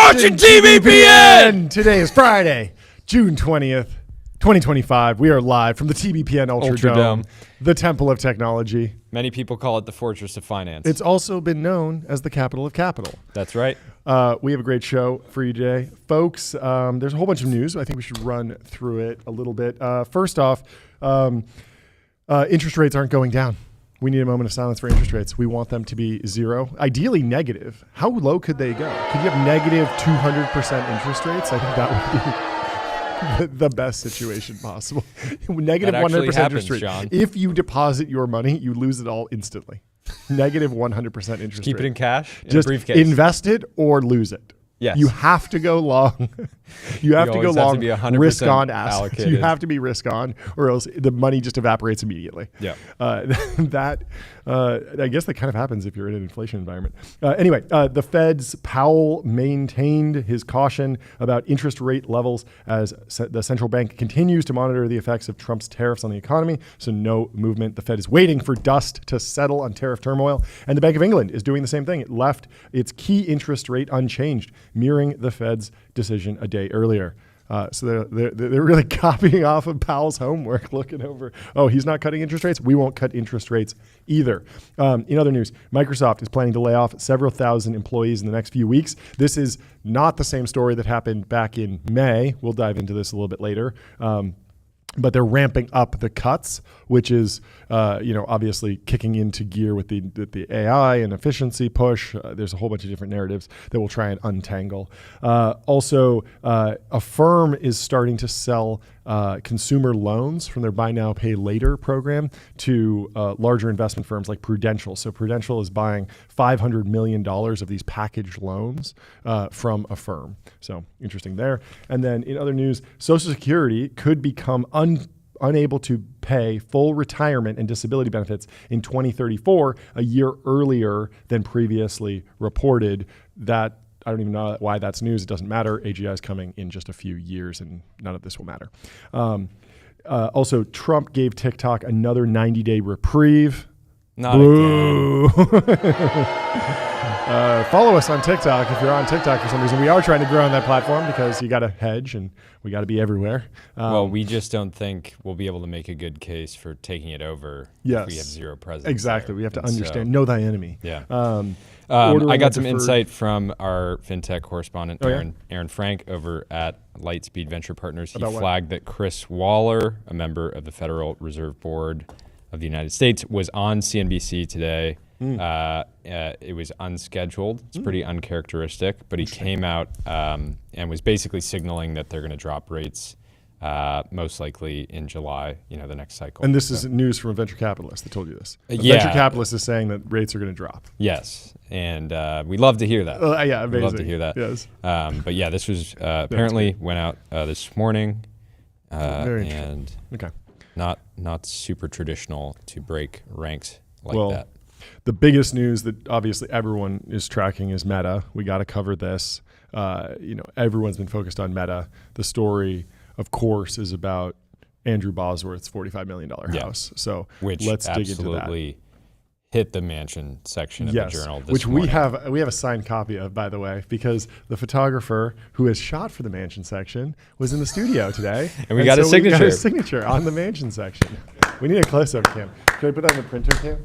watching TBPN! Today is Friday, June 20th, 2025. We are live from the TBPN Ultradome, the Temple of Technology. Many people call it the Fortress of Finance. It's also been known as the Capital of Capital. That's right. We have a great show for you today. Folks, there's a whole bunch of news. I think we should run through it a little bit. First off, interest rates aren't going down. We need a moment of silence for interest rates. We want them to be zero, ideally negative. How low could they go? Could you have negative 200% interest rates? I think that would be the best situation possible. Negative 100% interest rate. John. If you deposit your money, you lose it all instantly. Negative 100% interest rate. Keep it in cash, in just a briefcase. Invest it or lose it. Yes. You have to go long. You have to go long, risk on assets. Allocated. You have to be risk on, or else the money just evaporates immediately. Yeah. I guess that kind of happens if you're in an inflation environment. Anyway, the Fed's Powell maintained his caution about interest rate levels as the central bank continues to monitor the effects of Trump's tariffs on the economy. So no movement. The Fed is waiting for dust to settle on tariff turmoil. And the Bank of England is doing the same thing. It left its key interest rate unchanged, mirroring the Fed's decision a day earlier. So they're really copying off of Powell's homework, looking over, oh, he's not cutting interest rates. We won't cut interest rates either. In other news, Microsoft is planning to lay off several thousand employees in the next few weeks. This is not the same story that happened back in May. We'll dive into this a little bit later. But they're ramping up the cuts, which is, obviously kicking into gear with the AI and efficiency push. There's a whole bunch of different narratives that we'll try and untangle. Also, a firm is starting to sell consumer loans from their buy now, pay later program to larger investment firms like Prudential. So Prudential is buying $500 million of these packaged loans from a firm. So interesting there. And then in other news, Social Security could become unable to pay full retirement and disability benefits in 2034, a year earlier than previously reported. That I don't even know why that's news. It doesn't matter. AGI is coming in just a few years, and none of this will matter. Also, Trump gave TikTok another 90-day reprieve. Not again. Follow us on TikTok if you're on TikTok for some reason. We are trying to grow on that platform because you got to hedge and we got to be everywhere. Well, we just don't think we'll be able to make a good case for taking it over if we have zero presence. Exactly. There. We have to understand, know thy enemy. Yeah. I got some insight from our fintech correspondent, Aaron Frank, over at Lightspeed Venture Partners. He flagged that Chris Waller, a member of the Federal Reserve Board of the United States, was on CNBC today. It was unscheduled. It's pretty uncharacteristic, but he came out and was basically signaling that they're going to drop rates most likely in July, the next cycle. And this is news from a venture capitalist that told you this. A venture capitalist is saying that rates are going to drop. Yes, and we love to hear that. Yeah, amazing. We love to hear that. Yes. But yeah, this was apparently went out this morning, Very and okay. Not super traditional to break ranks like that. The biggest news that obviously everyone is tracking is Meta. We got to cover this. Everyone's been focused on Meta. The story, of course, is about Andrew Bosworth's $45 million house. So let's dig into that. Absolutely hit the mansion section of the journal this which morning. we have a signed copy of, by the way, because the photographer who has shot for the mansion section was in the studio today. and we got his signature. We got his signature on the mansion section. We need a close-up cam. Can I put that on the printer cam?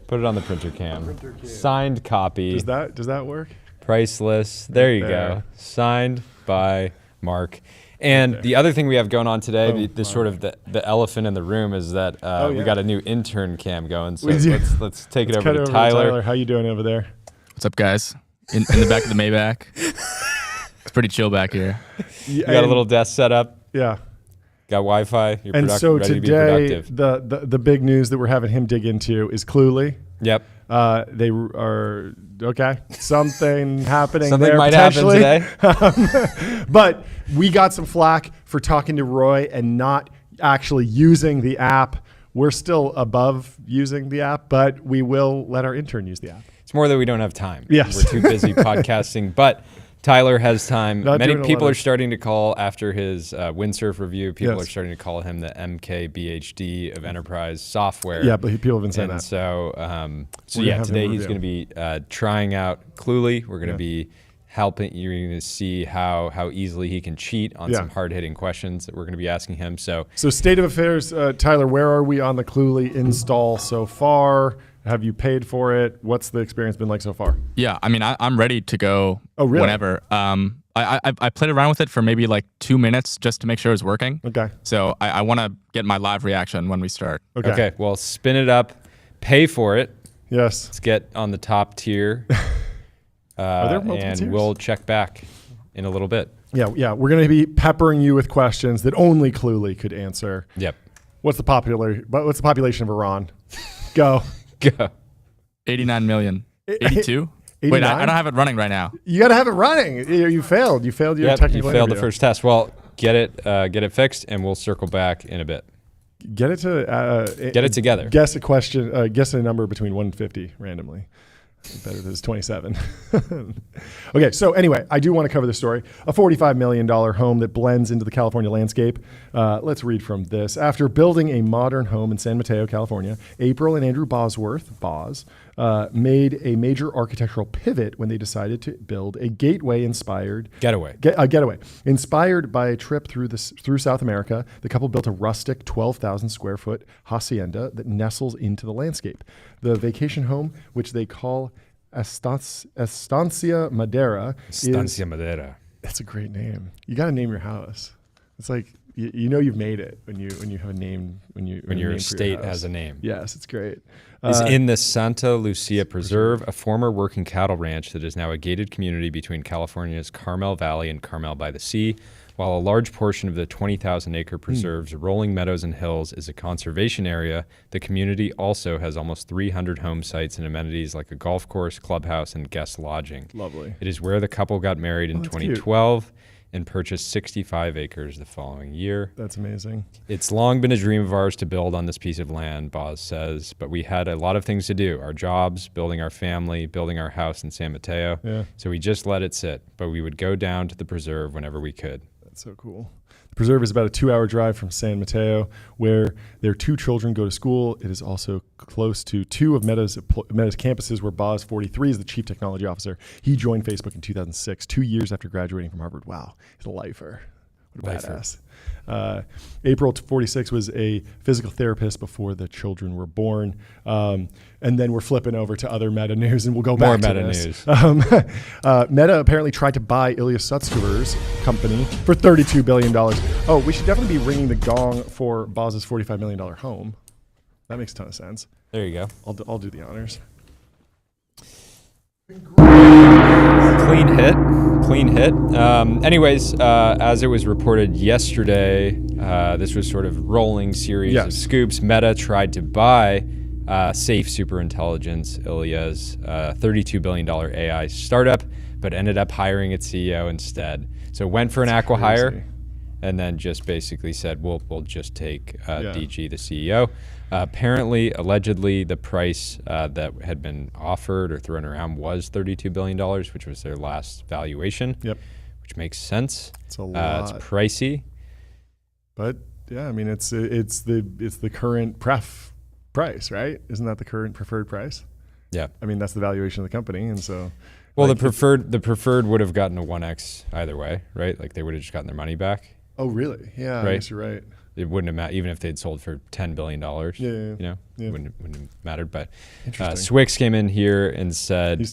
Put it on the printer cam. Signed copy. Does that work? Priceless. There you go. Signed by Mark. And the other thing we have going on today, the elephant in the room, is that we got a new intern cam going. So let's take it over to Tyler. How you doing over there? What's up, guys? In the back of the Maybach. It's pretty chill back here. You got a little desk set up. Yeah. Got Wi-Fi. You're and so ready today, to be productive. the big news that we're having him dig into is Cluli. Yep. They are okay. Something happening. Something there might happen today. But we got some flack for talking to Roy and not actually using the app. We're still above using the app, but we will let our intern use the app. It's more that we don't have time. Yes. We're too busy podcasting, but Tyler has time. Many people are starting to call after his windsurf review. People are starting to call him the MKBHD of enterprise software. Yeah, but people have been saying and that. So today he's going to be trying out Clulee. We're going to be helping. You're going to see how easily he can cheat on some hard-hitting questions that we're going to be asking him. So state of affairs, Tyler, where are we on the Clulee install so far? Have you paid for it? What's the experience been like so far? Yeah, I mean, I'm ready to go whenever. I played around with it for maybe like 2 minutes just to make sure it's working. Okay. So I want to get my live reaction when we start. Okay, well, spin it up, pay for it. Yes. Let's get on the top tier. Are there multiple and tiers? We'll check back in a little bit. Yeah. We're going to be peppering you with questions that only Clulee could answer. Yep. What's the population of Iran? Go. Go. 89 million. 82? Wait, I don't have it running right now. You got to have it running. You failed. You failed your technical You failed interview. the first test. Well, get it fixed, and we'll circle back in a bit. Get it to get it together. Guess a question. Guess a number between 1 and 50 randomly. Better if it's 27. Okay, so anyway, I do want to cover the story. A $45 million home that blends into the California landscape. Let's read from this. After building a modern home in San Mateo, California, April and Andrew Bosworth, made a major architectural pivot when they decided to build a getaway. Inspired by a trip through South America, the couple built a rustic 12,000 square foot hacienda that nestles into the landscape. The vacation home, which they call Estancia Madera. Estancia Madera. That's a great name. You got to name your house. It's like you know you've made it when you have a name when your estate has a name. Yes, it's great. Is in the Santa Lucia Preserve, a former working cattle ranch that is now a gated community between California's Carmel Valley and Carmel by the Sea. While a large portion of the 20,000-acre preserve's rolling meadows and hills is a conservation area, the community also has almost 300 home sites and amenities like a golf course, clubhouse, and guest lodging. Lovely. It is where the couple got married in 2012 and purchased 65 acres the following year. That's amazing. It's long been a dream of ours to build on this piece of land, Boz says, but we had a lot of things to do. Our jobs, building our family, building our house in San Mateo. Yeah. So we just let it sit, but we would go down to the preserve whenever we could. So cool. The preserve is about a 2-hour drive from San Mateo, where their 2 children go to school. It is also close to 2 of Meta's campuses, where Boz, 43, is the chief technology officer. He joined Facebook in 2006, 2 years after graduating from Harvard. Wow, he's a lifer. What a badass. April 46 was a physical therapist before the children were born. And then we're flipping over to other meta news, and we'll go back to this. Meta apparently tried to buy Ilya Sutskever's company for $32 billion. Oh, we should definitely be ringing the gong for Boz's $45 million home. That makes a ton of sense. There you go. I'll do the honors. Clean hit. Anyways, as it was reported yesterday, this was sort of rolling series of scoops. Meta tried to buy Safe Superintelligence, Ilya's $32 billion AI startup, but ended up hiring its CEO instead. So went for an acqui-hire, and then just basically said, we'll just take DG, the CEO. Apparently, allegedly, the price that had been offered or thrown around was $32 billion, which was their last valuation. Yep. Which makes sense. It's a lot. It's pricey. But yeah, I mean, it's the current price, right? Isn't that the current preferred price? Yeah. I mean, that's the valuation of the company, and so. Well, the preferred would have gotten a 1x either way, right? Like they would have just gotten their money back. Oh, really? Yeah, right? I guess you're right. It wouldn't have mattered, even if they'd sold for $10 billion. It wouldn't have mattered. But Swix came in here and said,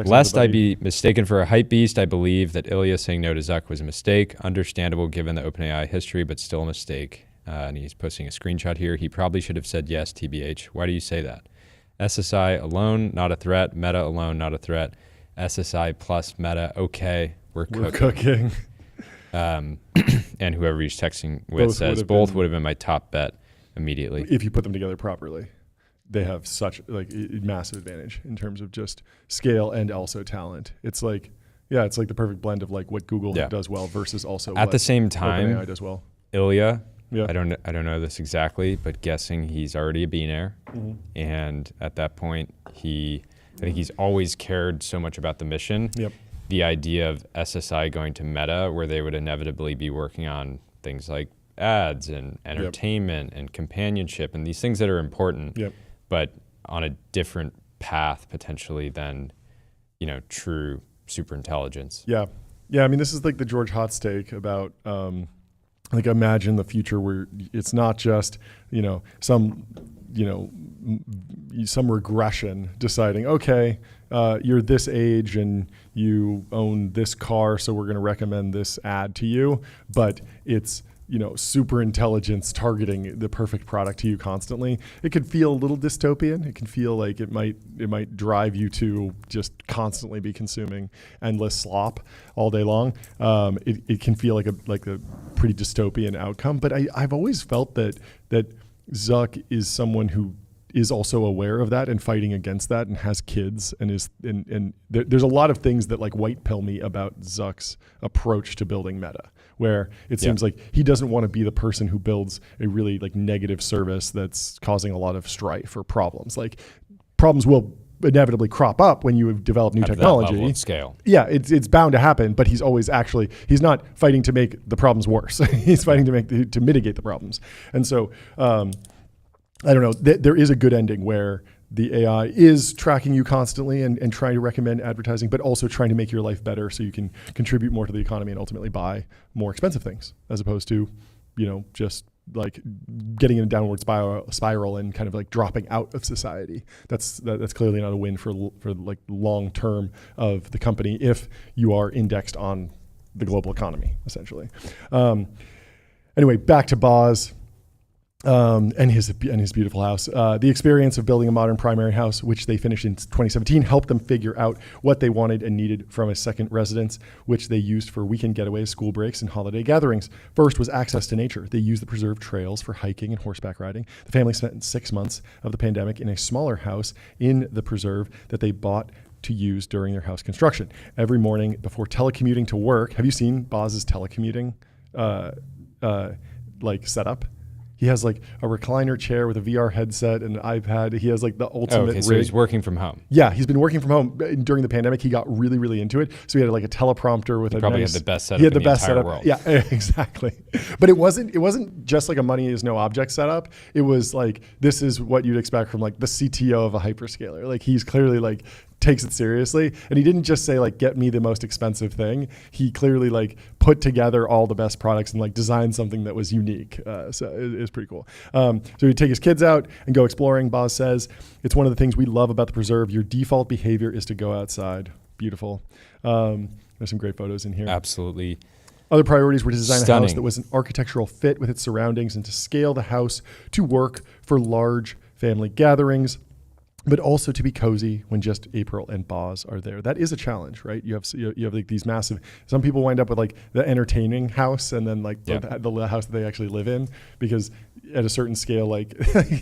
lest I be mistaken for a hype beast, I believe that Ilya saying no to Zuck was a mistake. Understandable given the OpenAI history, but still a mistake. And he's posting a screenshot here. He probably should have said yes, TBH. Why do you say that? SSI alone, not a threat. Meta alone, not a threat. SSI plus Meta, okay, we're cooking. And whoever he's texting with says both would have been my top bet immediately. If you put them together properly, they have such massive advantage in terms of just scale and also talent. It's like the perfect blend of like what Google does well versus also at the same time OpenAI does well. Ilya, I don't know this exactly, but guessing he's already a billionaire, and at that point I think he's always cared so much about the mission. Yep. The idea of SSI going to Meta, where they would inevitably be working on things like ads and entertainment and companionship and these things that are important, but on a different path potentially than true super intelligence. Yeah. I mean, this is like the George Hotz take about like imagine the future where it's not just some regression deciding, okay, you're this age and you own this car, so we're going to recommend this ad to you, but it's super intelligence targeting the perfect product to you constantly. It could feel a little dystopian. It can feel like it might drive you to just constantly be consuming endless slop all day long. It can feel like a pretty dystopian outcome. But I've always felt that Zuck is someone who is also aware of that and fighting against that and has kids and there's a lot of things that like white pill me about Zuck's approach to building Meta, where it seems like he doesn't want to be the person who builds a really like negative service that's causing a lot of strife or problems. Like problems will inevitably crop up when you develop new technology. That level of scale. Yeah, it's bound to happen, but he's not fighting to make the problems worse. He's fighting to mitigate the problems. And so I don't know, there is a good ending where the AI is tracking you constantly and trying to recommend advertising, but also trying to make your life better so you can contribute more to the economy and ultimately buy more expensive things, as opposed to, just like getting in a downward spiral and kind of like dropping out of society. That's clearly not a win for like long term of the company if you are indexed on the global economy, essentially. Anyway, back to Boz. And his beautiful house. The experience of building a modern primary house, which they finished in 2017, helped them figure out what they wanted and needed from a second residence, which they used for weekend getaways, school breaks, and holiday gatherings. First was access to nature. They used the preserved trails for hiking and horseback riding. The family spent 6 months of the pandemic in a smaller house in the preserve that they bought to use during their house construction. Every morning before telecommuting to work, have you seen Boz's telecommuting setup? He has like a recliner chair with a VR headset and an iPad. He has like the ultimate rig. So he's working from home. Yeah, he's been working from home during the pandemic. He got really, really into it. So he had like a teleprompter with probably had the best setup in the entire world. Yeah, exactly. But it wasn't just like a money is no object setup. It was like, this is what you'd expect from like the CTO of a hyperscaler. Like he's clearly like takes it seriously, and he didn't just say like get me the most expensive thing. He clearly like put together all the best products and like designed something that was unique. So it's pretty cool. So he'd take his kids out and go exploring. Boz says it's one of the things we love about the preserve. Your default behavior is to go outside. Beautiful. There's some great photos in here. Absolutely. Other priorities were to design Stunning. a house that was an architectural fit with its surroundings and to scale the house to work for large family gatherings, but also to be cozy when just April and Boz are there. That is a challenge, right? You have like these massive. Some people wind up with like the entertaining house and then like the house that they actually live in, because at a certain scale, like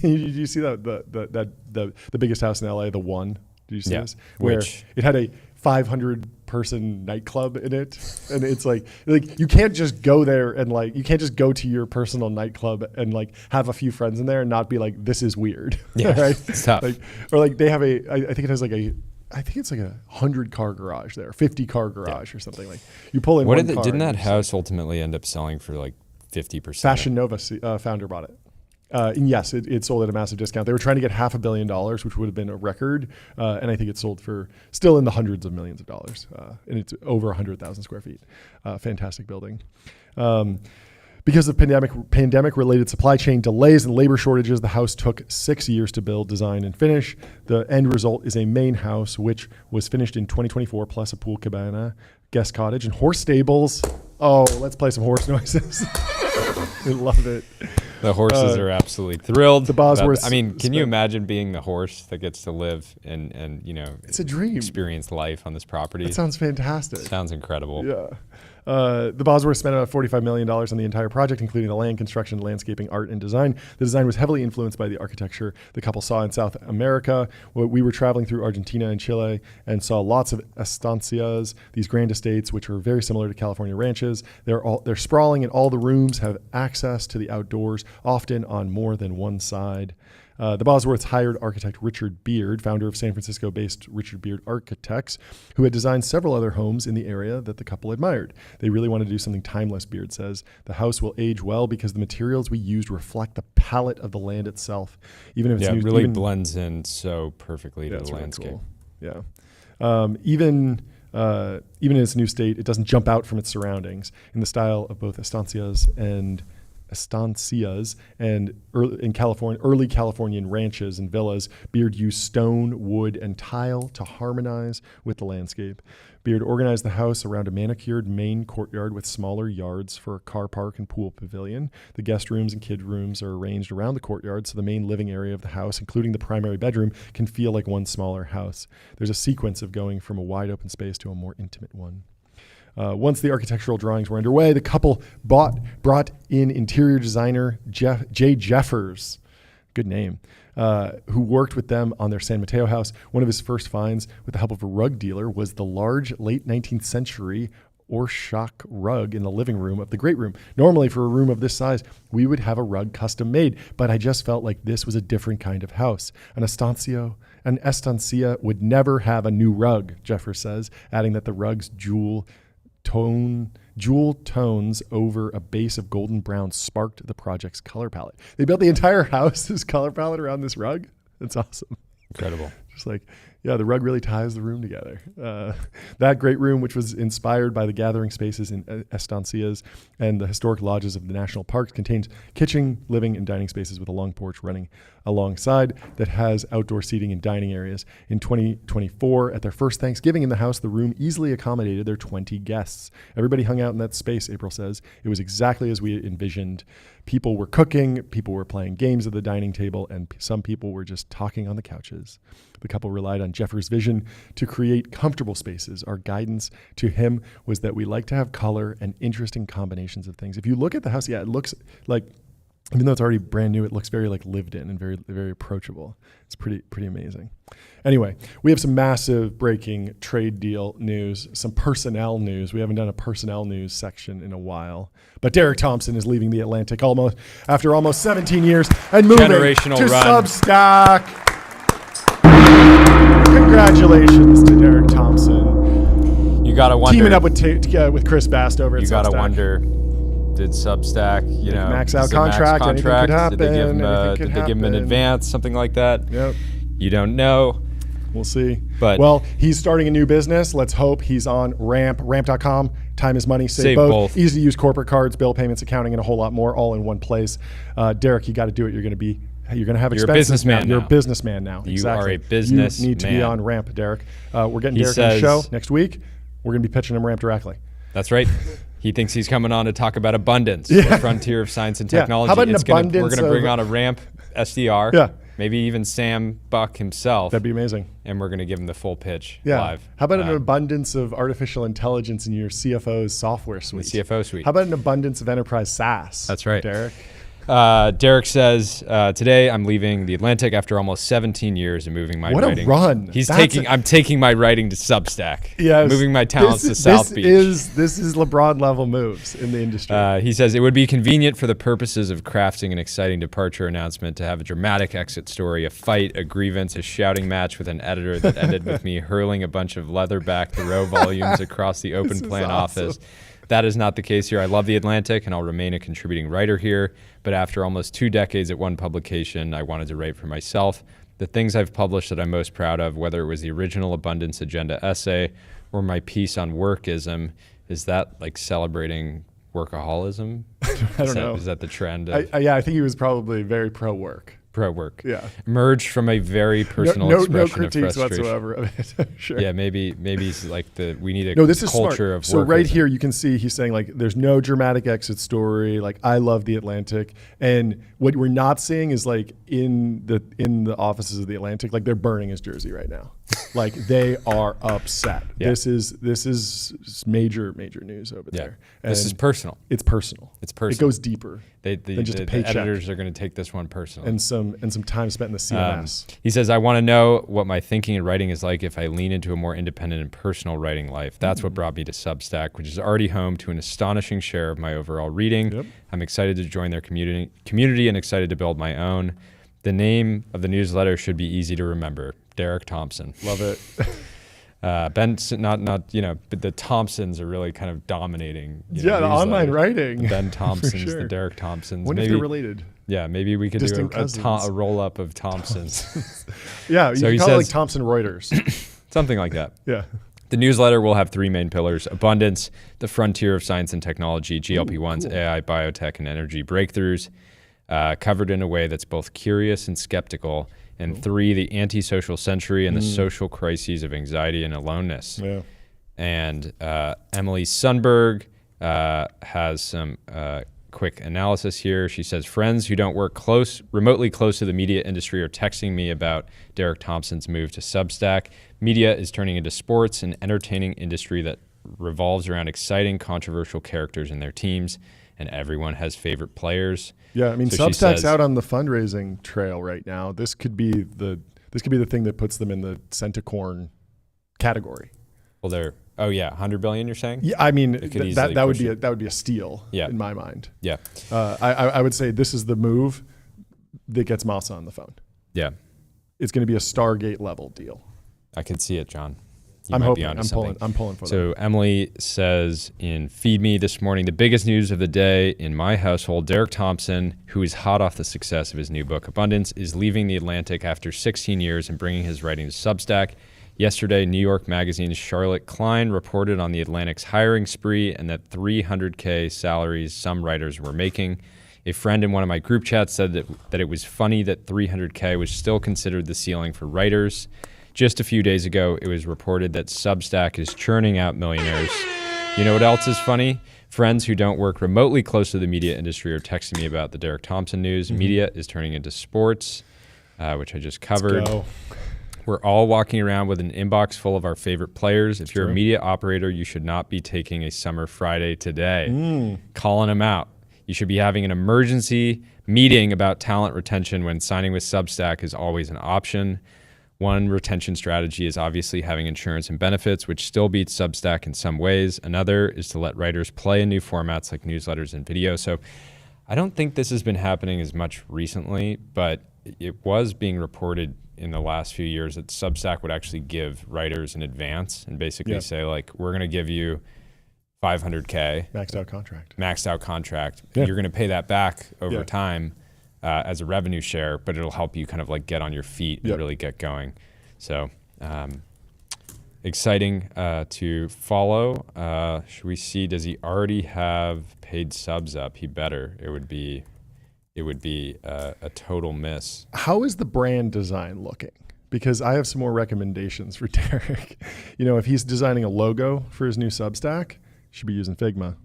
you see the biggest house in LA, the One. Did you see this? Where it had a 500-person nightclub in it, and it's like you can't just go there and like you can't just go to your personal nightclub and like have a few friends in there and not be like, this is weird. Yeah, right? It's tough. Like they have I think it has like I think it's like a 100-car garage there, 50-car garage or something. Like you pull in. Didn't that house ultimately end up selling for like 50%? Fashion Nova founder bought it. And yes, it sold at a massive discount. They were trying to get $500 million, which would have been a record. And I think it sold for still in the hundreds of millions of dollars. And it's over 100,000 square feet. Fantastic building. Because of pandemic-related supply chain delays and labor shortages, the house took 6 years to build, design, and finish. The end result is a main house, which was finished in 2024, plus a pool cabana, guest cottage, and horse stables. Oh, let's play some horse noises. I love it. The horses are absolutely thrilled. The Bosworths. I mean, can you imagine being the horse that gets to live and it's a dream. Experience life on this property? It sounds fantastic. Sounds incredible. Yeah. The Bosworths spent about $45 million on the entire project, including the land, construction, landscaping, art, and design. The design was heavily influenced by the architecture the couple saw in South America. We were traveling through Argentina and Chile and saw lots of estancias, these grand estates, which are very similar to California ranches. They're sprawling, and all the rooms have access to the outdoors, often on more than one side. The Bosworths hired architect Richard Beard, founder of San Francisco-based Richard Beard Architects, who had designed several other homes in the area that the couple admired. They really wanted to do something timeless, Beard says. The house will age well because the materials we used reflect the palette of the land itself. Even if it's it really blends in so perfectly to the landscape. Really cool. Yeah. Even Even in its new state, it doesn't jump out from its surroundings. In the style of both estancias and early Californian ranches and villas, Beard used stone, wood, and tile to harmonize with the landscape. Beard organized the house around a manicured main courtyard with smaller yards for a car park and pool pavilion. The guest rooms and kid rooms are arranged around the courtyard, so the main living area of the house, including the primary bedroom, can feel like one smaller house. There's a sequence of going from a wide open space to a more intimate one. Once the architectural drawings were underway, the couple brought in interior designer Jay Jeffers, good name, who worked with them on their San Mateo house. One of his first finds, with the help of a rug dealer, was the large late 19th century Orshak rug in the living room of the great room. Normally, for a room of this size, we would have a rug custom made, but I just felt like this was a different kind of house. An estancia would never have a new rug, Jeffers says, adding that the rug's jewel tones over a base of golden brown sparked the project's color palette. They built the entire house's color palette around this rug. That's awesome. Incredible. Just like, yeah, the rug really ties the room together. That great room, which was inspired by the gathering spaces in estancias and the historic lodges of the national parks, contains kitchen, living, and dining spaces with a long porch running alongside that has outdoor seating and dining areas. In 2024, at their first Thanksgiving in the house, the room easily accommodated their 20 guests. Everybody hung out in that space, April says. It was exactly as we envisioned. People were cooking, people were playing games at the dining table, and some people were just talking on the couches. The couple relied on Jeffers' vision to create comfortable spaces. Our guidance to him was that we like to have color and interesting combinations of things. If you look at the house, yeah, it looks like, even though it's already brand new, it looks very like lived in and very, very approachable. It's pretty amazing. Anyway, we have some massive breaking trade deal news, some personnel news. We haven't done a personnel news section in a while. But Derek Thompson is leaving the Atlantic after almost 17 years and moving to Substack. Congratulations to Derek Thompson. You gotta wonder. Teaming up with Chris Bast over at Substack. You gotta wonder. Did Substack, max out contract? Anything could happen. Did they give him an advance, something like that? Yep. You don't know. We'll see. Well, he's starting a new business. Let's hope he's on Ramp. Ramp.com. Time is money. Save both. Easy to use corporate cards, bill payments, accounting, and a whole lot more, all in one place. Derek, you got to do it. You're going to have expenses. You're a businessman now. You're a businessman now. You are a businessman. You need to be on Ramp, Derek. We're getting Derek on the show next week. We're going to be pitching him Ramp directly. That's right. He thinks he's coming on to talk about abundance, the frontier of science and technology. How about we're going to bring on a Ramp SDR. Yeah. Maybe even Sam Buck himself. That'd be amazing. And we're going to give him the full pitch live. How about an abundance of artificial intelligence in your CFO's software suite? The CFO suite. How about an abundance of enterprise SaaS? That's right. Derek? Derek says, today I'm leaving the Atlantic after almost 17 years and moving my writing. What a run. I'm taking my writing to Substack. Yes. Moving my talents to South Beach. This is LeBron level moves in the industry. He says, it would be convenient for the purposes of crafting an exciting departure announcement to have a dramatic exit story, a fight, a grievance, a shouting match with an editor that ended with me hurling a bunch of leatherback Thoreau volumes across the open plan office. That is not the case here. I love the Atlantic and I'll remain a contributing writer here. But after almost 2 decades at one publication, I wanted to write for myself. The things I've published that I'm most proud of, whether it was the original Abundance Agenda essay or my piece on workism, is that like celebrating workaholism? I don't know. Is that the trend? I think he was probably very pro-work. Pro-work. Yeah. Emerged from a very personal expression no of critiques frustration. whatsoever of it. Sure. Yeah, maybe it's like we need a this is culture smart. of So workism. right here you can see he's saying like there's no dramatic exit story, like I love the Atlantic. And what we're not seeing is like in the offices of the Atlantic, like they're burning his jersey right now. Like they are upset. Yeah. This is major news over there. And this is personal. It's personal. It's personal. It goes deeper than just a paycheck. The editors are going to take this one personally. And some time spent in the CMS. He says, I want to know what my thinking and writing is like if I lean into a more independent and personal writing life. That's what brought me to Substack, which is already home to an astonishing share of my overall reading. Yep. I'm excited to join their community and excited to build my own. The name of the newsletter should be easy to remember. Derek Thompson. Love it. Ben, but the Thompsons are really kind of dominating. The online writing. The Ben Thompsons, sure. The Derek Thompsons. Wonder if they're related. Yeah, maybe we could do a roll-up of Thompsons. Yeah, you can call it like Thomson Reuters. Something like that. Yeah. The newsletter will have 3 main pillars: abundance, the frontier of science and technology, GLP-1s, cool. AI, biotech, and energy breakthroughs, covered in a way that's both curious and skeptical. And cool. 3, the antisocial century and the social crises of anxiety and aloneness. Yeah. And Emily Sundberg has some quick analysis here. She says, friends who don't work remotely close to the media industry are texting me about Derek Thompson's move to Substack. Media is turning into sports, an entertaining industry that revolves around exciting, controversial characters and their teams, and everyone has favorite players. Yeah, I mean, so Substack's out on the fundraising trail right now. This could be the thing that puts them in the centicorn category. Well, they're 100 billion. You're saying? Yeah, I mean that would be a steal. Yeah. In my mind. Yeah, I would say this is the move that gets Masa on the phone. Yeah, it's going to be a Stargate level deal. I can see it, John. I'm hoping. I'm pulling for that. So Emily says in Feed Me this morning, the biggest news of the day in my household: Derek Thompson, who is hot off the success of his new book Abundance, is leaving The Atlantic after 16 years and bringing his writing to Substack. Yesterday, New York Magazine's Charlotte Klein reported on The Atlantic's hiring spree and that $300K salaries some writers were making. A friend in one of my group chats said that it was funny that $300K was still considered the ceiling for writers. Just a few days ago, it was reported that Substack is churning out millionaires. You know what else is funny? Friends who don't work remotely close to the media industry are texting me about the Derek Thompson news. Mm-hmm. Media is turning into sports, which I just covered. Let's go. We're all walking around with an inbox full of our favorite players. If you're a media operator, you should not be taking a summer Friday today. Calling them out. You should be having an emergency meeting about talent retention when signing with Substack is always an option. One retention strategy is obviously having insurance and benefits, which still beats Substack in some ways. Another is to let writers play in new formats like newsletters and video. So I don't think this has been happening as much recently, but it was being reported in the last few years that Substack would actually give writers an advance and basically say, like, we're going to give you $500K. Maxed out contract. Yeah. You're going to pay that back over time as a revenue share, but it'll help you kind of like get on your feet and really get going. So exciting to follow. Should we see, does he already have paid subs up? He better. It would be a total miss. How is the brand design looking? Because I have some more recommendations for Derek. If he's designing a logo for his new Substack, he should be using Figma.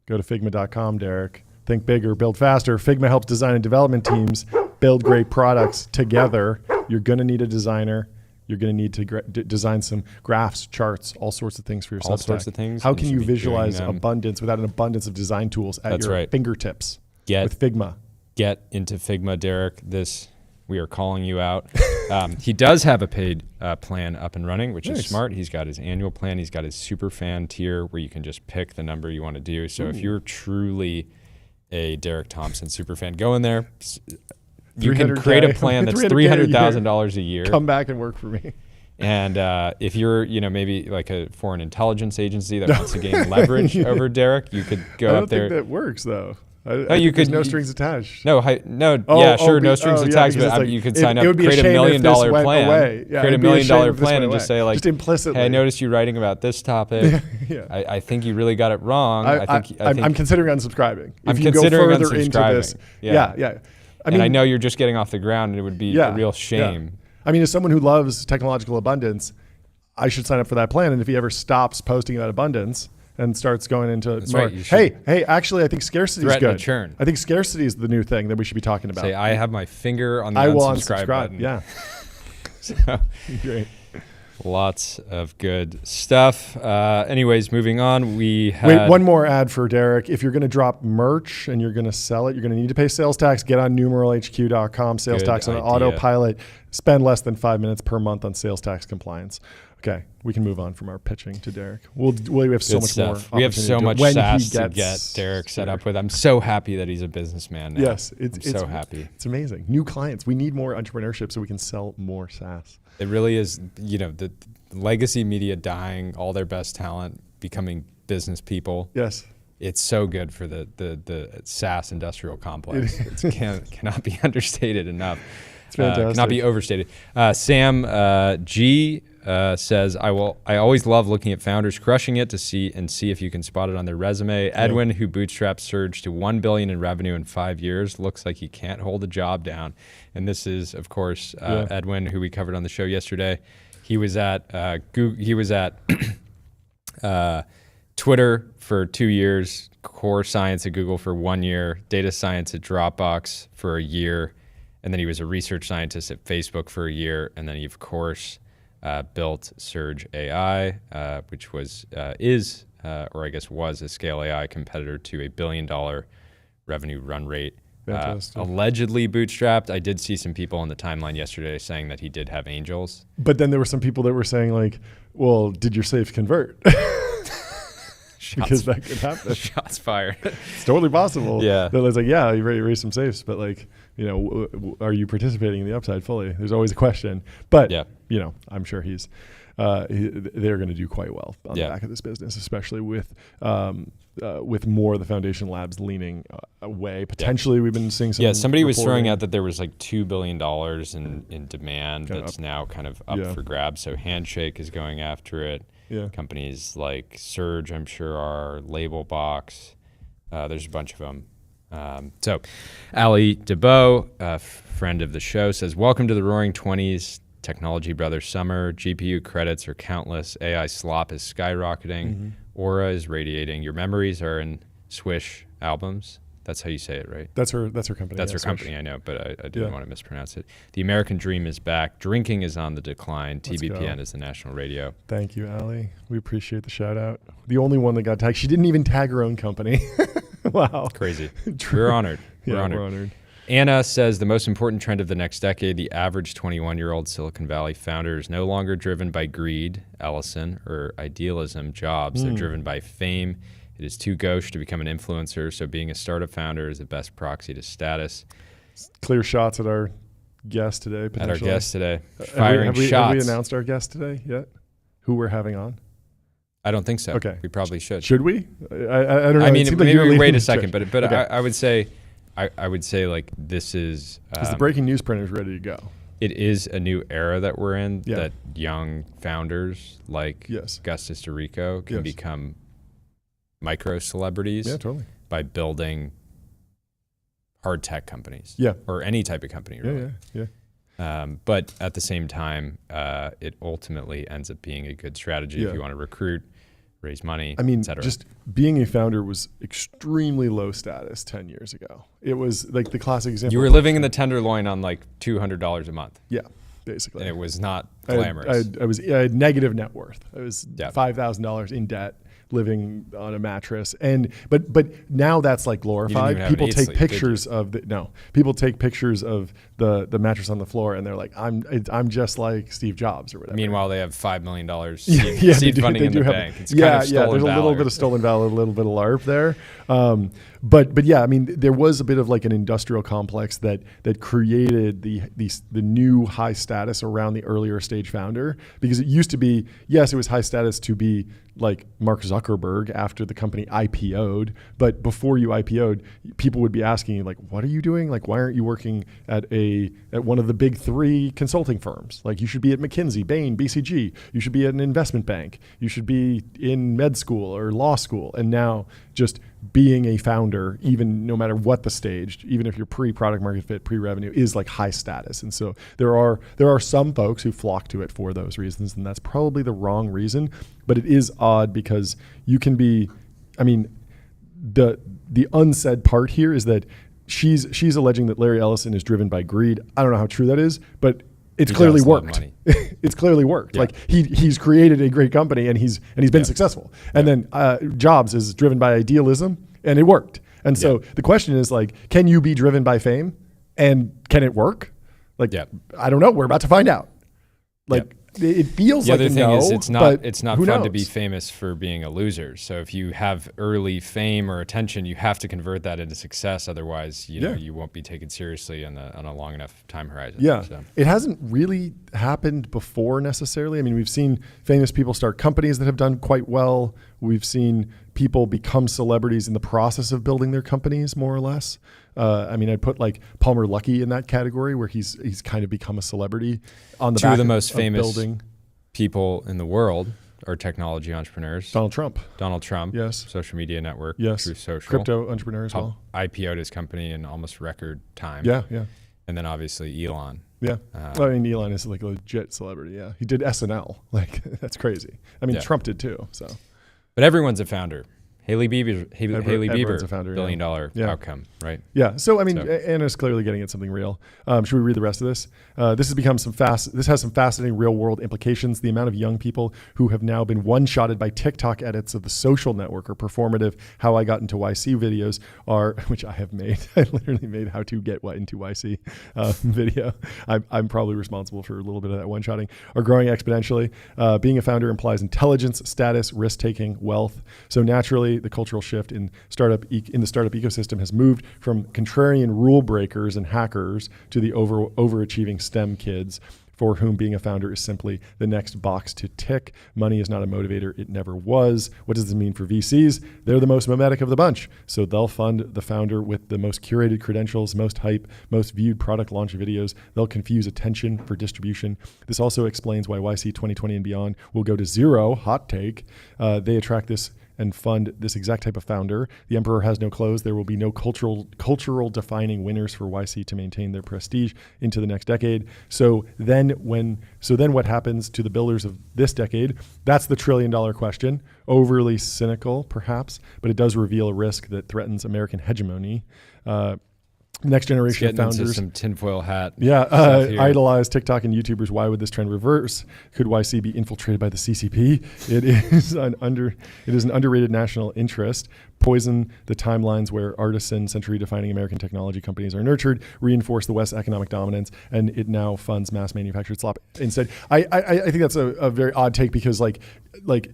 Go to figma.com, Derek. Think bigger, build faster. Figma helps design and development teams build great products together. You're going to need a designer. You're going to need to design some graphs, charts, all sorts of things for your Substack. All sorts of things. How can you visualize abundance without an abundance of design tools at your fingertips with Figma? Get into Figma, Derek. We are calling you out. He does have a paid plan up and running, which is smart. He's got his annual plan. He's got his super fan tier where you can just pick the number you want to do. So if you're truly a Derek Thompson super fan, go in there. You can create a plan that's $300,000 a year. Come back and work for me. And if you're, maybe like a foreign intelligence agency that wants to gain leverage over Derek, you could go up there. I don't think that works though. There's no strings attached. No strings attached. But you could sign up, create $1 million plan, create $1 million plan, and just say like, just implicitly. Hey, I noticed you writing about this topic. I think you really got it wrong. I'm considering unsubscribing. I'm considering unsubscribing. This, yeah. I know you're just getting off the ground, and it would be a real shame. Yeah. I mean, as someone who loves technological abundance, I should sign up for that plan. And if he ever stops posting about abundance and starts going into more, hey, actually, I think scarcity is good. Churn. I think scarcity is the new thing that we should be talking about. Say, I have my finger on the unsubscribe button. Yeah. So, great. Lots of good stuff. Anyways, moving on. Wait, one more ad for Derek. If you're going to drop merch and you're going to sell it, you're going to need to pay sales tax. Get on numeralhq.com. Sales tax on autopilot. Spend less than 5 minutes per month on sales tax compliance. Okay, we can move on from our pitching to Derek. We have so much more. We have so much SaaS to get Derek set up with. I'm so happy that he's a businessman now. Yes, I'm so happy. It's amazing. New clients. We need more entrepreneurship so we can sell more SaaS. It really is, the legacy media dying, all their best talent becoming business people. Yes. It's so good for the SaaS industrial complex. It cannot be understated enough. It's fantastic. Cannot be overstated. Sam G says, I always love looking at founders crushing it to see if you can spot it on their resume. Edwin, who bootstrapped surged to $1 billion in revenue in 5 years, looks like he can't hold a job down. And this is, of course, Edwin, who we covered on the show yesterday. He was at Google, he was at Twitter for 2 years, core science at Google for 1 year, data science at Dropbox for a year, and then he was a research scientist at Facebook for a year, and then he, of course, built Surge AI, which was or I guess was a Scale AI competitor to $1 billion revenue run rate. Allegedly bootstrapped. I did see some people on the timeline yesterday saying that he did have angels. But then there were some people that were saying like, well, did your safe convert? Because that could happen. Shots fired. It's totally possible. Yeah. That was like, yeah, you raised some safes, but like, you know, are you participating in the upside fully? There's always a question. But, you know, I'm sure they're going to do quite well on the back of this business, especially with more of the foundation labs leaning away. Potentially, we've been seeing some. Yeah, somebody was throwing out that there was like $2 billion in demand that's now kind of up for grabs. So Handshake is going after it. Yeah. Companies like Surge, I'm sure, are Labelbox. There's a bunch of them. So Ali DeBow, a friend of the show, says, welcome to the Roaring 20s. Technology brother summer. GPU credits are countless. AI slop is skyrocketing. Aura is radiating. Your memories are in Swish albums. That's how you say it, right? That's her company. That's her company, I know, but I didn't want to mispronounce it. The American dream is back. Drinking is on the decline. TBPN is the national radio. Thank you, Ali. We appreciate the shout out. The only one that got tagged. She didn't even tag her own company. Wow. Crazy. We're honored. We're honored. Anna says the most important trend of the next decade, the average 21-year-old Silicon Valley founder is no longer driven by greed, Ellison, or idealism, Jobs. They're driven by fame. It is too gauche to become an influencer, so being a startup founder is the best proxy to status. Clear shots at our guest today, potentially. At our guest today. Firing shots. Have we announced our guest today yet? Who we're having on? I don't think so. Okay. We probably should. Should we? I don't know. I mean, maybe we wait a second, but okay. I would say like this is... Because the breaking news printer is ready to go. It is a new era that we're in, that young founders like Gustus DeRico can become micro celebrities by building hard tech companies or any type of company really. But at the same time, it ultimately ends up being a good strategy if you want to recruit, raise money, I mean, et cetera. just being a founder was extremely low status 10 years ago. It was like the classic example. You were living in the Tenderloin on like $200 a month. Yeah, basically. And it was not glamorous. I had negative net worth. I was $5,000 in debt, living on a mattress, but now that's like glorified. People take pictures of the mattress on the floor, and they're like, I'm just like Steve Jobs or whatever. Meanwhile, they have $5 million seed funding in the bank. It's kind of stolen there's a little bit of stolen valor, a little bit of LARP there. But yeah, I mean, there was a bit of like an industrial complex that created the new high status around the earlier stage founder, because it used to be, yes, it was high status to be like Mark Zuckerberg after the company IPO'd, but before you IPO'd, people would be asking you like, what are you doing? Like, why aren't you working at one of the big three consulting firms? Like, you should be at McKinsey, Bain, BCG. You should be at an investment bank. You should be in med school or law school. And now just being a founder, even no matter what the stage, even if you're pre-product market fit, pre-revenue, is like high status. And so there are some folks who flock to it for those reasons, and that's probably the wrong reason. But it is odd because you can be, I mean, the unsaid part here is that she's alleging that Larry Ellison is driven by greed. I don't know how true that is, but it's clearly worked. It's clearly worked. Yeah. Like he's created a great company and he's been successful. And then Jobs is driven by idealism, and it worked. And so the question is like, can you be driven by fame, and can it work? Like, I don't know. We're about to find out. Like it feels like the other thing is it's not fun knows? To be famous for being a loser. So if you have early fame or attention, you have to convert that into success. Otherwise, you know, you won't be taken seriously on a long enough time horizon. Yeah, so. It hasn't really happened before necessarily. I mean, we've seen famous people start companies that have done quite well. We've seen people become celebrities in the process of building their companies, more or less. I mean, I'd put like Palmer Luckey in that category where he's kind of become a celebrity on the Two back of the most famous building. People in the world are technology entrepreneurs. Donald Trump. Yes. Social media network. Yes. Truth Social. Crypto entrepreneur as well. IPO'd his company in almost record time. Yeah. And then obviously Elon. Yeah. Well, I mean, Elon is like a legit celebrity. Yeah. He did SNL. Like, that's crazy. I mean, Trump did too. So. But everyone's a founder. Haley Bieber, a founder, $1 billion outcome, right? Yeah. So I mean, Anna's clearly getting at something real. Should we read the rest of this? This has some fascinating real world implications. The amount of young people who have now been one-shotted by TikTok edits of the social network or performative "How I Got Into YC" videos which I have made. I literally made "How to Get Into YC" video. I'm probably responsible for a little bit of that one-shotting. Are growing exponentially. Being a founder implies intelligence, status, risk-taking, wealth. So naturally, the cultural shift in the startup ecosystem has moved from contrarian rule breakers and hackers to the overachieving STEM kids for whom being a founder is simply the next box to tick. Money is not a motivator. It never was. What does this mean for VCs? They're the most mimetic of the bunch. So they'll fund the founder with the most curated credentials, most hype, most viewed product launch videos. They'll confuse attention for distribution. This also explains why YC 2020 and beyond will go to zero. Hot take. They attract this and fund this exact type of founder. The emperor has no clothes. There will be no cultural defining winners for YC to maintain their prestige into the next decade. So then what happens to the builders of this decade? That's the $1 trillion question. Overly cynical, perhaps, but it does reveal a risk that threatens American hegemony. Next generation of founders. Into some tinfoil hat. Yeah, idolize TikTok and YouTubers. Why would this trend reverse? Could YC be infiltrated by the CCP? It is an underrated national interest. Poison the timelines where artisan, century-defining American technology companies are nurtured, reinforce the West's economic dominance, and it now funds mass-manufactured slop instead. I think that's a very odd take because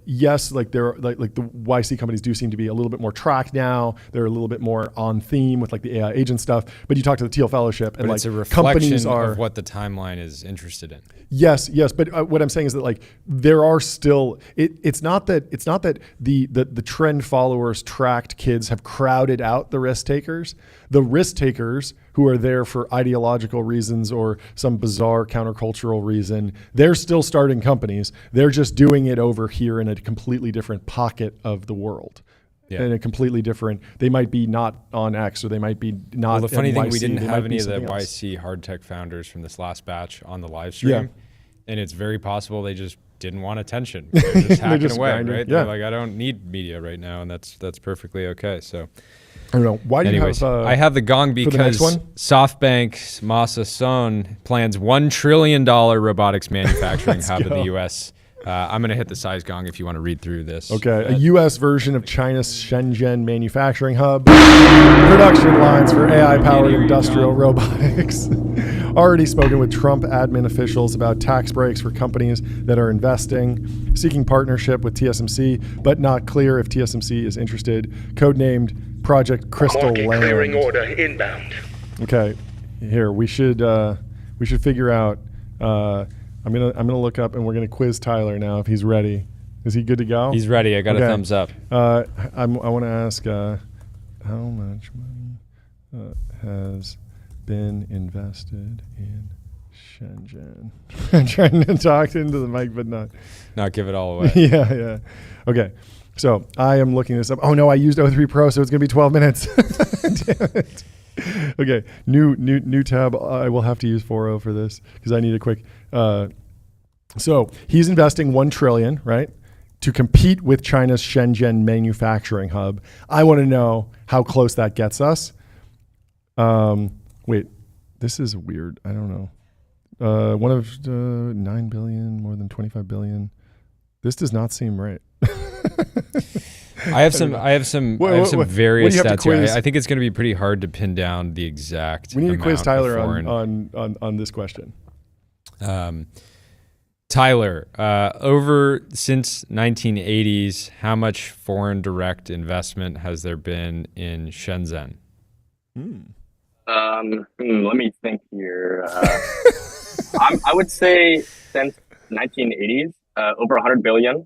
yes, there are, like the YC companies do seem to be a little bit more tracked now. They're a little bit more on theme with like the AI agent stuff. But you talk to the Teal Fellowship, and but like it's a reflection companies are of what the timeline is interested in. Yes. But what I'm saying is that like there are still it's not that the trend followers tracked kids have crowded out the risk takers. The risk takers who are there for ideological reasons or some bizarre countercultural reason, they're still starting companies. They're just doing it over here in a completely different pocket of the world. Yeah. In a completely different, they might be not on X or they might be not. Well, the funny thing, YC, we didn't have any of the YC hard tech founders from this last batch on the live stream. Yeah. And it's very possible they just didn't want attention. They're just hacking away, grinding. Right? Yeah. They're like, I don't need media right now, and that's perfectly okay. So I don't know. Why do you have I have the gong because SoftBank's Masa Son plans $1 trillion robotics manufacturing hub in the US. I'm going to hit the size gong if you want to read through this. Okay. A U.S. version of China's Shenzhen manufacturing hub. Production lines for AI-powered industrial robotics. Already spoken with Trump admin officials about tax breaks for companies that are investing. Seeking partnership with TSMC, but not clear if TSMC is interested. Codenamed Project Crystal Land. Clearing order inbound. Okay. Here, we should figure out... I'm gonna look up and we're gonna quiz Tyler now if he's ready. Is he good to go? He's ready. I got a thumbs up. I want to ask how much money has been invested in Shenzhen? I'm trying to talk into the mic, but not give it all away. Yeah. Okay. So I am looking this up. Oh no, I used O3 Pro, so it's gonna be 12 minutes. Damn it. Okay, new tab. I will have to use 4.0 for this because I need a quick. So he's investing $1 trillion, right, to compete with China's Shenzhen manufacturing hub. I want to know how close that gets us. Wait, this is weird. I don't know. One of 9 billion, more than 25 billion. This does not seem right. I have some various stats here. I think it's going to be pretty hard to pin down the exact. We need to quiz Tyler on this question. Tyler, over since 1980s, how much foreign direct investment has there been in Shenzhen? Let me think here. I would say since 1980s, over 100 billion.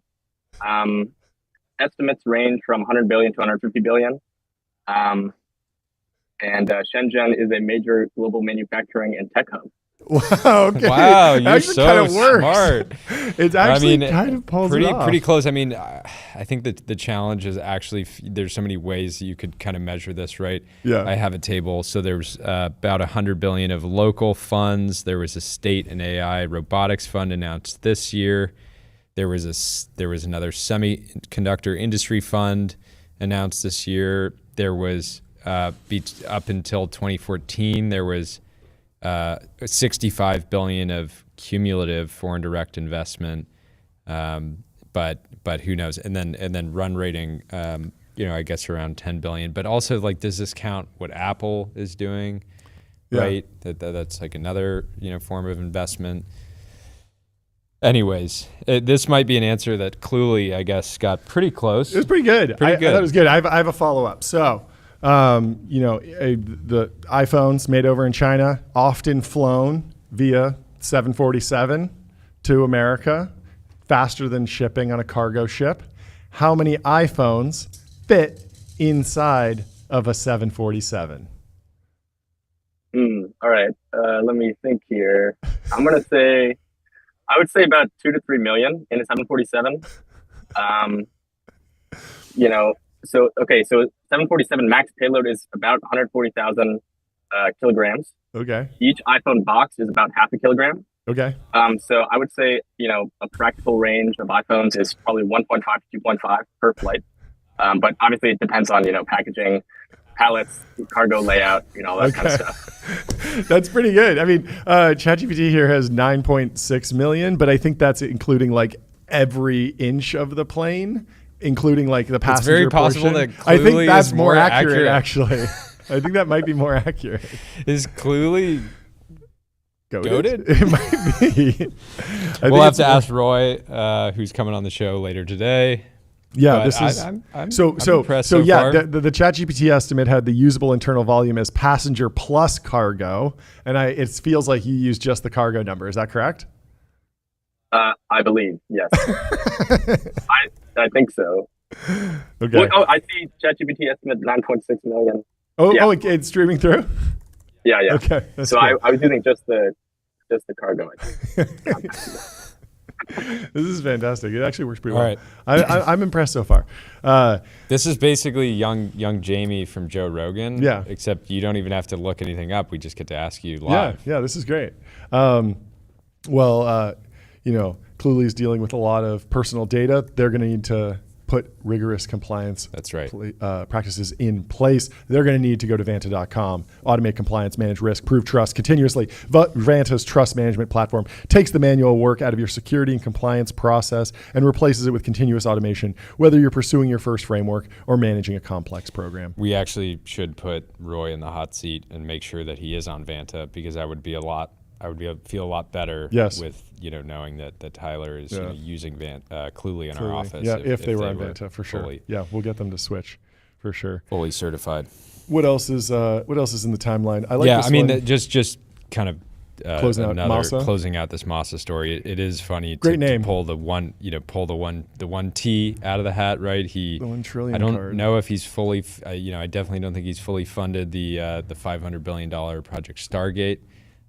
Estimates range from 100 billion to 150 billion. And And Shenzhen is a major global manufacturing and tech hub. Wow, okay. Wow, you're so smart. It's actually kind of pulls it off. Pretty close. I mean, I think that the challenge is actually there's so many ways you could kind of measure this, right? Yeah. I have a table. So there's about 100 billion of local funds. There was a state and AI robotics fund announced this year. There was another semiconductor industry fund announced this year. There was up until 2014, there was 65 billion of cumulative foreign direct investment, but who knows? And then run rating, I guess around 10 billion. But also, like, does this count what Apple is doing? Yeah. Right, that's like another form of investment. Anyways, this might be an answer that Clulee, I guess, got pretty close. It was pretty good. I thought it was good. I have a follow up. So. The iPhones made over in China, often flown via 747 to America, faster than shipping on a cargo ship. How many iPhones fit inside of a 747? All right. Let me think here. I would say about 2 to 3 million in a 747. So 747 max payload is about 140,000 kilograms. Okay. Each iPhone box is about half a kilogram. Okay. So I would say, a practical range of iPhones is probably 1.5 to 2.5 per flight. But obviously it depends on, packaging, pallets, cargo layout, all that kind of stuff. That's pretty good. I mean, ChatGPT here has 9.6 million, but I think that's including like every inch of the plane, including like the passenger portion. It's very possible that Clulee I think that's is more accurate, actually. I think that might be more accurate. Is Clulee goated? It might be. We'll have to ask Roy, who's coming on the show later today. Yeah, but this is I'm impressed so yeah, far. the ChatGPT estimate had the usable internal volume as passenger plus cargo, and it feels like you used just the cargo number. Is that correct? I believe, yes. I think so. Okay. Well, I see ChatGPT estimate 9.6 million. It's streaming through? Yeah. Okay. So I was using just the cargo, I think. This is fantastic. It actually works pretty All well. right. I'm impressed so far. This is basically young Jamie from Joe Rogan. Yeah. Except you don't even have to look anything up. We just get to ask you live. Yeah, this is great. Clulee's dealing with a lot of personal data. They're going to need to put rigorous compliance practices in place. They're going to need to go to Vanta.com, automate compliance, manage risk, prove trust continuously. Vanta's trust management platform takes the manual work out of your security and compliance process and replaces it with continuous automation, whether you're pursuing your first framework or managing a complex program. We actually should put Roy in the hot seat and make sure that he is on Vanta, because I would feel a lot better with knowing that Tyler is using Clulee in our office. Yeah, if they were on Vanta, for sure. Yeah, we'll get them to switch for sure. Fully certified. What else is in the timeline? I like this one. Just kind of closing out this Masa story. It is funny to pull the one T out of the hat, right? The 1 trillion I don't card. know if he's fully I definitely don't think he's fully funded the $500 billion Project Stargate.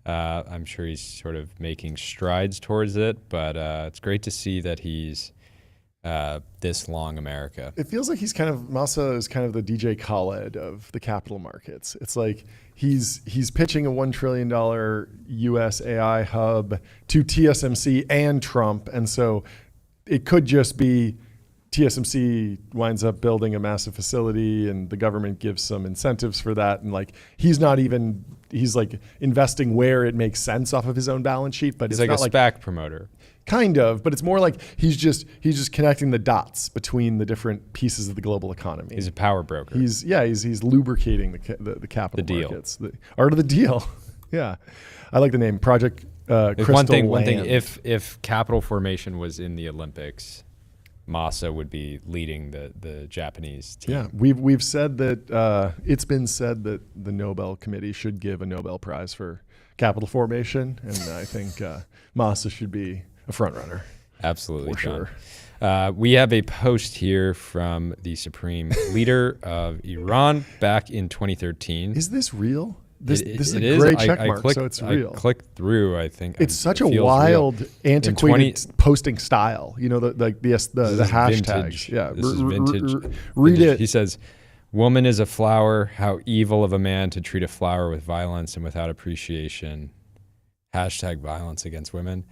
I'm sure he's sort of making strides towards it, but it's great to see that he's this long America. It feels like Masa is kind of the DJ Khaled of the capital markets. It's like he's pitching a $1 trillion US AI hub to TSMC and Trump, and so it could just be TSMC winds up building a massive facility and the government gives some incentives for that. And like, he's like investing where it makes sense off of his own balance sheet, but he's it's like not a SPAC promoter. Kind of, but it's more like he's just connecting the dots between the different pieces of the global economy. He's a power broker. He's lubricating the capital markets. The art of the deal. Yeah. I like the name Project Crystal one thing, if capital formation was in the Olympics, Masa would be leading the Japanese team. Yeah, we've said that it's been said that the Nobel Committee should give a Nobel Prize for capital formation, and I think Masa should be a front runner. Absolutely, for John. sure. We have a post here from the supreme leader of Iran back in 2013. Is this real? This is a is. gray check mark, so it's real. I clicked through. I think it's such a wild, antiquated posting style. You know, the hashtags. Vintage. Yeah, this is vintage. Read it. He says, "Woman is a flower. How evil of a man to treat a flower with violence and without appreciation." Hashtag violence against women.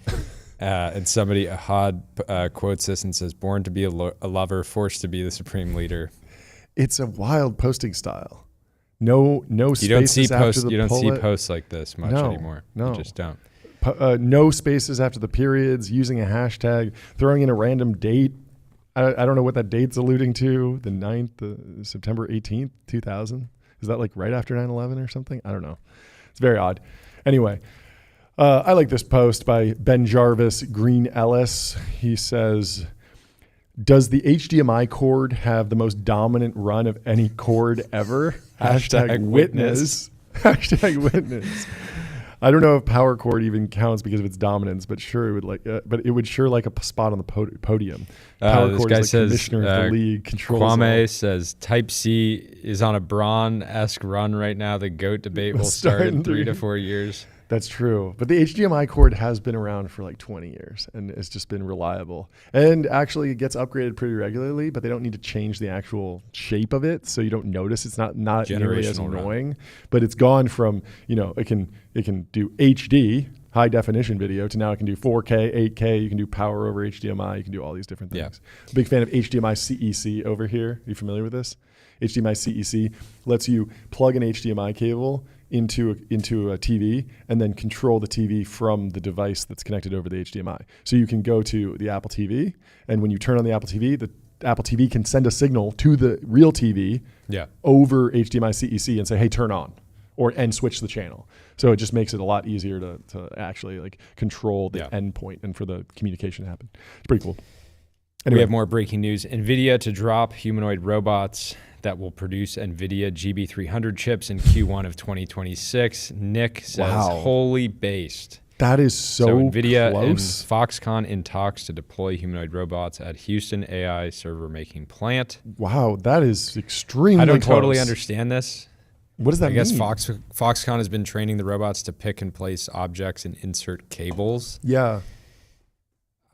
And somebody, Ahad, quotes this and says, "Born to be a lover, forced to be the supreme leader." It's a wild posting style. No spaces you don't see after the You don't see bullet. posts like this much anymore. No, you just don't. No spaces after the periods. Using a hashtag, throwing in a random date. I don't know what that date's alluding to. The 9th, September 18th, 2000. Is that like right after 9/11 or something? I don't know. It's very odd. Anyway, I like this post by Ben Jarvis Green Ellis. He says, "Does the HDMI cord have the most dominant run of any cord ever?" Hashtag witness. Hashtag witness. I don't know if power cord even counts because of its dominance, but sure it would but it would sure like a spot on the podium. Power this cord guy is like says, commissioner of the league, controls Kwame all. says Type C is on a Braun-esque run right now. The GOAT debate will start in 3 to 4 years. That's true. But the HDMI cord has been around for like 20 years and it's just been reliable. And actually it gets upgraded pretty regularly, but they don't need to change the actual shape of it. So you don't notice it's not nearly as annoying. But it's gone from, it can do HD, high definition video, to now it can do 4K, 8K. You can do power over HDMI. You can do all these different things. Yeah. Big fan of HDMI CEC over here. Are you familiar with this? HDMI CEC lets you plug an HDMI cable into a TV and then control the TV from the device that's connected over the HDMI. So you can go to the Apple TV, and when you turn on the Apple TV can send a signal to the real TV over HDMI CEC and say, "Hey, turn on," and switch the channel. So it just makes it a lot easier to actually like control the endpoint and for the communication to happen. It's pretty cool. Anyway. We have more breaking news. NVIDIA to drop humanoid robots that will produce NVIDIA GB300 chips in Q1 of 2026. Nick says, "Holy based." That is so NVIDIA close. And Foxconn in talks to deploy humanoid robots at Houston AI server making plant. Wow, that is extremely I don't close. totally understand this. What does that mean? I guess Foxconn has been training the robots to pick and place objects and insert cables. Yeah.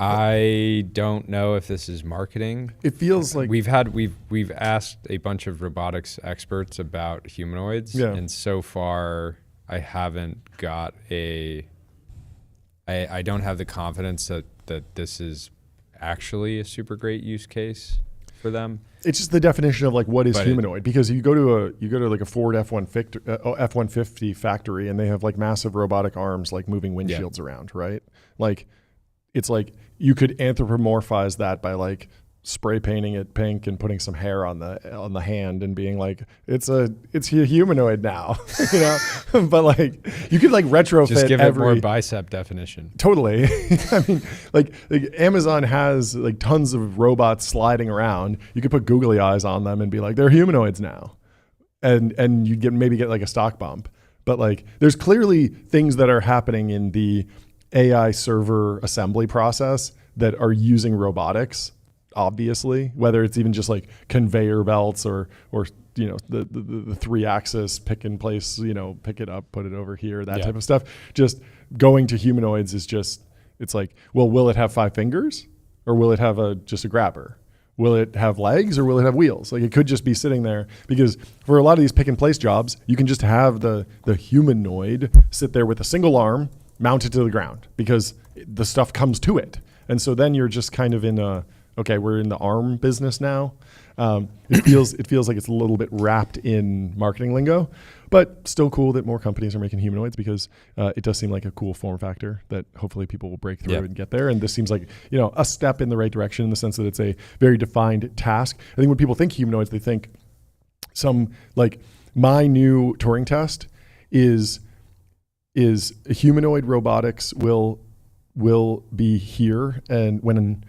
I don't know if this is marketing. It feels like we've asked a bunch of robotics experts about humanoids, and so far I haven't got I don't have the confidence that this is actually a super great use case for them. It's just the definition of like what is humanoid, because you go to like a Ford F-150 factory and they have like massive robotic arms like moving windshields around, right? Like it's like you could anthropomorphize that by like spray painting it pink and putting some hair on the hand and being like it's a humanoid now, But like you could like retrofit. Just give it more bicep definition. Totally. I mean, like Amazon has like tons of robots sliding around. You could put googly eyes on them and be like they're humanoids now, and you maybe get like a stock bump. But like there's clearly things that are happening in the AI server assembly process that are using robotics, obviously, whether it's even just like conveyor belts or the 3-axis pick and place, pick it up, put it over here, that type of stuff. Just going to humanoids is just, it's like, well, will it have 5 fingers or will it have just a grabber? Will it have legs or will it have wheels? Like it could just be sitting there, because for a lot of these pick and place jobs, you can just have the humanoid sit there with a single arm mounted to the ground because the stuff comes to it. And so then you're just kind of in we're in the arm business now. It feels like it's a little bit wrapped in marketing lingo, but still cool that more companies are making humanoids, because it does seem like a cool form factor that hopefully people will break through and get there. And this seems like, a step in the right direction in the sense that it's a very defined task. I think when people think humanoids, they think my new Turing test is humanoid robotics will be here, and when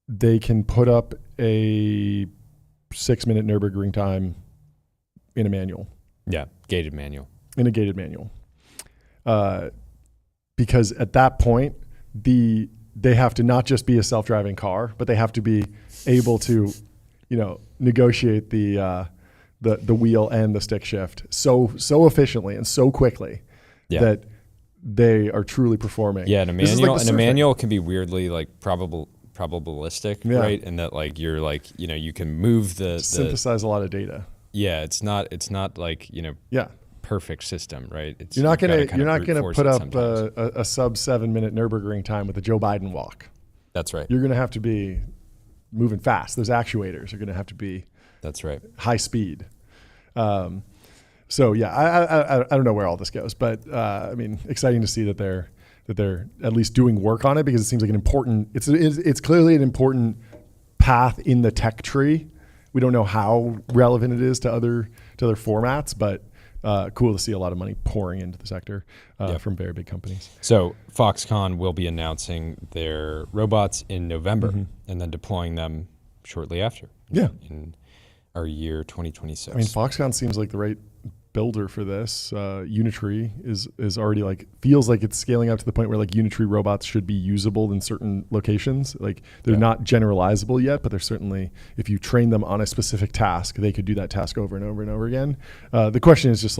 they can put up a 6-minute Nürburgring time in a manual. Yeah, gated manual. In a gated manual. Because at that point, the they have to not just be a self-driving car, but they have to be able to, negotiate the wheel and the stick shift so efficiently and so quickly that they are truly performing. Yeah, and a manual can be weirdly like probabilistic, right? And that like you're like, you can move the synthesize a lot of data. Yeah, it's not like, perfect system, right? You're not gonna put up a sub 7 minute Nürburgring time with a Joe Biden walk. That's right. You're gonna have to be moving fast. Those actuators are gonna have to be. That's right. High speed. So yeah, I don't know where all this goes, but exciting to see that they're at least doing work on it, because it seems like it's clearly an important path in the tech tree. We don't know how relevant it is to other formats, but cool to see a lot of money pouring into the sector from very big companies. So Foxconn will be announcing their robots in November and then deploying them shortly after. Yeah. In our year 2026. Foxconn seems like the right builder for this. Unitree is already feels like it's scaling up to the point where Unitree robots should be usable in certain locations. They're not generalizable yet, but they're certainly, if you train them on a specific task, they could do that task over and over and over again. The question is just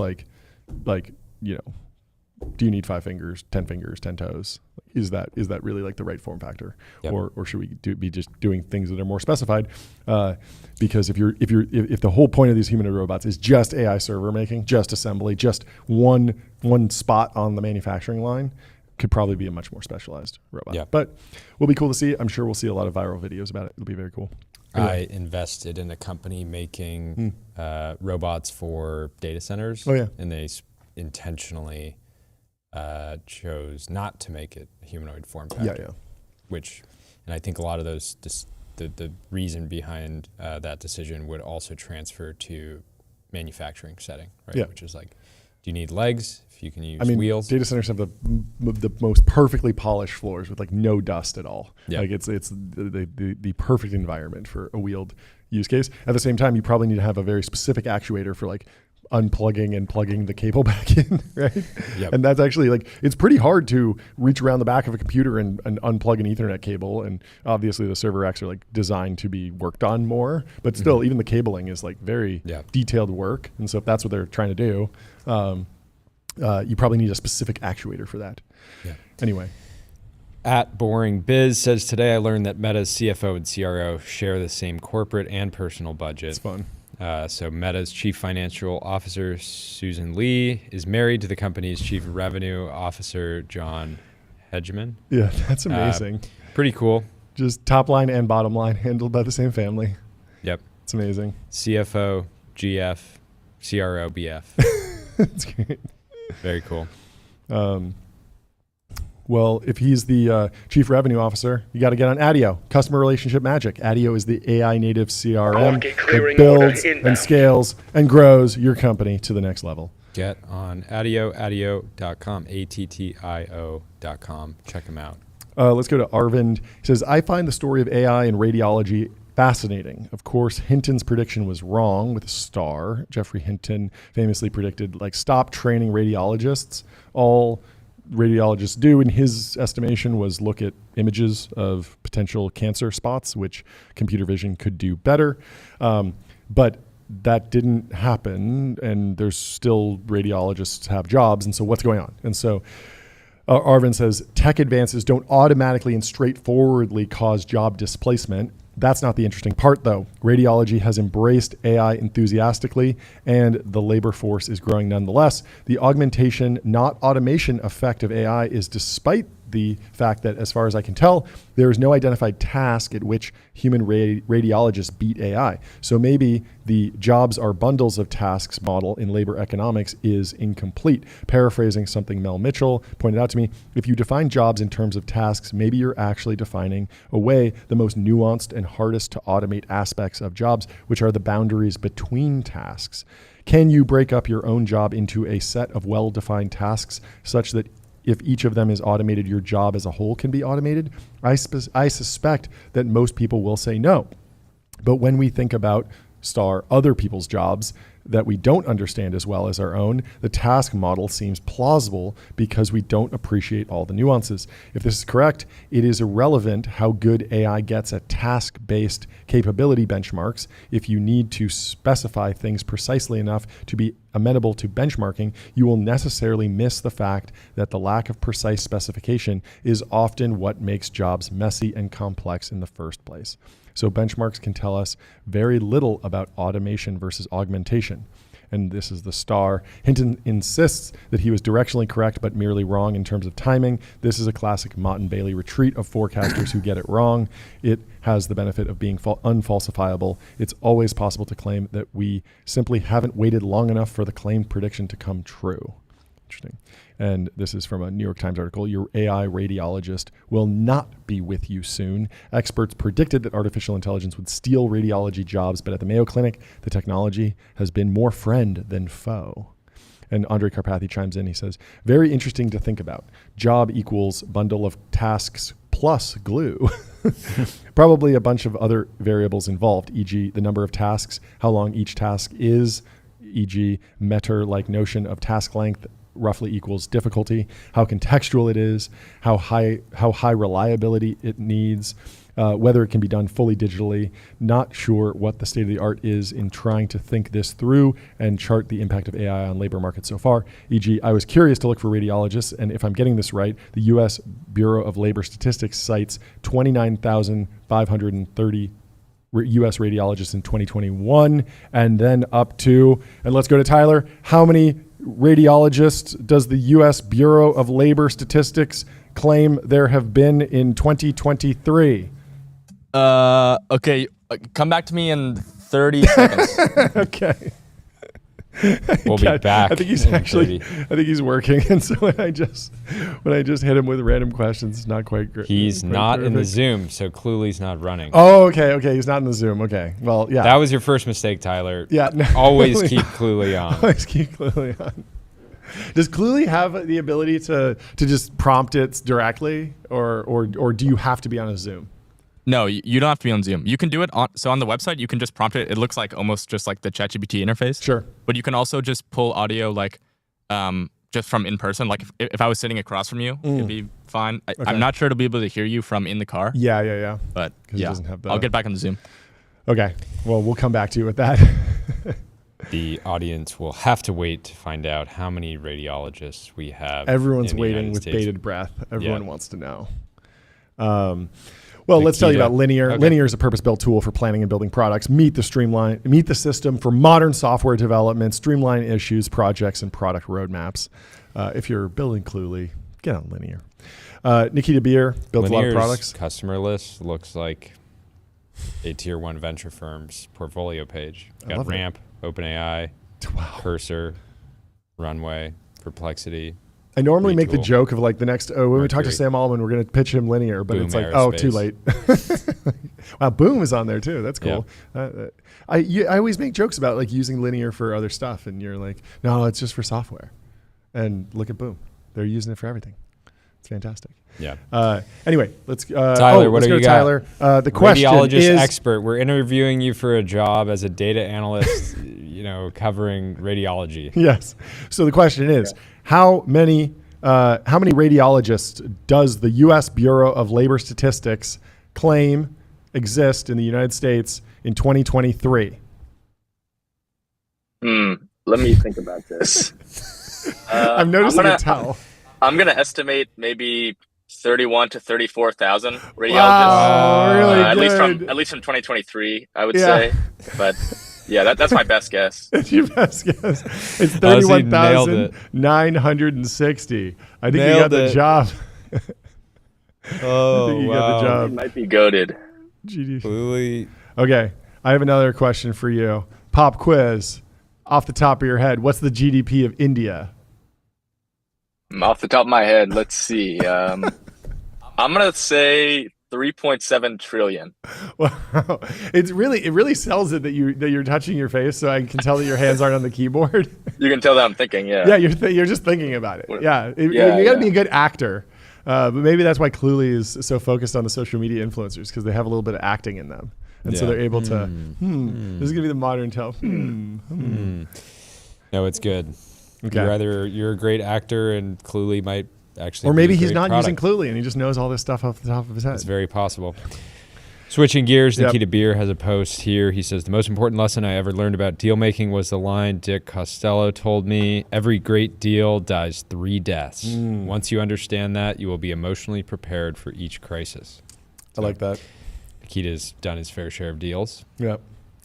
do you need 5 fingers, 10 fingers, 10 toes? Is that really the right form factor, or should we be just doing things that are more specified? Because if the whole point of these humanoid robots is just AI server making, just assembly, just one spot on the manufacturing line, could probably be a much more specialized robot. Yeah. But will be cool to see. I'm sure we'll see a lot of viral videos about it. It'll be very cool. I invested in a company making robots for data centers. Oh yeah, and they intentionally chose not to make it a humanoid form factor. And I think a lot of those, the reason behind that decision would also transfer to manufacturing setting, right? Yeah. Which is do you need legs if you can use wheels? Data centers have the most perfectly polished floors with no dust at all. Yeah. It's the perfect environment for a wheeled use case. At the same time, you probably need to have a very specific actuator for unplugging and plugging the cable back in, right? Yep. And that's actually it's pretty hard to reach around the back of a computer and unplug an Ethernet cable. And obviously the server racks are designed to be worked on more, but still even the cabling is very detailed work. And so if that's what they're trying to do, you probably need a specific actuator for that. Yeah. Anyway. At Boring Biz says, today I learned that Meta's CFO and CRO share the same corporate and personal budget. It's fun. So Meta's chief financial officer, Susan Lee, is married to the company's chief revenue officer, John Hedgeman. Yeah, that's amazing. Pretty cool. Just top line and bottom line handled by the same family. Yep. It's amazing. CFO, GF, CRO, BF. That's great. Very cool. Well, if he's the chief revenue officer, you got to get on ADIO, Customer Relationship Magic. ADIO is the AI native CRM that builds and scales and grows your company to the next level. Get on ADIO, ADIO.com, ATTIO.com. Check them out. Let's go to Arvind. He says, I find the story of AI in radiology fascinating. Of course, Hinton's prediction was wrong with a star. Jeffrey Hinton famously predicted, stop training radiologists. All radiologists do, in his estimation, was look at images of potential cancer spots, which computer vision could do better. But that didn't happen, and there's still radiologists have jobs. And so what's going on? And so Arvind says, tech advances don't automatically and straightforwardly cause job displacement. That's not the interesting part, though. Radiology has embraced AI enthusiastically, and the labor force is growing nonetheless. The augmentation, not automation effect of AI is despite the fact that, as far as I can tell, there is no identified task at which human radiologists beat AI. So maybe the jobs are bundles of tasks model in labor economics is incomplete. Paraphrasing something Mel Mitchell pointed out to me, if you define jobs in terms of tasks, maybe you're actually defining away the most nuanced and hardest to automate aspects of jobs, which are the boundaries between tasks. Can you break up your own job into a set of well-defined tasks such that if each of them is automated, your job as a whole can be automated? I suspect that most people will say no. But when we think about other people's jobs, that we don't understand as well as our own, the task model seems plausible because we don't appreciate all the nuances. If this is correct, it is irrelevant how good AI gets at task-based capability benchmarks. If you need to specify things precisely enough to be amenable to benchmarking, you will necessarily miss the fact that the lack of precise specification is often what makes jobs messy and complex in the first place. So benchmarks can tell us very little about automation versus augmentation. And this is the star. Hinton insists that he was directionally correct, but merely wrong in terms of timing. This is a classic Mott and Bailey retreat of forecasters who get it wrong. It has the benefit of being unfalsifiable. It's always possible to claim that we simply haven't waited long enough for the claimed prediction to come true. Interesting. And this is from a New York Times article. Your AI radiologist will not be with you soon. Experts predicted that artificial intelligence would steal radiology jobs, but at the Mayo Clinic, the technology has been more friend than foe. And Andre Karpathy chimes in. He says, very interesting to think about. Job equals bundle of tasks plus glue. Probably a bunch of other variables involved, e.g. the number of tasks, how long each task is, e.g. Meter-like notion of task length roughly equals difficulty, how contextual it is, how high reliability it needs, whether it can be done fully digitally. Not sure what the state of the art is in trying to think this through and chart the impact of AI on labor markets so far. E.g., I was curious to look for radiologists, and if I'm getting this right, the U.S. Bureau of Labor Statistics cites 29,530 U.S. radiologists in 2021, and then up to, and let's go to Tyler, how many radiologists does the U.S. Bureau of Labor Statistics claim there have been in 2023? Okay, come back to me in 30 seconds. Okay. We'll be back. I think he's working, and so when I just hit him with random questions, it's not quite great. He's not in the Zoom, so Clulee's not running. Oh, okay, he's not in the Zoom. Okay, well, yeah. That was your first mistake, Tyler. Yeah, no, always keep Clulee on. Always keep Clulee on. Does Clulee have the ability to just prompt it directly, or do you have to be on a Zoom? No, you don't have to be on Zoom. You can do it on the website. You can just prompt it. It looks like almost just like the ChatGPT interface. Sure. But you can also just pull audio just from in person. Like if I was sitting across from you, it'd be fine. I'm not sure to be able to hear you from in the car. Yeah. But yeah, it doesn't have I'll get back on the Zoom. Okay. Well, we'll come back to you with that. The audience will have to wait to find out how many radiologists we have. Everyone's waiting with bated breath. Everyone wants to know. Well, let's tell you about Linear. Okay. Linear is a purpose-built tool for planning and building products. Meet the system for modern software development, streamline issues, projects, and product roadmaps. If you're building Clulee, get on Linear. Nikita Beer builds Linear's a lot of products. Customer list looks like a tier 1 venture firm's portfolio page. Got Ramp, OpenAI, Cursor, Runway, Perplexity. I normally make the joke of like the next, when we talk to Sam Altman, we're going to pitch him Linear, but Boom, it's like, Aerospace. too late. Wow, Boom is on there too. That's cool. Yeah. I always make jokes about like using Linear for other stuff, and you're like, no, it's just for software. And look at Boom. They're using it for everything. It's fantastic. Yeah. Anyway, let's Tyler, what do you got? Tyler. The question Radiologist is expert. We're interviewing you for a job as a data analyst, covering radiology. Yes. So the question is, how many radiologists does the U.S. Bureau of Labor Statistics claim exist in the United States in 2023? Let me think about this. I'm noticing a towel. I'm going to estimate maybe 31 to 34,000 radiologists. Wow, really at good. least from 2023, I would say. But yeah, that's my best guess. That's your best guess. It's 31,960. I think you got the job. Oh, I think you got the job. You might be goated. Clulee. Okay, I have another question for you. Pop quiz. Off the top of your head, what's the GDP of India? Off the top of my head, let's see. I'm gonna say 3.7 trillion. Wow, it really sells it that you're touching your face, so I can tell that your hands aren't on the keyboard. You can tell that I'm thinking. Yeah. Yeah, you're just thinking about it. Yeah, you got to be a good actor. But maybe that's why Clulee is so focused on the social media influencers, because they have a little bit of acting in them. And so they're able to, this is going to be the modern tell. No, it's good. Okay. You're a great actor and Cluli might actually or maybe be a he's great not product. using Cluli and he just knows all this stuff off the top of his head. It's very possible. Switching gears, Nikita Beer has a post here. He says, the most important lesson I ever learned about deal making was the line Dick Costello told me, every great deal dies 3 deaths. Once you understand that, you will be emotionally prepared for each crisis. I like that. Nikita's done his fair share of deals. Yeah.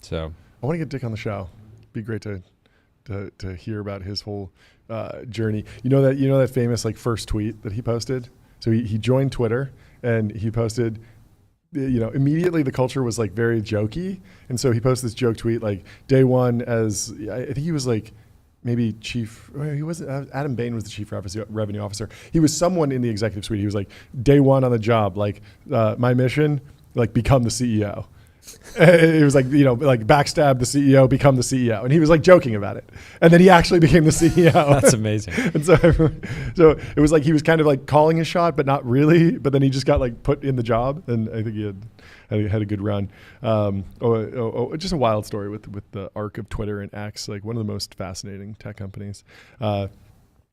So I want to get Dick on the show. It'd be great to hear about his whole journey. You know that famous like first tweet that he posted? So he joined Twitter and he posted, immediately the culture was like very jokey. And so he posted this joke tweet like day one as, I think he was like maybe he wasn't, Adam Bain was the chief revenue officer. He was someone in the executive suite. He was like day one on the job, like my mission, like become the CEO. It was like, like backstab the CEO, become the CEO. And he was like joking about it. And then he actually became the CEO. That's amazing. And so it was like he was kind of like calling his shot, but not really. But then he just got like put in the job. And I think he had a good run. Just a wild story with the arc of Twitter and X, like one of the most fascinating tech companies.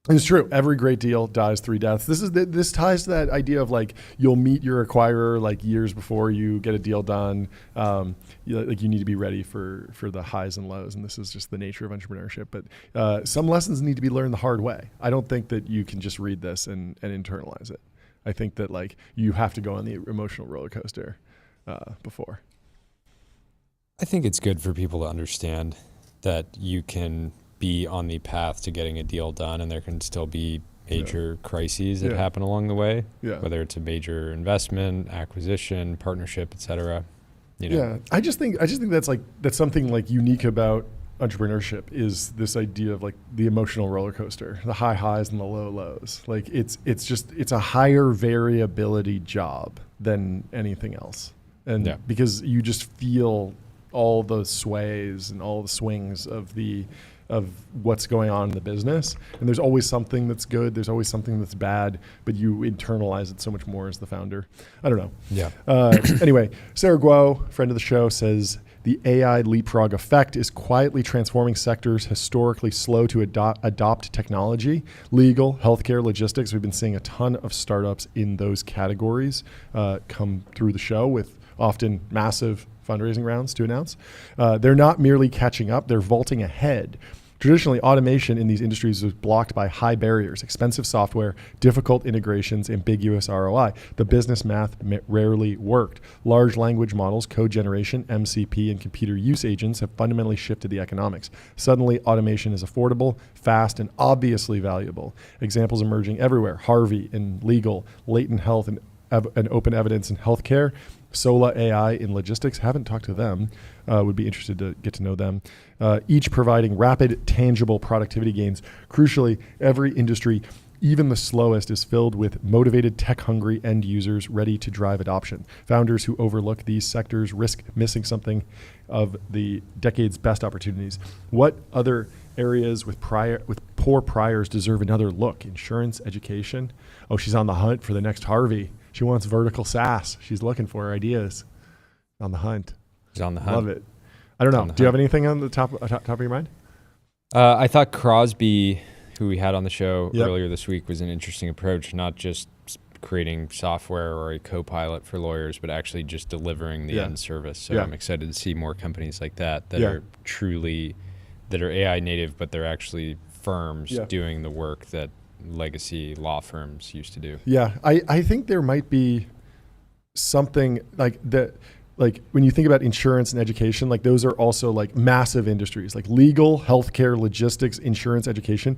And it's true. Every great deal dies 3 deaths. This ties to that idea of like you'll meet your acquirer like years before you get a deal done. You need to be ready for the highs and lows, and this is just the nature of entrepreneurship. But some lessons need to be learned the hard way. I don't think that you can just read this and internalize it. I think that like you have to go on the emotional roller coaster before. I think it's good for people to understand that you can be on the path to getting a deal done and there can still be major crises that happen along the way, whether it's a major investment, acquisition, partnership, et cetera. I just think that's something like unique about entrepreneurship is this idea of like the emotional roller coaster, the high highs and the low lows. Like it's a higher variability job than anything else. And because you just feel all the sways and all the swings of what's going on in the business. And there's always something that's good. There's always something that's bad, but you internalize it so much more as the founder. I don't know. Yeah. Anyway, Sarah Guo, friend of the show, says the AI leapfrog effect is quietly transforming sectors historically slow to adopt technology. Legal, healthcare, logistics. We've been seeing a ton of startups in those categories come through the show with often massive fundraising rounds to announce. They're not merely catching up, they're vaulting ahead. Traditionally, automation in these industries was blocked by high barriers, expensive software, difficult integrations, ambiguous ROI. The business math rarely worked. Large language models, code generation, MCP, and computer use agents have fundamentally shifted the economics. Suddenly, automation is affordable, fast, and obviously valuable. Examples emerging everywhere. Harvey in legal, latent health, and open evidence in healthcare. Sola AI in logistics. Haven't talked to them. Would be interested to get to know them. Each providing rapid, tangible productivity gains. Crucially, every industry, even the slowest, is filled with motivated, tech-hungry end users ready to drive adoption. Founders who overlook these sectors risk missing something of the decade's best opportunities. What other areas with poor priors deserve another look? Insurance, education. Oh, she's on the hunt for the next Harvey. She wants vertical SaaS. She's looking for ideas. On the hunt. She's on the hunt. Love it. I don't know. Do you have anything on the top of your mind? I thought Crosby, who we had on the show earlier this week, was an interesting approach, not just creating software or a co-pilot for lawyers, but actually just delivering the end service. So I'm excited to see more companies like that are truly, that are AI native, but they're actually firms doing the work that legacy law firms used to do. Yeah, I think there might be something like that. Like when you think about insurance and education, like those are also like massive industries, like legal, healthcare, logistics, insurance, education.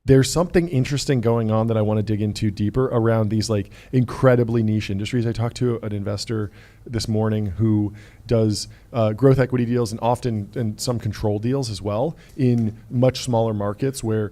There's something interesting going on that I want to dig into deeper around these like incredibly niche industries. I talked to an investor this morning who does growth equity deals and often and some control deals as well in much smaller markets where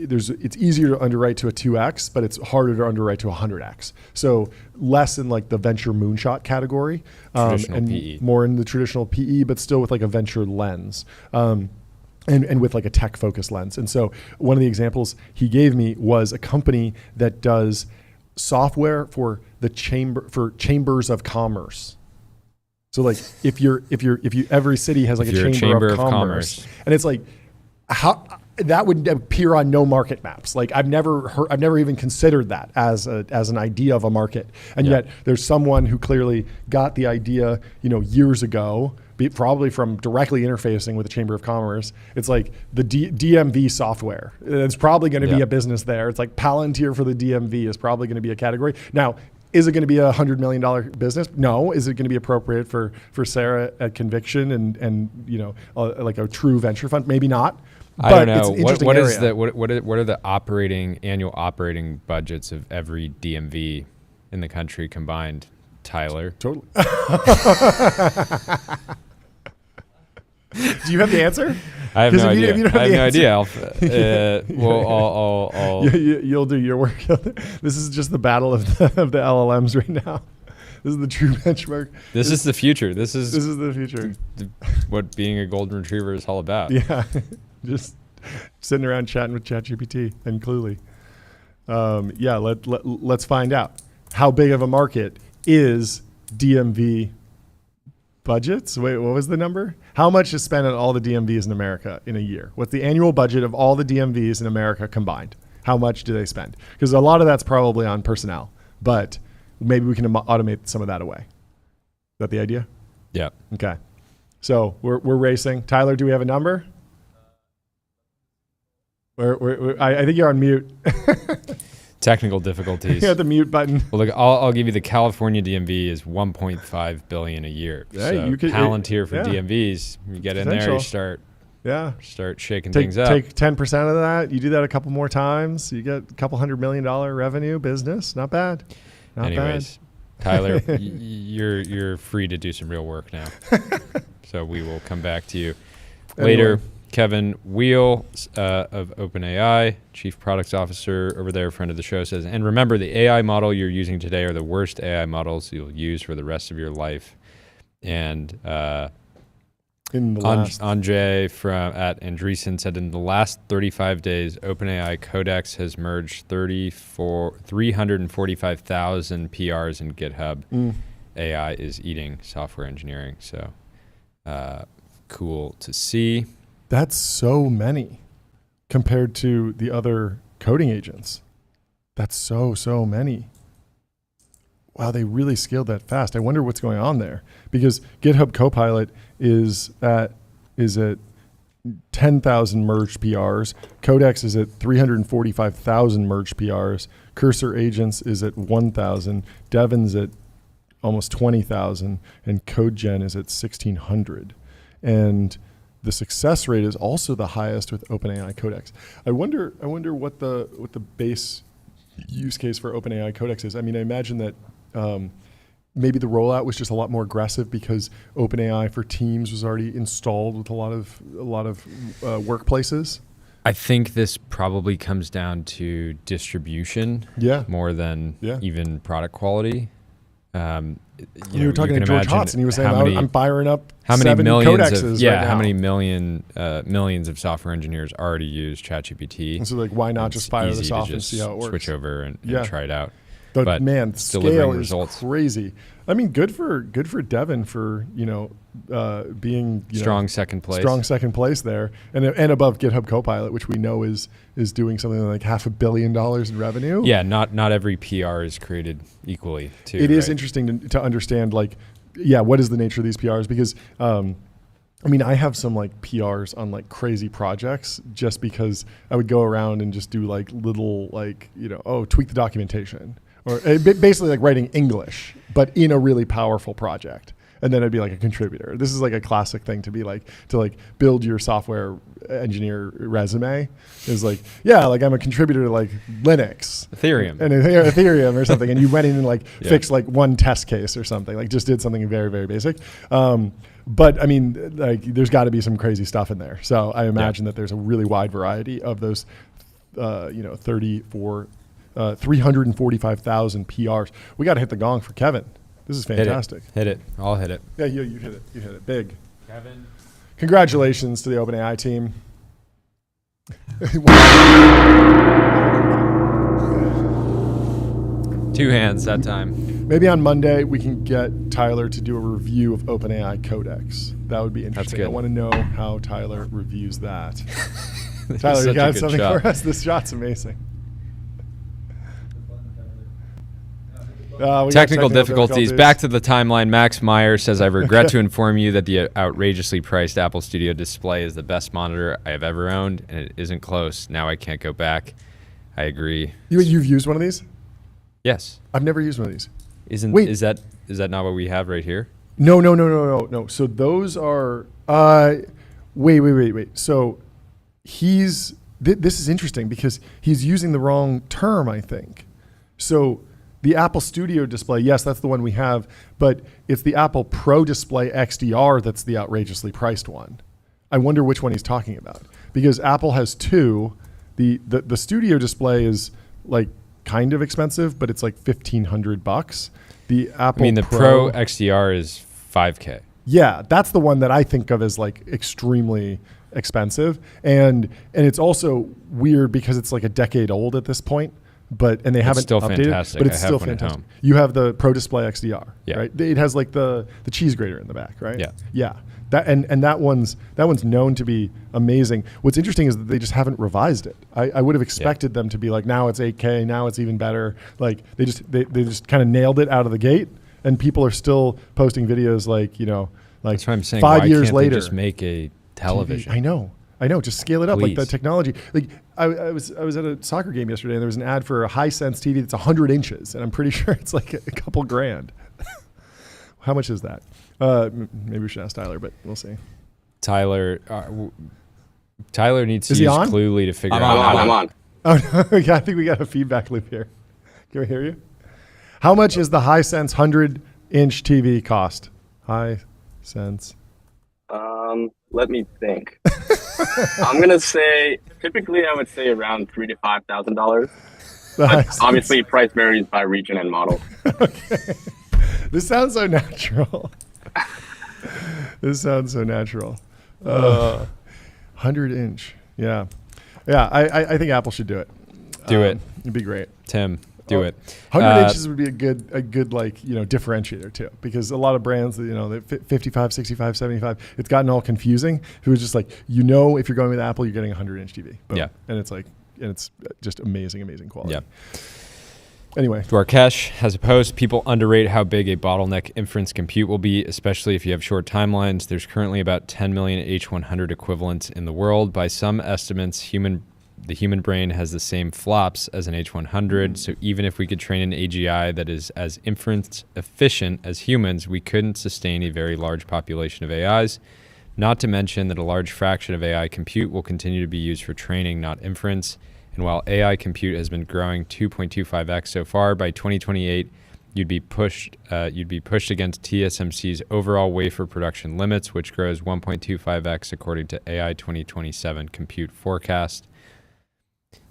it's easier to underwrite to a 2x, but it's harder to underwrite to a 100x. So less in like the venture moonshot category, and PE. More in the traditional PE, but still with like a venture lens. And with like a tech focused lens. And so one of the examples he gave me was a company that does software for chambers of commerce. So like if every city has like a chamber of commerce, and it's like how that would appear on no market maps. Like I've never even considered that as an idea of a market, and yet there's someone who clearly got the idea, years ago, probably from directly interfacing with the Chamber of Commerce. It's like the DMV software. It's probably going to be a business there. It's like Palantir for the DMV is probably going to be a category. Now, is it going to be a $100 million business? No. Is it going to be appropriate for Sarah at Conviction and like a true venture fund? Maybe not. I don't know. What are the annual operating budgets of every DMV in the country combined? Tyler. Totally. Do you have the answer? I have no idea. I have no idea. You'll do your work. This is just the battle of the LLMs right now. This is the true benchmark. This is the future. This is the future. What being a golden retriever is all about. Yeah, just sitting around chatting with ChatGPT and Cluli. Let's find out how big of a market is DMV budgets. Wait, what was the number? How much is spent on all the DMVs in America in a year? What's the annual budget of all the DMVs in America combined? How much do they spend? Because a lot of that's probably on personnel, but maybe we can automate some of that away. Is that the idea? Yeah. Okay. So we're racing. Tyler, do we have a number? I think you're on mute. Technical difficulties. You got the mute button. Well, look, I'll give you the California DMV is $1.5 billion a year. Yeah, so you could Palantir for DMVs. You get in there, you start shaking things up. Take 10% of that. You do that a couple more times. You get a couple $100 million revenue business. Not bad. Anyways, Tyler, you're free to do some real work now. So we will come back to you later. Kevin Wheel of OpenAI, Chief Products Officer over there, friend of the show, says, and remember, the AI model you're using today are the worst AI models you'll use for the rest of your life. And Andre at Andreessen said, in the last 35 days, OpenAI Codex has merged 345,000 PRs in GitHub. AI is eating software engineering. So cool to see. That's so many compared to the other coding agents. That's so many. Wow, they really scaled that fast. I wonder what's going on there, because GitHub Copilot is at 10,000 merged PRs. Codex is at 345,000 merged PRs. Cursor Agents is at 1,000. Devon's at almost 20,000, and CodeGen is at 1,600. And the success rate is also the highest with OpenAI Codex. I wonder what the base use case for OpenAI Codex is. I mean, I imagine that maybe the rollout was just a lot more aggressive because OpenAI for Teams was already installed with a lot of workplaces. I think this probably comes down to distribution more than even product quality. You were talking to George Hotz, and he was saying, I'm firing up how many 7 codexes right now. How many millions of software engineers already use ChatGPT. And so like, why not just fire this off and see how it works? Switch over and try it out. But man, scale is crazy. I mean, good for Devon for being strong second place there, and above GitHub Copilot, which we know is doing something like $500 million in revenue. Yeah, not every PR is created equally. Too. It is interesting to understand what is the nature of these PRs, because I mean, I have some like PRs on like crazy projects just because I would go around and just do like little tweak the documentation. Or basically like writing English, but in a really powerful project. And then I'd be like a contributor. This is like a classic thing to be like, to build your software engineer resume is like, I'm a contributor to like Linux. Ethereum or something. And you went in and fixed one test case or something, just did something very, very basic. But I mean, there's got to be some crazy stuff in there. So I imagine that there's a really wide variety of those, 345,000 PRs. We got to hit the gong for Kevin. This is fantastic. Hit it. I'll hit it. Yeah, you hit it. You hit it big. Kevin. Congratulations to the OpenAI team. 2 hands that time. Maybe on Monday we can get Tyler to do a review of OpenAI Codex. That would be interesting. I want to know how Tyler reviews that. Tyler, you got something for us? This shot's amazing. Technical difficulties. Back to the timeline. Max Meyer says, I regret to inform you that the outrageously priced Apple Studio display is the best monitor I have ever owned, and it isn't close. Now I can't go back. I agree. You've used one of these? Yes. I've never used one of these. Is that not what we have right here? No. So those are wait. So this is interesting because he's using the wrong term, I think. So the Apple Studio display, yes, that's the one we have, but it's the Apple Pro Display XDR that's the outrageously priced one. I wonder which one he's talking about because Apple has two. The Studio display is like kind of expensive, but it's like $1,500. The Apple Pro XDR is $5K. Yeah, that's the one that I think of as like extremely expensive, and it's also weird because it's like a decade old at this point. And they haven't still updated, fantastic. but it's still fantastic. You have the Pro Display XDR, right? It has like the cheese grater in the back, right? Yeah. That one's known to be amazing. What's interesting is that they just haven't revised it. I would have expected them to be like, now it's 8K, now it's even better. Like they just kind of nailed it out of the gate, and people are still posting videos like that's what I'm saying. 5 years can't later. They just make a television. TV. I know. Just scale it up. Please. Like the technology. Like I was at a soccer game yesterday, and there was an ad for a Hisense TV that's 100 inches, and I'm pretty sure it's like a couple grand. How much is that? Maybe we should ask Tyler, but we'll see. Tyler needs to use Cluli to figure out. I'm on. Oh no! I think we got a feedback loop here. Can we hear you? How much is the Hisense 100-inch TV cost? Hisense. Let me think. I'm gonna say typically I would say around $3,000 to $5,000. Obviously, price varies by region and model. Okay. This sounds so natural. 100-inch. Yeah. I think Apple should do it. Do it. It'd be great. Tim, do it. 100 inches would be a good like differentiator too, because a lot of brands they 55, 65, 75. It's gotten all confusing. It was just like if you're going with Apple, you're getting a 100-inch TV. Boom. Yeah, and it's just amazing quality. Yeah. Anyway, Dwarkesh has a post. People underrate how big a bottleneck inference compute will be, especially if you have short timelines. There's currently about 10 million H100 equivalents in the world. By some estimates, the human brain has the same flops as an H100, so even if we could train an AGI that is as inference efficient as humans, we couldn't sustain a very large population of AIs. Not to mention that a large fraction of AI compute will continue to be used for training, not inference. And while AI compute has been growing 2.25x so far, by 2028, you'd be pushed against TSMC's overall wafer production limits, which grows 1.25x according to AI 2027 compute forecast.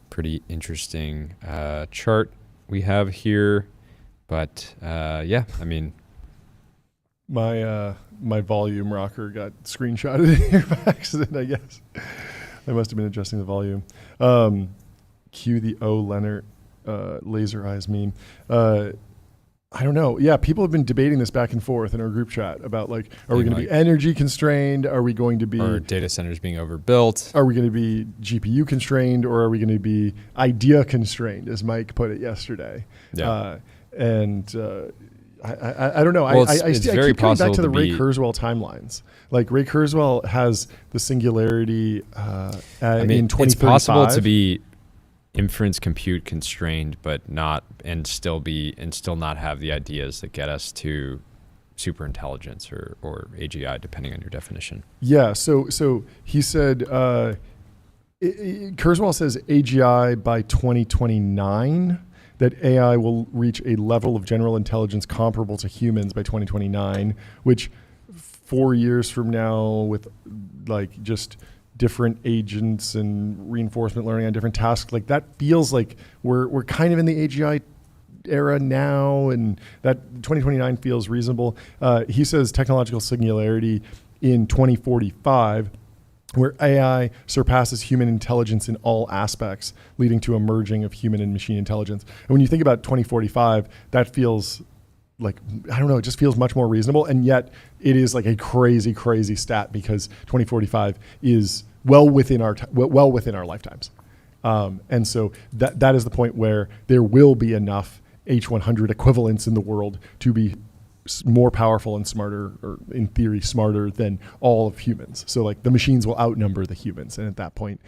Pretty interesting chart we have here, but my volume rocker got screenshotted in here by accident. I guess I must have been adjusting the volume. Cue the O Leonard laser eyes meme. I don't know. Yeah, people have been debating this back and forth in our group chat about are we going to be energy constrained? Are we going to be data centers being overbuilt? Are we going to be GPU constrained, or are we going to be idea constrained, as Mike put it yesterday? Yeah. I don't know. Well, I keep coming back to the Ray Kurzweil timelines. Like Ray Kurzweil has the singularity in 2035. It's possible to be inference compute constrained, but still not have the ideas that get us to super intelligence or AGI, depending on your definition. Yeah. So he said Kurzweil says AGI by 2029. That AI will reach a level of general intelligence comparable to humans by 2029, which 4 years from now, with just different agents and reinforcement learning on different tasks, that feels like we're kind of in the AGI era now, and that 2029 feels reasonable. He says technological singularity in 2045, where AI surpasses human intelligence in all aspects, leading to a merging of human and machine intelligence. And when you think about 2045, that feels like, I don't know, it just feels much more reasonable. And yet it is like a crazy, crazy stat because 2045 is well within our lifetimes. And so that is the point where there will be enough H100 equivalents in the world to be more powerful and smarter, or in theory smarter than all of humans. So like the machines will outnumber the humans, and at that point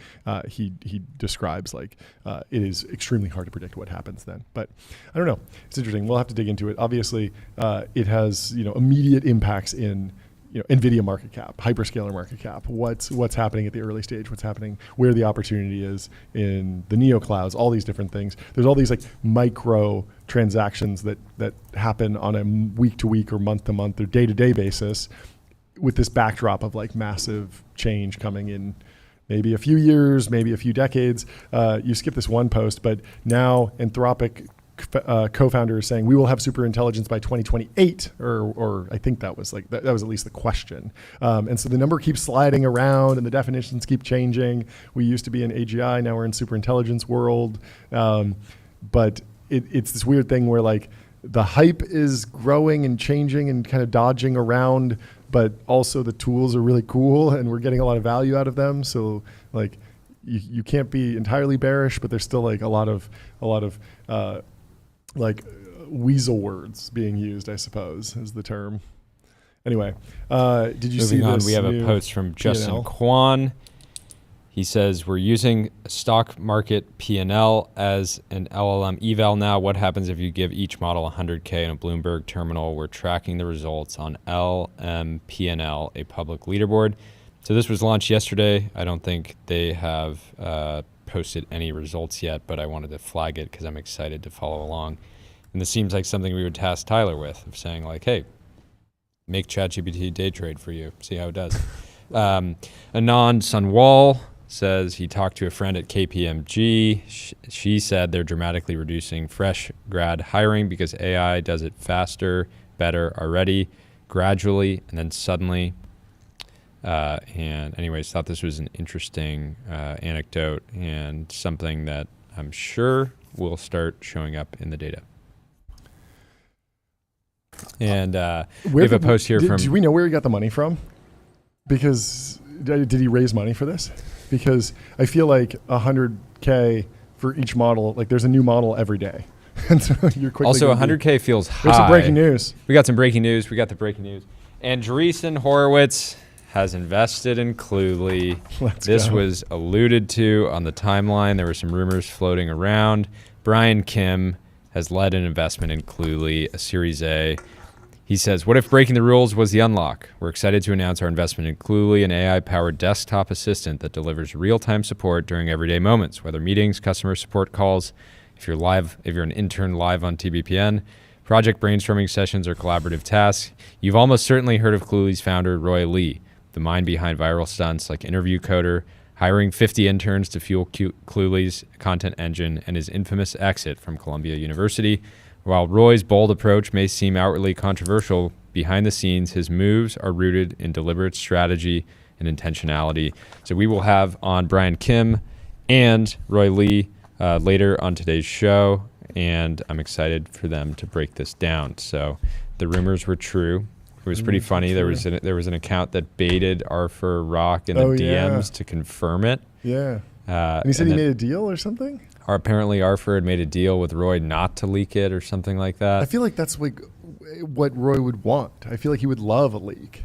he describes like it is extremely hard to predict what happens then. But I don't know, it's interesting. We'll have to dig into it. Obviously it has immediate impacts in NVIDIA market cap, hyperscaler market cap, what's happening at the early stage, what's happening, where the opportunity is in the neo clouds, all these different things. There's all these like micro transactions that happen on a week to week or month to month or day to day basis, with this backdrop of like massive change coming in maybe a few years, maybe a few decades. You skip this one post, but now Anthropic co-founder is saying we will have super intelligence by 2028, or I think that was at least the question. And so the number keeps sliding around and the definitions keep changing. We used to be in AGI, now we're in super intelligence world. But it's this weird thing where like the hype is growing and changing and kind of dodging around, but also the tools are really cool and we're getting a lot of value out of them. So like you can't be entirely bearish, but there's still like a lot of like weasel words being used, I suppose, is the term. Anyway, did you see this? We have a post from Justin Kwan. He says, we're using stock market P&L as an LLM eval now. What happens if you give each model 100K in a Bloomberg terminal? We're tracking the results on LMPNL, a public leaderboard. So this was launched yesterday. I don't think they have posted any results yet, but I wanted to flag it because I'm excited to follow along. And this seems like something we would task Tyler with, of saying like, hey, make ChatGPT day trade for you, see how it does. Anand Sunwal says he talked to a friend at KPMG. She said they're dramatically reducing fresh grad hiring because AI does it faster, better already, gradually, and then suddenly. And anyways, thought this was an interesting anecdote and something that I'm sure will start showing up in the data. And we have a post here from... Do we know where he got the money from? Because did he raise money for this? Because I feel like 100K for each model, like there's a new model every day. And so you're quickly also 100K feels high. There's some breaking news. We got some breaking news. We got the breaking news. Andreessen Horowitz has invested in Clulee. This was alluded to on the timeline. There were some rumors floating around. Bryan Kim has led an investment in Clulee, a Series A. He says, what if breaking the rules was the unlock? We're excited to announce our investment in Clulee, an AI-powered desktop assistant that delivers real-time support during everyday moments, whether meetings, customer support calls, if you're an intern live on TBPN, project brainstorming sessions, or collaborative tasks. You've almost certainly heard of Clulee's founder, Roy Lee, the mind behind viral stunts like Interview Coder, hiring 50 interns to fuel Clulee's content engine, and his infamous exit from Columbia University. While Roy's bold approach may seem outwardly controversial, behind the scenes, his moves are rooted in deliberate strategy and intentionality. So we will have on Bryan Kim and Roy Lee later on today's show, and I'm excited for them to break this down. So the rumors were true. It was pretty funny. There was an account that baited Arthur Rock in the DMs to confirm it. Yeah. And he said he made a deal or something? Or apparently Arthur had made a deal with Roy not to leak it or something like that. I feel like that's like what Roy would want. I feel like he would love a leak.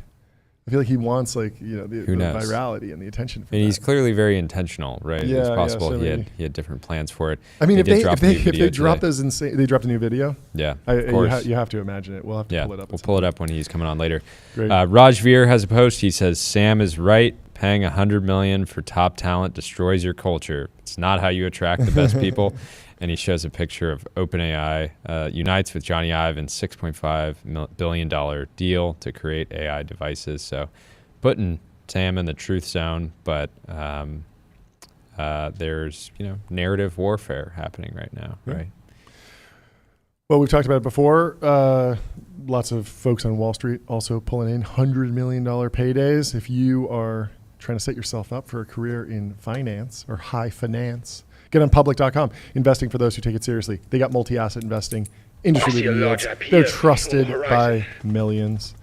I feel like he wants the virality and the attention. And he's clearly very intentional, right? Yeah, it's possible he had different plans for it. I mean, if they drop those they dropped a new video. Yeah, of course. You have to imagine it. We'll have to pull it up. We'll pull it up when he's coming on later. Great. Raj Veer has a post. He says, Sam is right. Paying $100 million for top talent destroys your culture. It's not how you attract the best people. And he shows a picture of OpenAI unites with Johnny Ive in $6.5 billion deal to create AI devices. So putting Sam in the truth zone, but there's narrative warfare happening right now, right? Well, we've talked about it before. Lots of folks on Wall Street also pulling in $100 million paydays. If you are trying to set yourself up for a career in finance or high finance, get on public.com. Investing for those who take it seriously. They got multi-asset investing industry-leading yields. They're trusted by millions.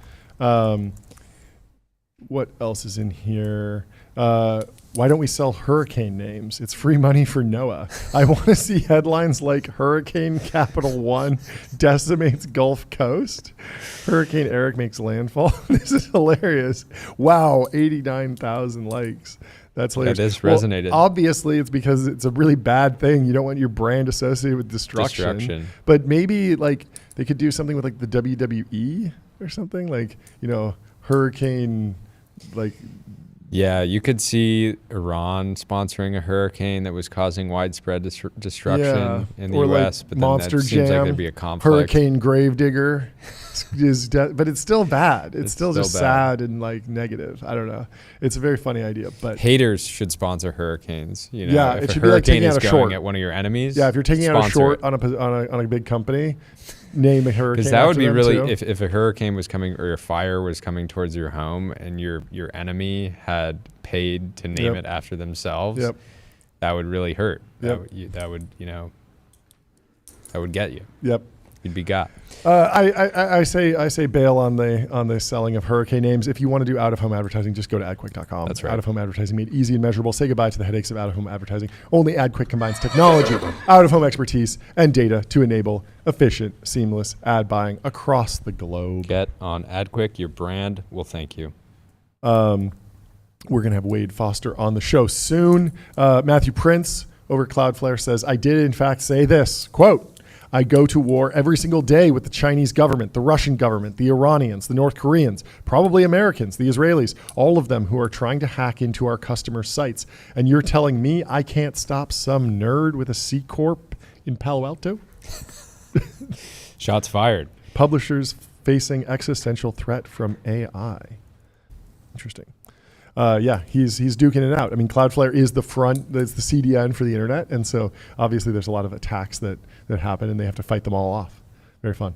What else is in here? Why don't we sell hurricane names? It's free money for NOAA. I want to see headlines like Hurricane Capital One decimates Gulf Coast. Hurricane Eric makes landfall. This is hilarious. Wow, 89,000 likes. That's hilarious. That is resonated. Well, obviously, it's because it's a really bad thing. You don't want your brand associated with destruction. But maybe like they could do something with like the WWE or something, like, you know, hurricane, like. Yeah, you could see Iran sponsoring a hurricane that was causing widespread destruction in the U.S., but then that seems like there'd be a conflict. Hurricane Gravedigger but it's still bad. It's still just bad. Sad and like negative. I don't know. It's a very funny idea, but haters should sponsor hurricanes. You know, yeah, if it a should be like taking out a short at one of your enemies. Yeah, if you're taking out a short on a big company, name a hurricane. Because that would be really if a hurricane was coming or a fire was coming towards your home and your enemy had paid to name it after themselves. That would really hurt. That would get you. Yep. You'd be got. I say bail on the selling of hurricane names. If you want to do out-of-home advertising, just go to adquick.com. That's right. Out-of-home advertising made easy and measurable. Say goodbye to the headaches of out-of-home advertising. Only AdQuick combines technology, out-of-home expertise, and data to enable efficient, seamless ad buying across the globe. Get on AdQuick. Your brand will thank you. We're going to have Wade Foster on the show soon. Matthew Prince over at Cloudflare says, I did in fact say this, quote, I go to war every single day with the Chinese government, the Russian government, the Iranians, the North Koreans, probably Americans, the Israelis, all of them who are trying to hack into our customer sites. And you're telling me I can't stop some nerd with a C Corp in Palo Alto? Shots fired. Publishers facing existential threat from AI. Interesting. He's duking it out. I mean, Cloudflare is the CDN for the internet, and so obviously there's a lot of attacks that happen, and they have to fight them all off. Very fun.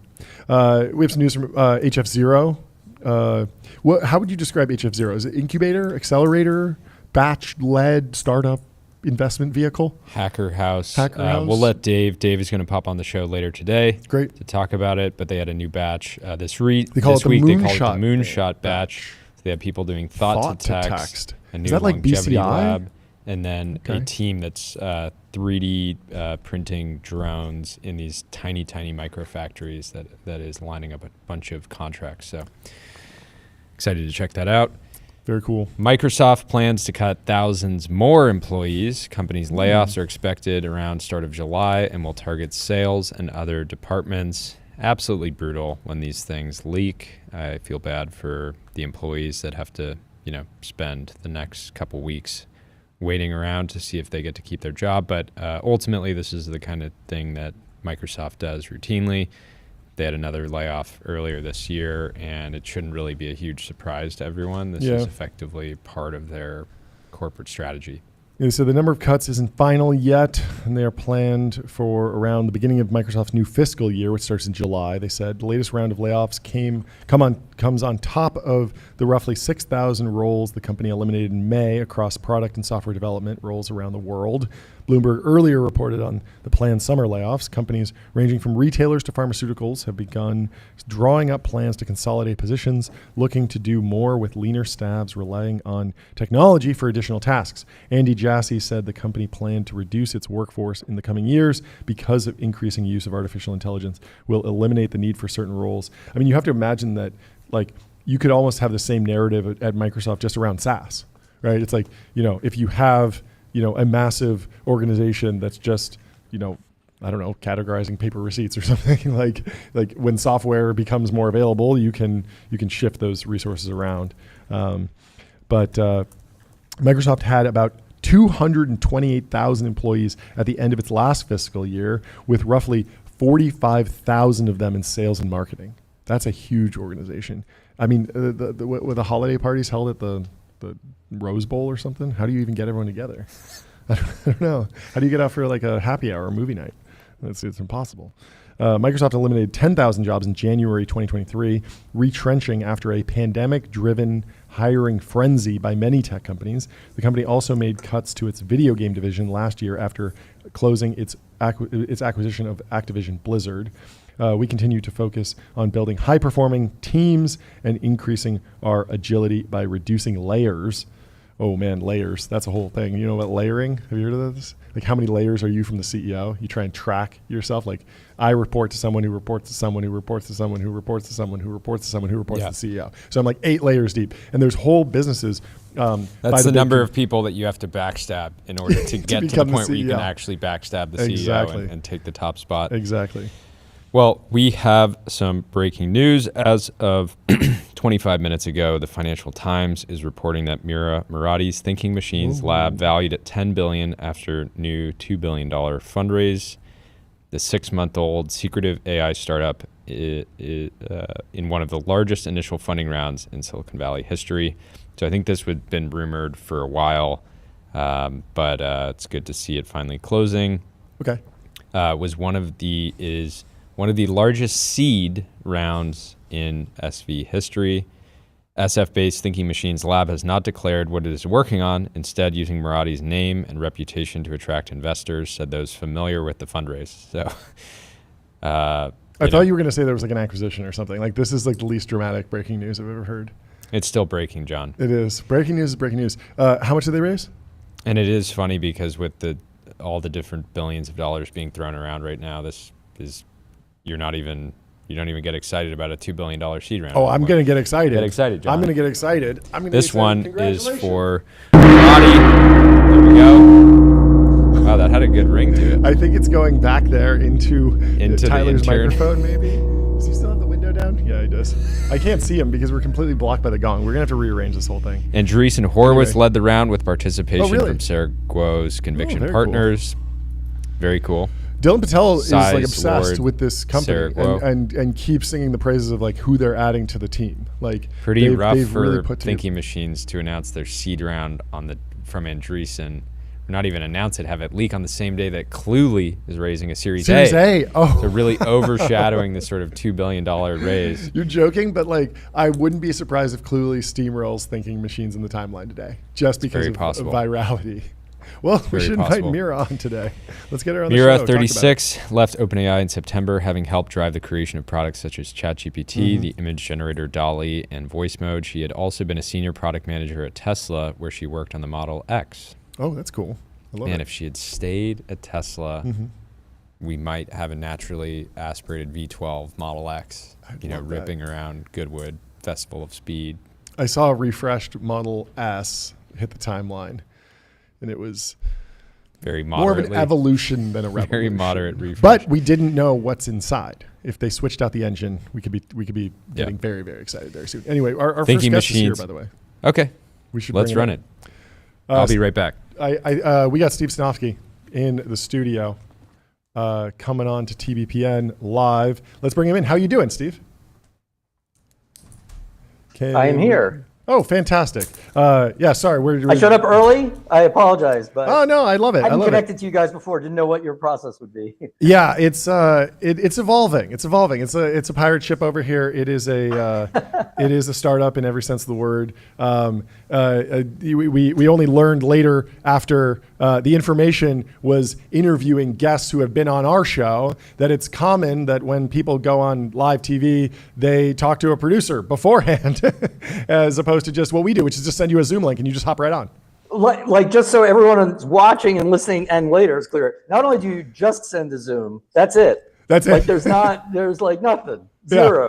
We have some news from HF0. How would you describe HF0? Is it incubator, accelerator, batch-led startup investment vehicle? Hacker House. We'll let Dave is going to pop on the show later today. Great. To talk about it, but they had a new batch this week. They call it the Moonshot batch. They have people doing thought to text. A new longevity lab, and then a team that's 3D printing drones in these tiny micro factories that is lining up a bunch of contracts. So excited to check that out. Very cool. Microsoft plans to cut thousands more employees. Companies' layoffs are expected around start of July and will target sales and other departments. Absolutely brutal when these things leak. I feel bad for the employees that have to, spend the next couple weeks waiting around to see if they get to keep their job. But ultimately, this is the kind of thing that Microsoft does routinely. They had another layoff earlier this year, and it shouldn't really be a huge surprise to everyone. This is effectively part of their corporate strategy. Yeah, so the number of cuts isn't final yet, and they are planned for around the beginning of Microsoft's new fiscal year, which starts in July. They said the latest round of layoffs comes on top of the roughly 6,000 roles the company eliminated in May across product and software development roles around the world. Bloomberg earlier reported on the planned summer layoffs. Companies ranging from retailers to pharmaceuticals have begun drawing up plans to consolidate positions, looking to do more with leaner staffs, relying on technology for additional tasks. Andy Jassy said the company planned to reduce its workforce in the coming years because of increasing use of artificial intelligence will eliminate the need for certain roles. I mean, you have to imagine that, like, you could almost have the same narrative at Microsoft just around SaaS, right? It's like, if you have a massive organization that's just, categorizing paper receipts or something, like when software becomes more available, you can shift those resources around. But Microsoft had about 228,000 employees at the end of its last fiscal year, with roughly 45,000 of them in sales and marketing. That's a huge organization. I mean, with the holiday parties held at the Rose Bowl or something, how do you even get everyone together? I don't know. How do you get out for like a happy hour or movie night? It's impossible. Microsoft eliminated 10,000 jobs in January 2023, retrenching after a pandemic-driven hiring frenzy by many tech companies. The company also made cuts to its video game division last year after closing its acquisition of Activision Blizzard. We continue to focus on building high-performing teams and increasing our agility by reducing layers. Oh man, layers. That's a whole thing. You know about layering? Have you heard of this? Like, how many layers are you from the CEO? You try and track yourself. Like, I report to someone who reports to someone who reports to someone who reports to someone who reports to someone who reports to the CEO. So I'm like 8 layers deep. And there's whole businesses. That's the number of people that you have to backstab in order to get to the point where you can actually backstab the CEO and take the top spot. Exactly. Well, we have some breaking news. As of 25 minutes ago, the Financial Times is reporting that Mira Murati's Thinking Machines lab, valued at $10 billion after new $2 billion fundraise. The 6-month-old secretive AI startup is in one of the largest initial funding rounds in Silicon Valley history. So I think this had been rumored for a while, but it's good to see it finally closing. Okay. Was one of the largest seed rounds in SV history. SF-based Thinking Machines Lab has not declared what it is working on, instead using Murati's name and reputation to attract investors, said those familiar with the fundraise. So, I thought you were going to say there was like an acquisition or something. Like, this is like the least dramatic breaking news I've ever heard. It's still breaking, John. It is. Breaking news is breaking news. How much did they raise? And it is funny because with all the different billions of dollars being thrown around right now, this is... You don't even get excited about a $2 billion seed round. Oh, I'm going to get excited. Get excited, John. I'm going to get excited. This one is for Murati. There we go. Wow, that had a good ring to it. I think it's going back there into Tyler's Intern microphone, maybe. Does he still have the window down? Yeah, he does. I can't see him because we're completely blocked by the gong. We're going to have to rearrange this whole thing. Andreessen Horowitz led the round with participation from Sarah Guo's Conviction Partners. Cool. Very cool. Dylan Patel is like obsessed with this company and keeps singing the praises of like who they're adding to the team. Like, pretty rough for really Thinking Machines to announce their seed round from Andreessen. Not even announce it, have it leak on the same day that Cluli is raising a Series A. Oh, so really overshadowing this sort of $2 billion raise. You're joking, but like I wouldn't be surprised if Cluli steamrolls Thinking Machines in the timeline today, just because of virality. Well, we should invite Mira on today. Let's get her on the show. Mira, 36, left OpenAI in September, having helped drive the creation of products such as ChatGPT, the image generator DALL-E, and voice mode. She had also been a senior product manager at Tesla, where she worked on the Model X. Oh, that's cool. I love it. And if she had stayed at Tesla, we might have a naturally aspirated V12 Model X, ripping around Goodwood, Festival of Speed. I saw a refreshed Model S hit the timeline. And it was very more of an evolution than a revolution. Very moderate refresh. But we didn't know what's inside. If they switched out the engine, we could be getting very, very excited very soon. Anyway, our first guest is here, by the way. Okay. Let's run it. I'll be right back. We got Steve Sinofsky in the studio coming on to TBPN live. Let's bring him in. How you doing, Steve? I am here. Oh, fantastic. Sorry. I showed up early. I apologize. But oh, no, I love it. I hadn't connected to you guys before. Didn't know what your process would be. Yeah, it's evolving. It's evolving. It's a pirate ship over here. It is a startup in every sense of the word. We only learned later after the information was interviewing guests who have been on our show that it's common that when people go on live TV, they talk to a producer beforehand as opposed to just what we do, which is just send you a Zoom link and you just hop right on. Like just so everyone is watching and listening and later is clear. Not only do you just send a Zoom, that's it. Like there's like nothing. Zero.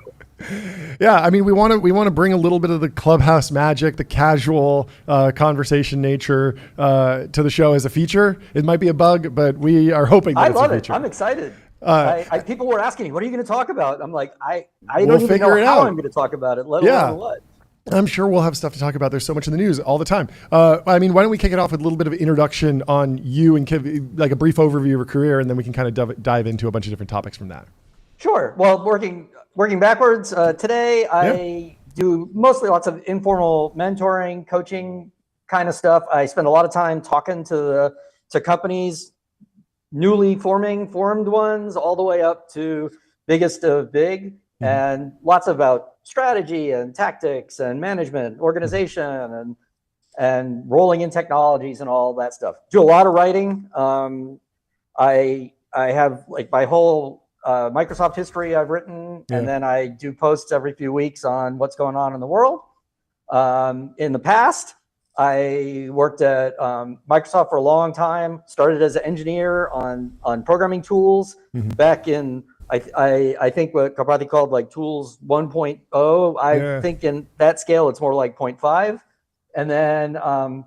Yeah, I mean, we want to bring a little bit of the clubhouse magic, the casual conversation nature to the show as a feature. It might be a bug, but we are hoping that it's a feature. I love it. I'm excited. People were asking me, what are you going to talk about? I'm like, I don't even know how I'm going to talk about it, let alone what. I'm sure we'll have stuff to talk about. There's so much in the news all the time. I mean, why don't we kick it off with a little bit of an introduction on you and give like a brief overview of your career, and then we can kind of dive into a bunch of different topics from that. Sure. Well, working backwards, today I do mostly lots of informal mentoring, coaching kind of stuff. I spend a lot of time talking to companies, newly formed ones, all the way up to biggest of big, and lots about strategy and tactics and management, organization, and rolling in technologies and all that stuff. Do a lot of writing. I have like my whole Microsoft history I've written, and then I do posts every few weeks on what's going on in the world. In the past, I worked at Microsoft for a long time, started as an engineer on programming tools back in, I think what probably called like tools 1.0. I think in that scale, it's more like 0.5. And then all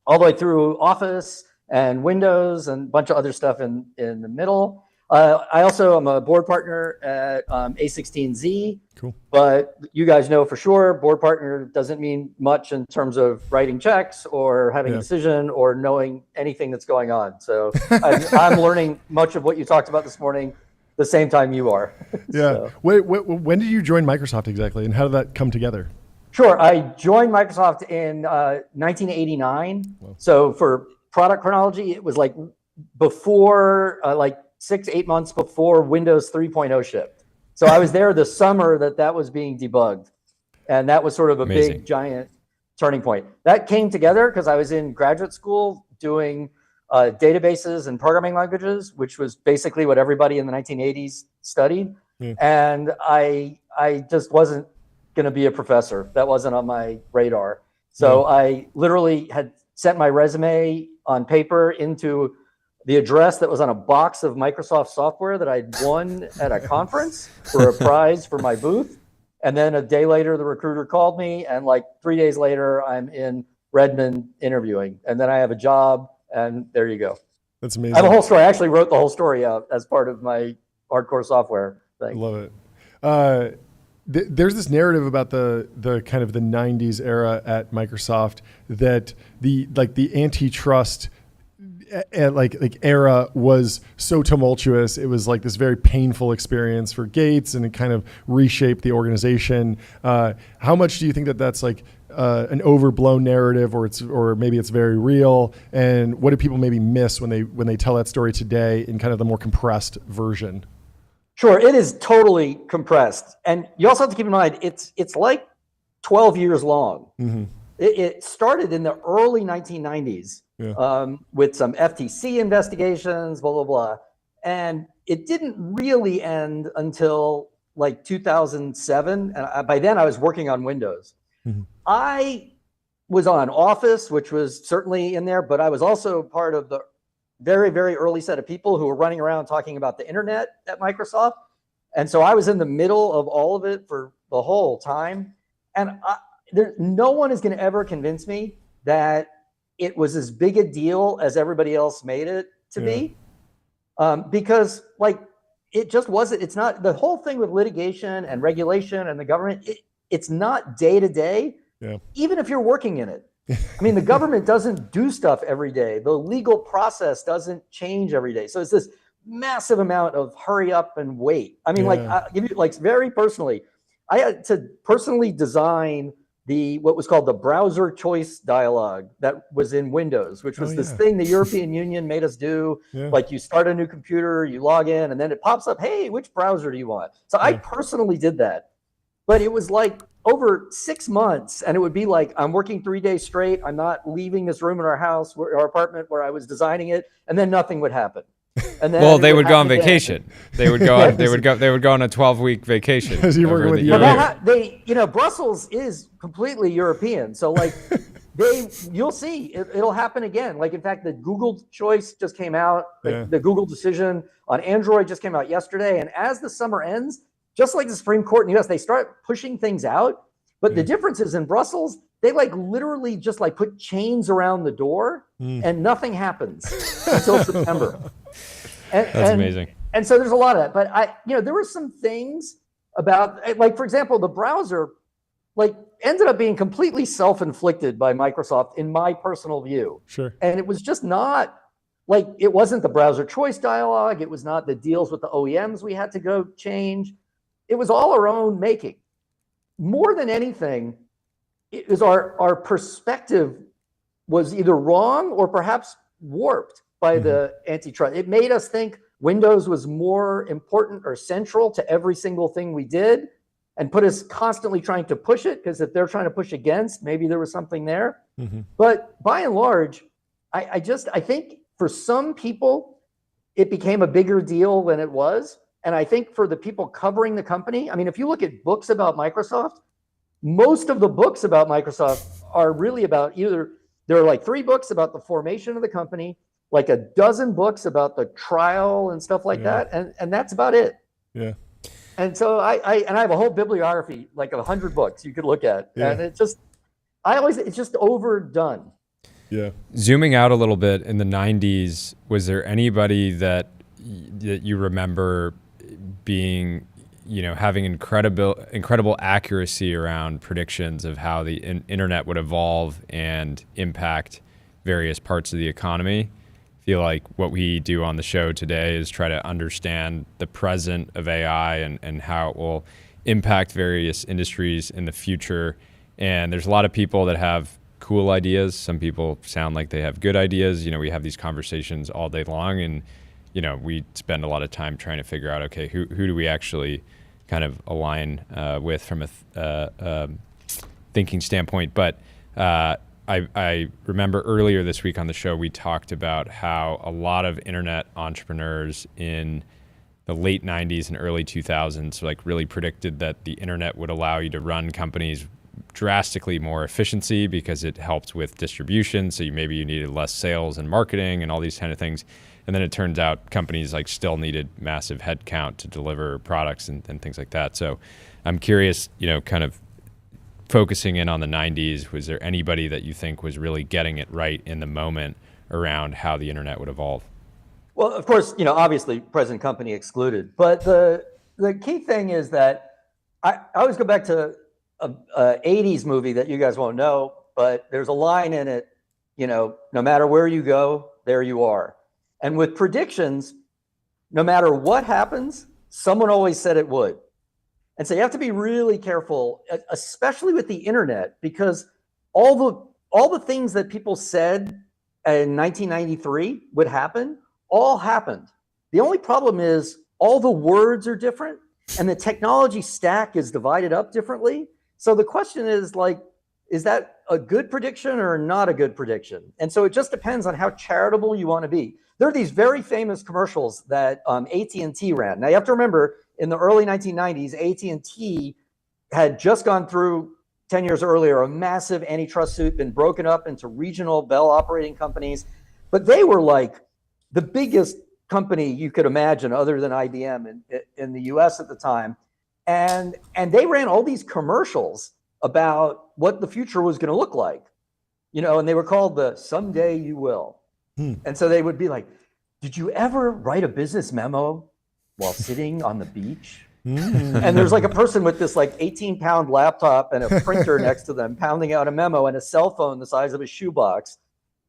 the way through Office and Windows and a bunch of other stuff in the middle. I also am a board partner at A16Z. Cool. But you guys know for sure, board partner doesn't mean much in terms of writing checks or having a decision or knowing anything that's going on. So I'm learning much of what you talked about this morning the same time you are. Yeah. So. When did you join Microsoft exactly, and how did that come together? Sure. I joined Microsoft in 1989. Wow. So for product chronology, it was like before, like 6-8 months before Windows 3.0 shipped. So I was there the summer that was being debugged. And that was sort of a big, giant turning point. That came together because I was in graduate school doing databases and programming languages, which was basically what everybody in the 1980s studied. And I just wasn't going to be a professor. That wasn't on my radar. So I literally had sent my resume on paper into the address that was on a box of Microsoft software that I'd won at a conference for a prize for my booth. And then a day later, the recruiter called me, and like 3 days later, I'm in Redmond interviewing. And then I have a job, and there you go. That's amazing. I have a whole story. I actually wrote the whole story out as part of my hardcore software thing. I love it. There's this narrative about the kind of the 90s era at Microsoft that the antitrust era was so tumultuous. It was like this very painful experience for Gates, and it kind of reshaped the organization. How much do you think that that's like an overblown narrative, or maybe it's very real? And what do people maybe miss when they tell that story today in kind of the more compressed version? Sure, it is totally compressed, and you also have to keep in mind it's like 12 years long. It started in the early 1990s. With some FTC investigations, blah, blah, blah. And it didn't really end until like 2007. And by then I was working on Windows. I was on Office, which was certainly in there, but I was also part of the very, very early set of people who were running around talking about the internet at Microsoft. And so I was in the middle of all of it for the whole time. And no one is going to ever convince me that it was as big a deal as everybody else made it to be. Because like, it just wasn't. It's not, the whole thing with litigation and regulation and the government, it's not day to day, even if you're working in it. I mean, the government doesn't do stuff every day. The legal process doesn't change every day. So it's this massive amount of hurry up and wait. I mean, like, I'll give you like very personally, I had to personally design what was called the browser choice dialogue that was in Windows, which was this thing the European Union made us do. Like, you start a new computer, you log in, and then it pops up, hey, which browser do you want? So I personally did that. But it was like over 6 months, and it would be like, I'm working 3 days straight. I'm not leaving this room in our house, our apartment where I was designing it, and then nothing would happen. And then they would go on vacation. They would go on. They would go on a 12-week vacation. Brussels is completely European. So like, you'll see it'll happen again. Like, in fact, the Google choice just came out. The Google decision on Android just came out yesterday. And as the summer ends, just like the Supreme Court in the US, they start pushing things out. But the difference is in Brussels, they like literally just like put chains around the door and nothing happens until September. That's amazing. And so there's a lot of that. But there were some things about, like, for example, the browser, like, ended up being completely self-inflicted by Microsoft, in my personal view. Sure. And it was just not, like, it wasn't the browser choice dialogue. It was not the deals with the OEMs we had to go change. It was all our own making. More than anything, it was our perspective was either wrong or perhaps warped by the antitrust. It made us think Windows was more important or central to every single thing we did, and put us constantly trying to push it, because if they're trying to push against, maybe there was something there. But by and large, I think for some people, it became a bigger deal than it was. And I think for the people covering the company, I mean, if you look at books about Microsoft, most of the books about Microsoft are really about either, there are like 3 books about the formation of the company, like a dozen books about the trial and stuff like that. And that's about it. Yeah. And so I have a whole bibliography, like 100 books you could look at. And it's just overdone. Yeah. Zooming out a little bit, in the 90s, was there anybody that you remember being, having incredible accuracy around predictions of how the internet would evolve and impact various parts of the economy? I feel like what we do on the show today is try to understand the present of AI and how it will impact various industries in the future. And there's a lot of people that have cool ideas. Some people sound like they have good ideas. We have these conversations all day long, and we spend a lot of time trying to figure out, okay, who do we actually kind of align with from a thinking standpoint. But I remember earlier this week on the show, we talked about how a lot of internet entrepreneurs in the late 90s and early 2000s really predicted that the internet would allow you to run companies drastically more efficiency because it helped with distribution. So maybe you needed less sales and marketing and all these kind of things. And then it turns out companies still needed massive headcount to deliver products and things like that. So I'm curious, kind of focusing in on the 90s, was there anybody that you think was really getting it right in the moment around how the internet would evolve? Well, of course, obviously present company excluded, but the key thing is that I always go back to a 80s movie that you guys won't know, but there's a line in it, no matter where you go, there you are. And with predictions, no matter what happens, someone always said it would. And so you have to be really careful, especially with the internet, because all the things that people said in 1993 would happen, all happened. The only problem is all the words are different and the technology stack is divided up differently. So the question is is that a good prediction or not a good prediction? And so it just depends on how charitable you want to be. There are these very famous commercials that AT&T ran. Now you have to remember, in the early 1990s, AT&T had just gone through 10 years earlier a massive antitrust suit, been broken up into regional Bell operating companies, but they were the biggest company you could imagine other than IBM in the US at the time. And they ran all these commercials about what the future was going to look like, and they were called the Someday You Will. And so they would be like, did you ever write a business memo while sitting on the beach? And there's a person with this 18-pound laptop and a printer next to them pounding out a memo and a cell phone the size of a shoebox.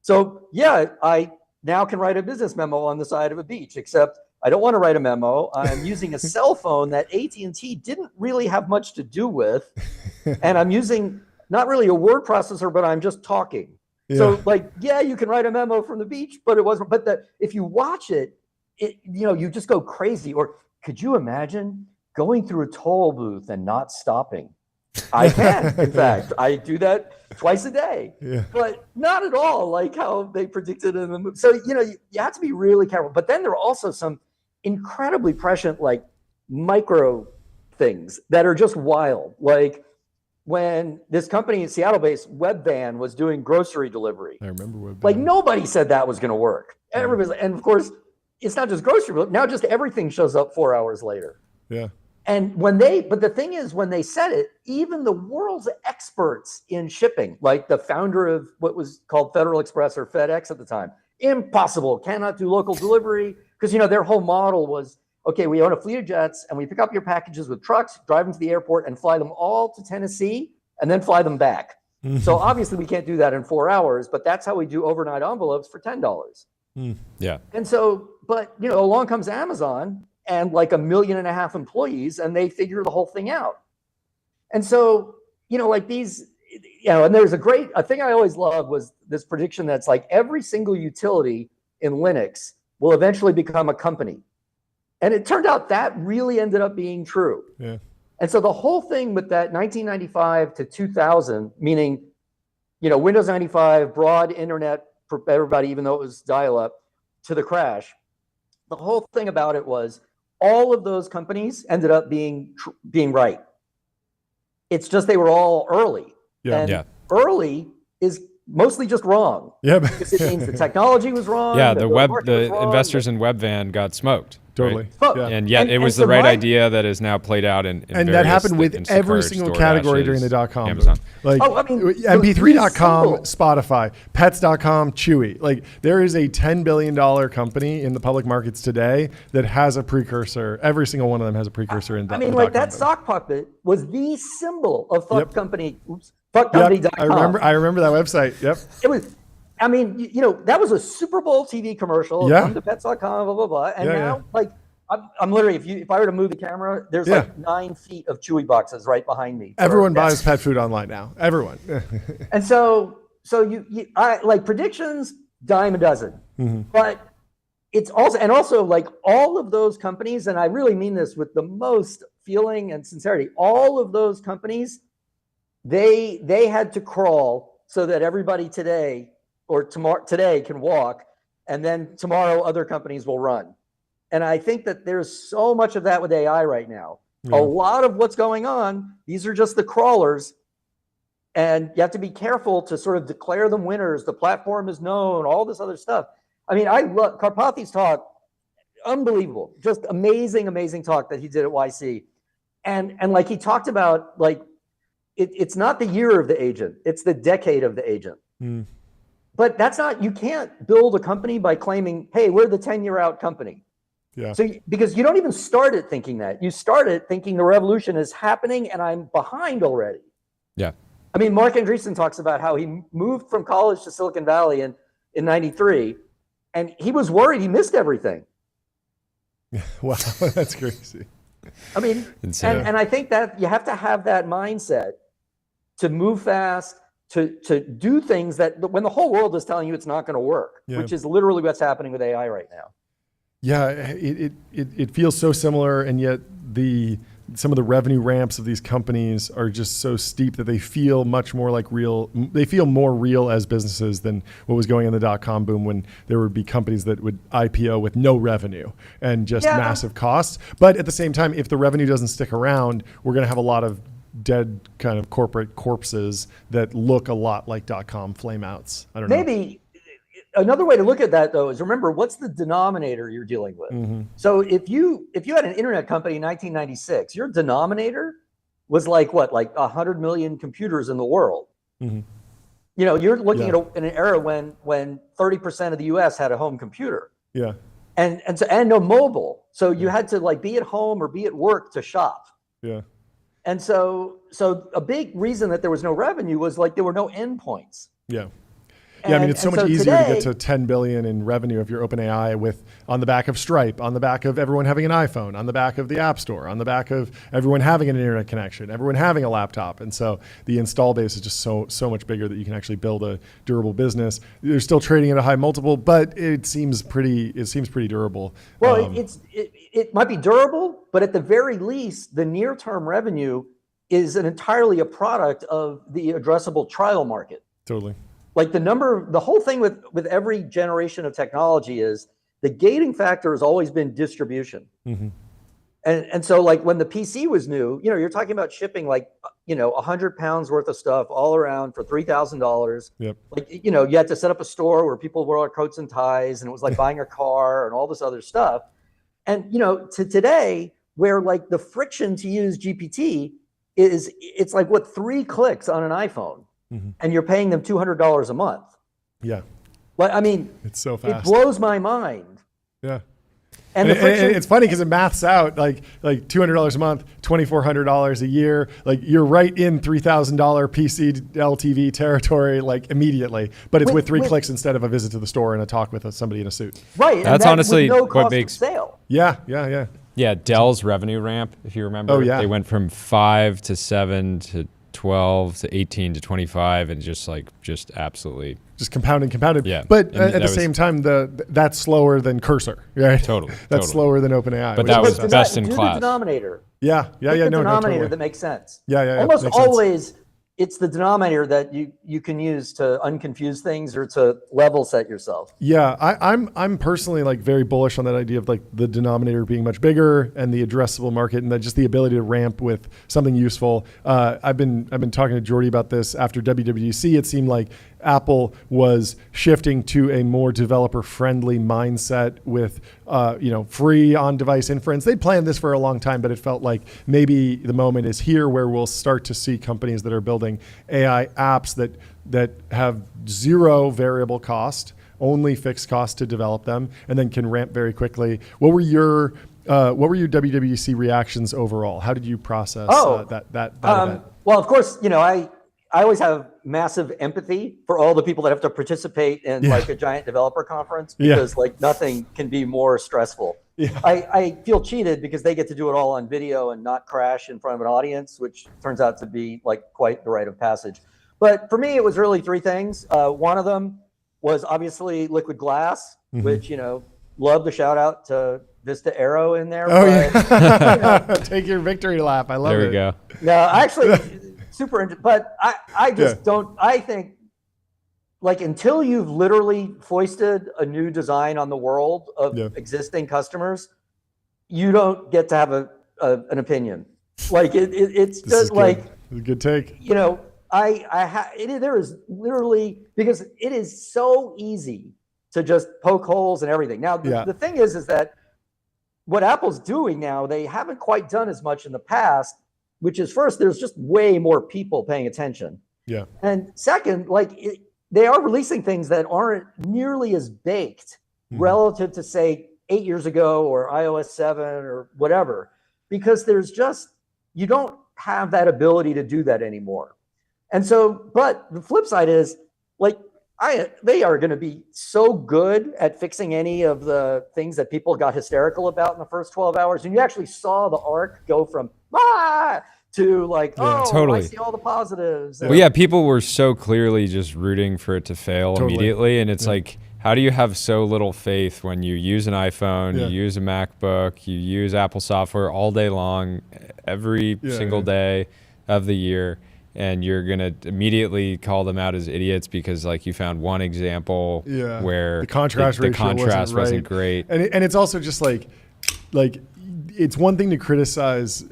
So yeah, I now can write a business memo on the side of a beach, except I don't want to write a memo. I'm using a cell phone that AT&T didn't really have much to do with. And I'm using not really a word processor, but I'm just talking. Yeah. So you can write a memo from the beach, but it wasn't. But if you watch it, you just go crazy. Or could you imagine going through a toll booth and not stopping? I can. In fact, I do that twice a day. Yeah. But not at all like how they predicted in the movie. So you have to be really careful. But then there are also some incredibly prescient micro things that are just wild. When this company, Seattle-based Webvan, was doing grocery delivery. I remember Webvan. Nobody said that was going to work. Everybody's and of course, it's not just grocery, but now just everything shows up 4 hours later. Yeah. And but the thing is, when they said it, even the world's experts in shipping, like the founder of what was called Federal Express or FedEx at the time, impossible, cannot do local delivery, because their whole model was, okay, we own a fleet of jets and we pick up your packages with trucks, drive them to the airport and fly them all to Tennessee and then fly them back. So obviously we can't do that in 4 hours, but that's how we do overnight envelopes for $10. Yeah. And so, but along comes Amazon and 1.5 million employees, and they figure the whole thing out. And so, these, and there's a thing I always loved was this prediction that's every single utility in Linux will eventually become a company. And it turned out that really ended up being true. Yeah. And so the whole thing with that 1995 to 2000, meaning, Windows 95, broad internet for everybody, even though it was dial-up, to the crash, the whole thing about it was all of those companies ended up being right. It's just they were all early. Yeah. And early is mostly just wrong. Yeah. Because it means the technology was wrong. Yeah, the investors in Webvan got smoked. Totally. Right? Yeah. And yet it was the right idea that is now played out in and that happened with Instacart, every single category during the .com Amazon. boom. Like MP3.com, Spotify, Pets.com, Chewy. Like there is a $10 billion company in the public markets today that has a precursor. Every single one of them has a precursor in. I mean, like that sock puppet was the symbol of fuck company. Fuckcompany.com. I remember that website. Yep. It was. I mean, that was a Super Bowl TV commercial. Come to Pets.com, blah blah blah. And now, like, I'm literally, if I were to move the camera, there's like 9 feet of Chewy boxes right behind me. Everyone buys pet food online now. Everyone. And so I like predictions, dime a dozen. But it's also like all of those companies, and I really mean this with the most feeling and sincerity. All of those companies, they had to crawl so that everybody today can walk, and then tomorrow other companies will run. And I think that there's so much of that with AI right now. A lot of what's going on, these are just the crawlers, and you have to be careful to sort of declare them winners. The platform is known, all this other stuff. I mean, I love Karpathy's talk, unbelievable, just amazing talk that he did at YC. And like he talked about, like, it's not the year of the agent, it's the decade of the agent. But that's not, you can't build a company by claiming, hey, we're the 10-year out company. Yeah. So, because you don't even start it thinking that. You start it thinking the revolution is happening and I'm behind already. Yeah. I mean, Mark Andreessen talks about how he moved from college to Silicon Valley in 93, and he was worried he missed everything. Wow, that's crazy. I mean, and I think that you have to have that mindset to move fast, to do things that when the whole world is telling you it's not going to work, which is literally what's happening with AI right now. Yeah, it feels so similar, and yet some of the revenue ramps of these companies are just so steep that they feel much more like real. They feel more real as businesses than what was going on in the .com boom, when there would be companies that would IPO with no revenue and just massive costs. But at the same time, if the revenue doesn't stick around, we're going to have a lot of dead kind of corporate corpses that look a lot like .com flameouts. I don't know. Maybe another way to look at that, though, is remember what's the denominator you're dealing with. So if you had an internet company in 1996, your denominator was like what, like 100 million computers in the world. You're looking at an era when 30% of the U.S. had a home computer. Yeah. And no mobile, so you had to like be at home or be at work to shop. Yeah. And so a big reason that there was no revenue was like there were no endpoints. Yeah. Yeah, I mean, it's so much easier to get to 10 billion in revenue if you're OpenAI on the back of Stripe, on the back of everyone having an iPhone, on the back of the App Store, on the back of everyone having an internet connection, everyone having a laptop. And so the install base is just so much bigger that you can actually build a durable business. They're still trading at a high multiple, but it seems pretty durable. Well, it might be durable, but at the very least, the near-term revenue is entirely a product of the addressable trial market. Totally. Like the whole thing with every generation of technology is the gating factor has always been distribution. And so like when the PC was new, you're talking about shipping like, 100 pounds worth of stuff all around for $3,000. Yep. Like, you had to set up a store where people wore coats and ties, and it was like buying a car and all this other stuff. And, to today, where like the friction to use GPT it's like 3 clicks on an iPhone. And you're paying them $200 a month. Yeah. Like, I mean, it's so fast. It blows my mind. Yeah. And it's funny because it maths out like $200 a month, $2,400 a year. Like you're right in $3,000 PC LTV territory, like immediately. But it's with 3 clicks instead of a visit to the store and a talk with somebody in a suit. Right. That's honestly no what makes sale. Yeah. Yeah, Dell's revenue ramp, if you remember. Oh, yeah. They went from 5 to 7 to 12 to 18 to 25, and just absolutely just compounded. Yeah. But at the same time, that's slower than Cursor, right? Totally. That's slower than OpenAI. But that was best in class. The denominator. Yeah. The denominator that makes sense. Yeah. Almost always, it's the denominator that you can use to unconfuse things or to level set yourself. Yeah, I'm personally very bullish on that idea of the denominator being much bigger and the addressable market, and just the ability to ramp with something useful. I've been talking to Jordy about this after WWDC. It seemed like Apple was shifting to a more developer-friendly mindset with free on-device inference. They planned this for a long time, but it felt like maybe the moment is here where we'll start to see companies that are building AI apps that have zero variable cost, only fixed cost to develop them, and then can ramp very quickly. What were your WWDC reactions overall? How did you process that event? Well, of course, I always have massive empathy for all the people that have to participate in a giant developer conference, because nothing can be more stressful. Yeah. I feel cheated because they get to do it all on video and not crash in front of an audience, which turns out to be quite the rite of passage. But for me, it was really three things. One of them was obviously liquid glass, which, love the shout out to Vista Aero in there. Oh, yeah. Take your victory lap. I love it. There we go. No, actually, super interesting. But I just don't, I think, until you've literally foisted a new design on the world of existing customers, you don't get to have an opinion. It's just a good take. There is literally, because it is so easy to just poke holes and everything. Now, the thing is that what Apple's doing now, they haven't quite done as much in the past, which is, first, there's just way more people paying attention. Yeah. And second, they are releasing things that aren't nearly as baked relative to, say, 8 years ago or iOS 7 or whatever, because you don't have that ability to do that anymore. And so, but the flip side is, they are going to be so good at fixing any of the things that people got hysterical about in the first 12 hours. And you actually saw the arc go from to totally. I see all the positives. Well, yeah, people were so clearly just rooting for it to fail immediately. And it's how do you have so little faith when you use an iPhone, you use a MacBook, you use Apple software all day long, every single day of the year, and you're going to immediately call them out as idiots because you found one example where the contrast wasn't great. And it's also just it's one thing to criticize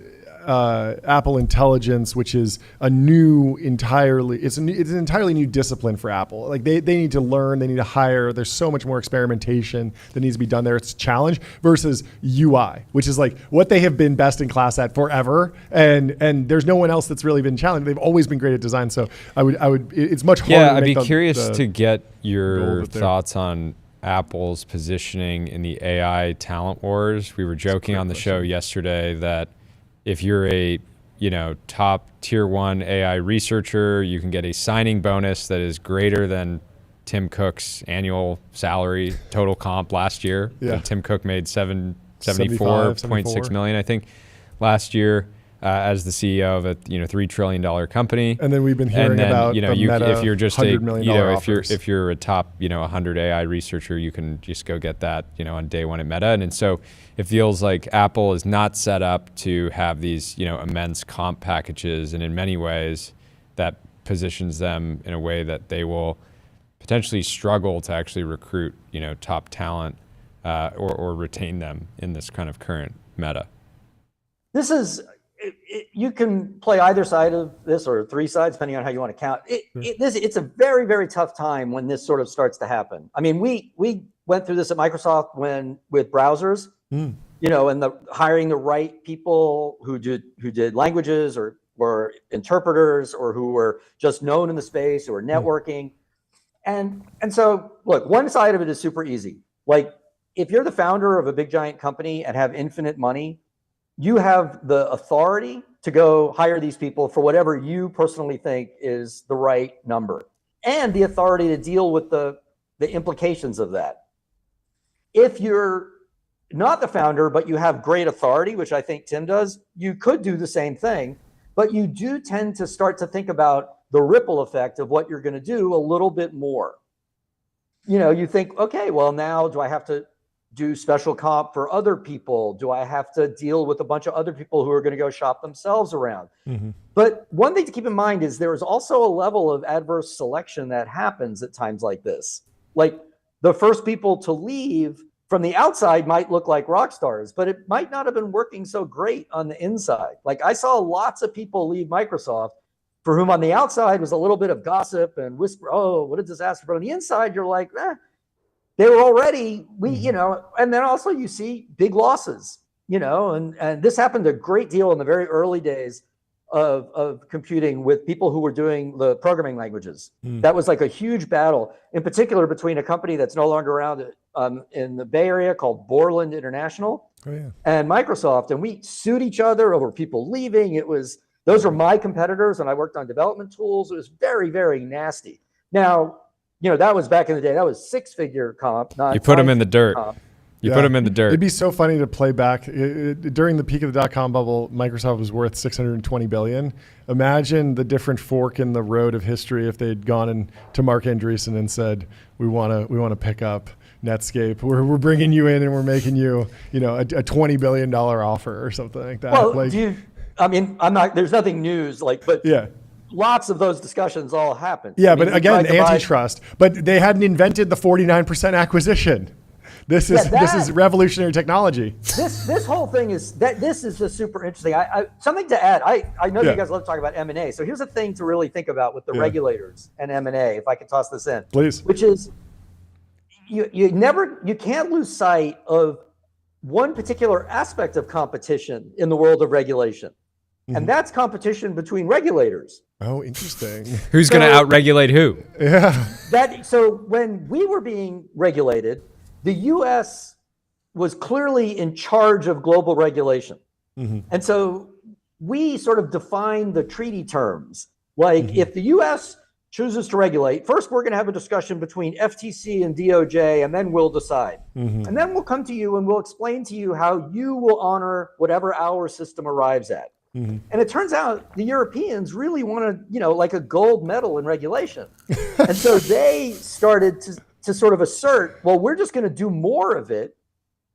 Apple Intelligence, which is an entirely new discipline for Apple. They need to learn, they need to hire. There's so much more experimentation that needs to be done there. It's a challenge versus UI, which is what they have been best in class at forever. And there's no one else that's really been challenged. They've always been great at design. So I would it's much harder. Yeah, I'd be curious to get your thoughts on Apple's positioning in the AI talent wars. We were joking on the show yesterday that if you're a top tier 1 AI researcher, you can get a signing bonus that is greater than Tim Cook's annual salary total comp last year. Yeah. Tim Cook made $74.6 million, I think, last year as the CEO of a $3 trillion company. And then we've been hearing about if you're just $100 million if you're a top 100 AI researcher, you can just go get that on day one at Meta. And so it feels like Apple is not set up to have these immense comp packages, and in many ways that positions them in a way that they will potentially struggle to actually recruit top talent or retain them in this kind of current meta. This is you can play either side of this or three sides, depending on how you want to count. It's a very, very tough time when this sort of starts to happen. I mean, we went through this at Microsoft with browsers, and hiring the right people who did languages or were interpreters or who were just known in the space or networking. And so, look, one side of it is super easy. If you're the founder of a big giant company and have infinite money, you have the authority to go hire these people for whatever you personally think is the right number, and the authority to deal with the implications of that. If you're not the founder, but you have great authority, which I think Tim does, you could do the same thing, but you do tend to start to think about the ripple effect of what you're going to do a little bit more. You think, okay, well, now do I have to do special comp for other people? Do I have to deal with a bunch of other people who are going to go shop themselves around? Mm-hmm. But one thing to keep in mind is there is also a level of adverse selection that happens at times like this. Like the first people to leave from the outside might look like rock stars, but it might not have been working so great on the inside. Like I saw lots of people leave Microsoft for whom on the outside was a little bit of gossip and whisper, oh, what a disaster. But on the inside, you're like, they were already, and then also you see big losses, and this happened a great deal in the very early days of computing with people who were doing the programming languages. That was like a huge battle, in particular between a company that's no longer around in the Bay Area called Borland International and Microsoft. And we sued each other over people leaving. Those were my competitors, and I worked on development tools. It was very, very nasty. Now, that was back in the day. That was six-figure comp. You put them in the dirt. You put them in the dirt. It'd be so funny to play back. During the peak of the dot-com bubble, Microsoft was worth $620 billion. Imagine the different fork in the road of history if they'd gone to Mark Andreessen and said, "We want to pick up Netscape. We're bringing you in and we're making you, a $20 billion offer or something like that." Well, I'm not. There's nothing news but yeah. Lots of those discussions all happened. Yeah, but again, antitrust. But they hadn't invented the 49% acquisition. This is revolutionary technology. This whole thing is just super interesting. I something to add. I know you guys love to talk about M&A. So here's a thing to really think about with the regulators and M&A. If I could toss this in, please. Which is you can't lose sight of one particular aspect of competition in the world of regulation. Mm-hmm. And that's competition between regulators. Oh, interesting. Who's going to out-regulate who? Yeah. So when we were being regulated, the U.S. was clearly in charge of global regulation. Mm-hmm. And so we sort of defined the treaty terms. Like if the U.S. chooses to regulate, first we're going to have a discussion between FTC and DOJ, and then we'll decide. Mm-hmm. And then we'll come to you and we'll explain to you how you will honor whatever our system arrives at. Mm-hmm. And it turns out the Europeans really wanted, like a gold medal in regulation. And so they started to sort of assert, well, we're just going to do more of it.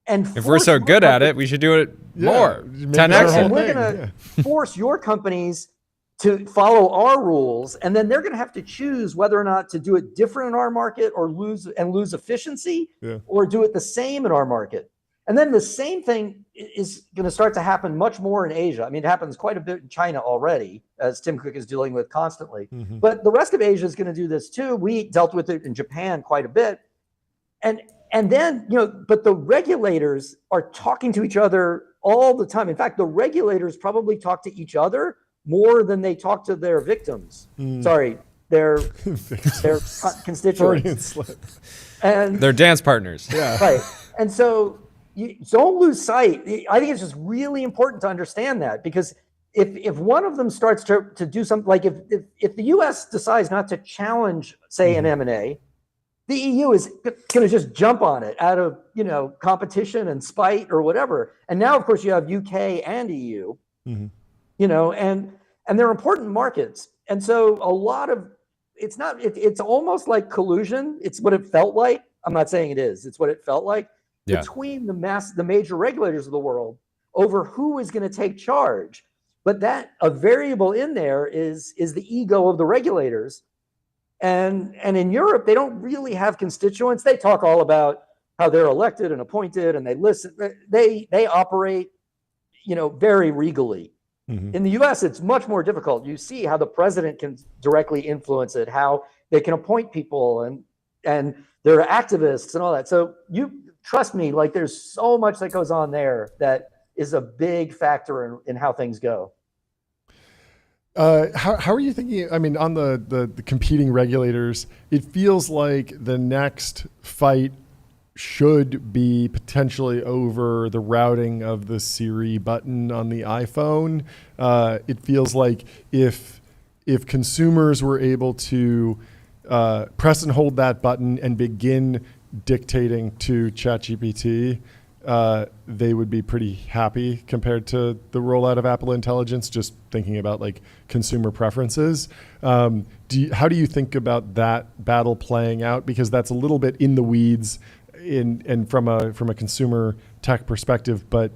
And if we're so good at it, we should do it more. 10x. And we're going to force your companies to follow our rules. And then they're going to have to choose whether or not to do it different in our market or lose efficiency or do it the same in our market. And then the same thing is going to start to happen much more in Asia. I mean, it happens quite a bit in China already, as Tim Cook is dealing with constantly. Mm-hmm. But the rest of Asia is going to do this too. We dealt with it in Japan quite a bit. And then, but the regulators are talking to each other all the time. In fact, the regulators probably talk to each other more than they talk to their victims. Sorry, their constituents. And their dance partners. Yeah. Right. And so you don't lose sight. I think it's just really important to understand that, because if one of them starts to do something, like if the U.S. decides not to challenge, say, an M&A, the EU is going to just jump on it out of competition and spite or whatever. And now, of course, you have UK and EU, and they're important markets. And so a lot of it's almost like collusion. It's what it felt like. I'm not saying it is. It's what it felt like. Between the major regulators of the world over who is going to take charge. But that a variable in there is the ego of the regulators. And in Europe, they don't really have constituents. They talk all about how they're elected and appointed, and they listen. They operate, very regally. Mm-hmm. In the U.S., it's much more difficult. You see how the president can directly influence it, how they can appoint people, and there are activists and all that. So trust me, like there's so much that goes on there that is a big factor in how things go. How are you thinking? I mean, on the competing regulators, it feels like the next fight should be potentially over the routing of the Siri button on the iPhone. It feels like if consumers were able to press and hold that button and begin dictating to ChatGPT they would be pretty happy compared to the rollout of Apple Intelligence, just thinking about like consumer preferences. How do you think about that battle playing out? Because that's a little bit in the weeds and from a consumer tech perspective, but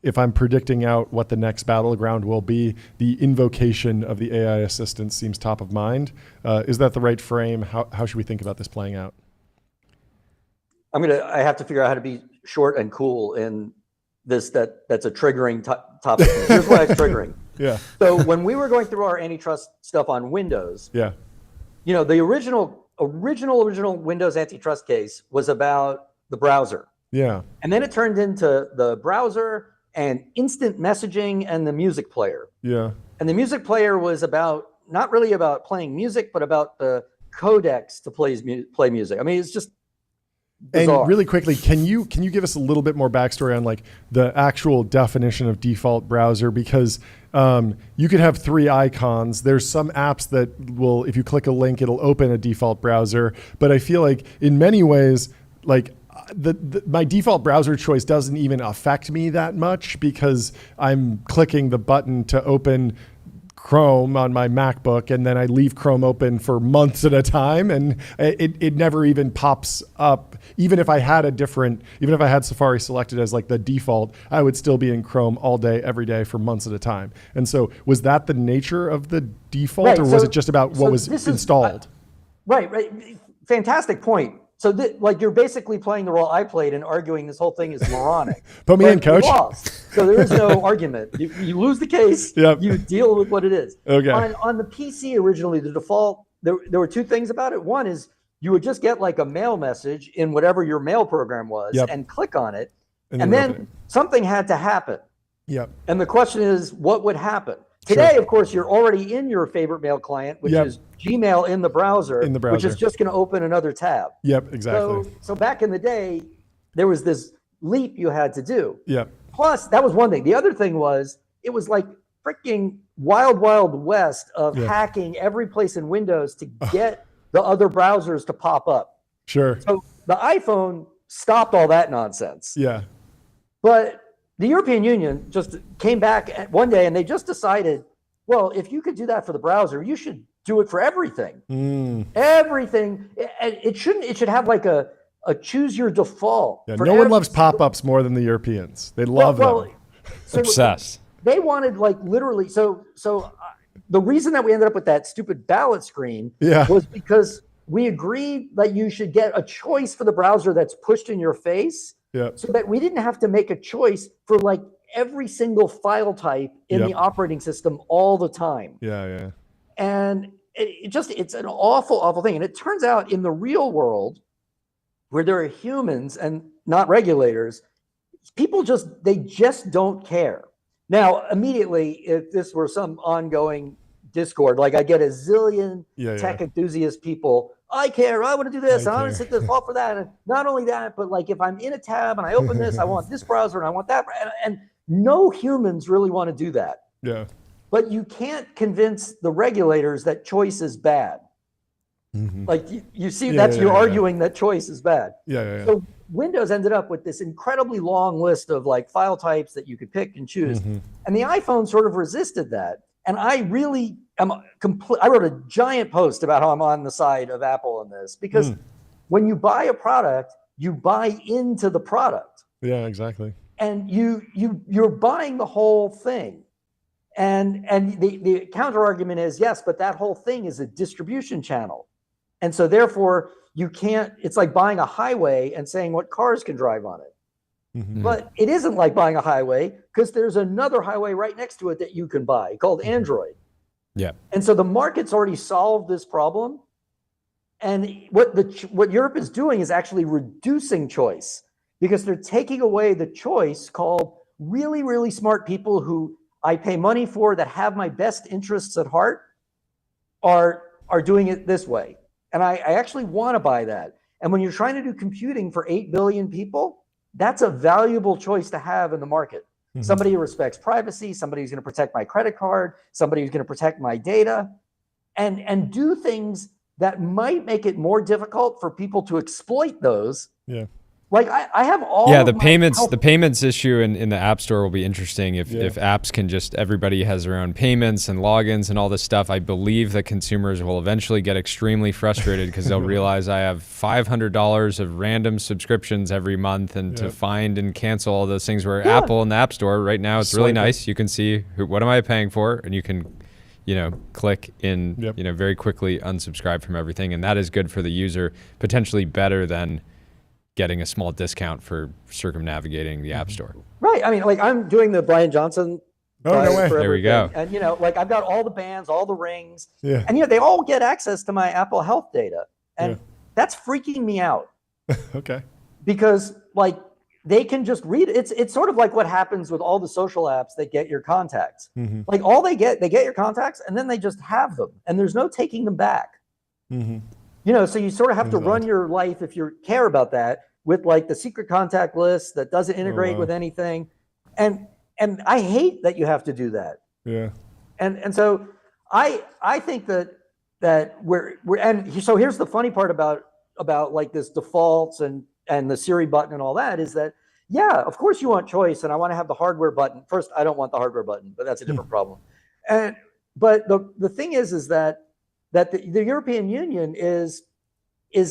if I'm predicting out what the next battleground will be, the invocation of the AI assistant seems top of mind. Is that the right frame? How should we think about this playing out? I have to figure out how to be short and cool in this. That's a triggering topic. Here's why it's triggering. Yeah. So when we were going through our antitrust stuff on Windows, yeah, the original Windows antitrust case was about the browser. Yeah. And then it turned into the browser and instant messaging and the music player. Yeah. And the music player was not really about playing music, but about the codecs to play music. I mean, it's just bizarre. And really quickly, can you give us a little bit more backstory on like the actual definition of default browser? Because you could have 3 icons. There's some apps that will, if you click a link, it'll open a default browser. But I feel like in many ways, like my default browser choice doesn't even affect me that much because I'm clicking the button to open Chrome on my MacBook, and then I leave Chrome open for months at a time, and it never even pops up. Even if I had Safari selected as like the default, I would still be in Chrome all day, every day for months at a time. And so was that the nature of the default, right, or was it just about what was installed? Right. Fantastic point. So you're basically playing the role I played and arguing this whole thing is moronic. Put me in, coach. Lost. So there is no argument. You lose the case. Yep. You deal with what it is. Okay. On the PC originally, the default, there were 2 things about it. One is you would just get like a mail message in whatever your mail program was, yep, and click on it. And then something had to happen. Yep. And the question is, what would happen? Today, sure, of course, you're already in your favorite mail client, which is Gmail in the browser, which is just going to open another tab. Yep, exactly. So back in the day, there was this leap you had to do. Yep. Plus, that was one thing. The other thing was, it was like freaking wild west of hacking every place in Windows to get the other browsers to pop up. Sure. So the iPhone stopped all that nonsense. Yeah. But the European Union just came back one day and they just decided, well, if you could do that for the browser, you should do it for everything. Everything. It should have like a choose your default. Yeah, no one loves pop-ups more than the Europeans. They love them. So obsessed. They wanted like literally. So the reason that we ended up with that stupid ballot screen was because we agreed that you should get a choice for the browser that's pushed in your face. Yep. So that we didn't have to make a choice for like every single file type in the operating system all the time. Yeah. And it's an awful thing. And it turns out in the real world, where there are humans and not regulators, people just don't care. Now, immediately, if this were some ongoing discord, like I get a zillion tech enthusiast people, I care, I want to do this, I want to set this fault for that. And not only that, but like if I'm in a tab and I open this, I want this browser and I want that. And no humans really want to do that. Yeah. But you can't convince the regulators that choice is bad. Mm-hmm. Like you see, you're arguing that choice is bad. Yeah. So Windows ended up with this incredibly long list of like file types that you could pick and choose. Mm-hmm. And the iPhone sort of resisted that. And I really I wrote a giant post about how I'm on the side of Apple in this, because when you buy a product, you buy into the product. Yeah, exactly. And you're buying the whole thing. And the counter argument is, yes, but that whole thing is a distribution channel. And so therefore it's like buying a highway and saying what cars can drive on it. Mm-hmm. But it isn't like buying a highway, because there's another highway right next to it that you can buy called Android. Yeah. And so the market's already solved this problem. And what Europe is doing is actually reducing choice, because they're taking away the choice called really, really smart people who I pay money for that have my best interests at heart are doing it this way. And I actually want to buy that. And when you're trying to do computing for 8 billion people, that's a valuable choice to have in the market. Mm-hmm. Somebody who respects privacy, somebody who's going to protect my credit card, somebody who's going to protect my data, and do things that might make it more difficult for people to exploit those. Yeah. Like I have all the payments issue in the App Store will be interesting if apps can just, everybody has their own payments and logins and all this stuff. I believe that consumers will eventually get extremely frustrated because they'll realize I have $500 of random subscriptions every month, and to find and cancel all those things, where Apple in the App Store right now, it's really nice. You can see what am I paying for, and you can click in, very quickly unsubscribe from everything. And that is good for the user, potentially better than getting a small discount for circumnavigating the App Store. Right. I mean, like I'm doing the Brian Johnson. Oh, no way. There we go. And, like I've got all the bands, all the rings. Yeah. And, they all get access to my Apple Health data. And that's freaking me out. Okay. Because like they can just read it. It's sort of like what happens with all the social apps that get your contacts. Mm-hmm. Like all they get your contacts, and then they just have them, and there's no taking them back. Mm-hmm. So you sort of have to run your life, if you care about that, with like the secret contact list that doesn't integrate with anything. And I hate that you have to do that. Yeah. And so I think that we're and so here's the funny part about like this defaults and the Siri button and all that is that, of course you want choice, and I want to have the hardware button. First, I don't want the hardware button, but that's a different problem. But the thing is that the European Union is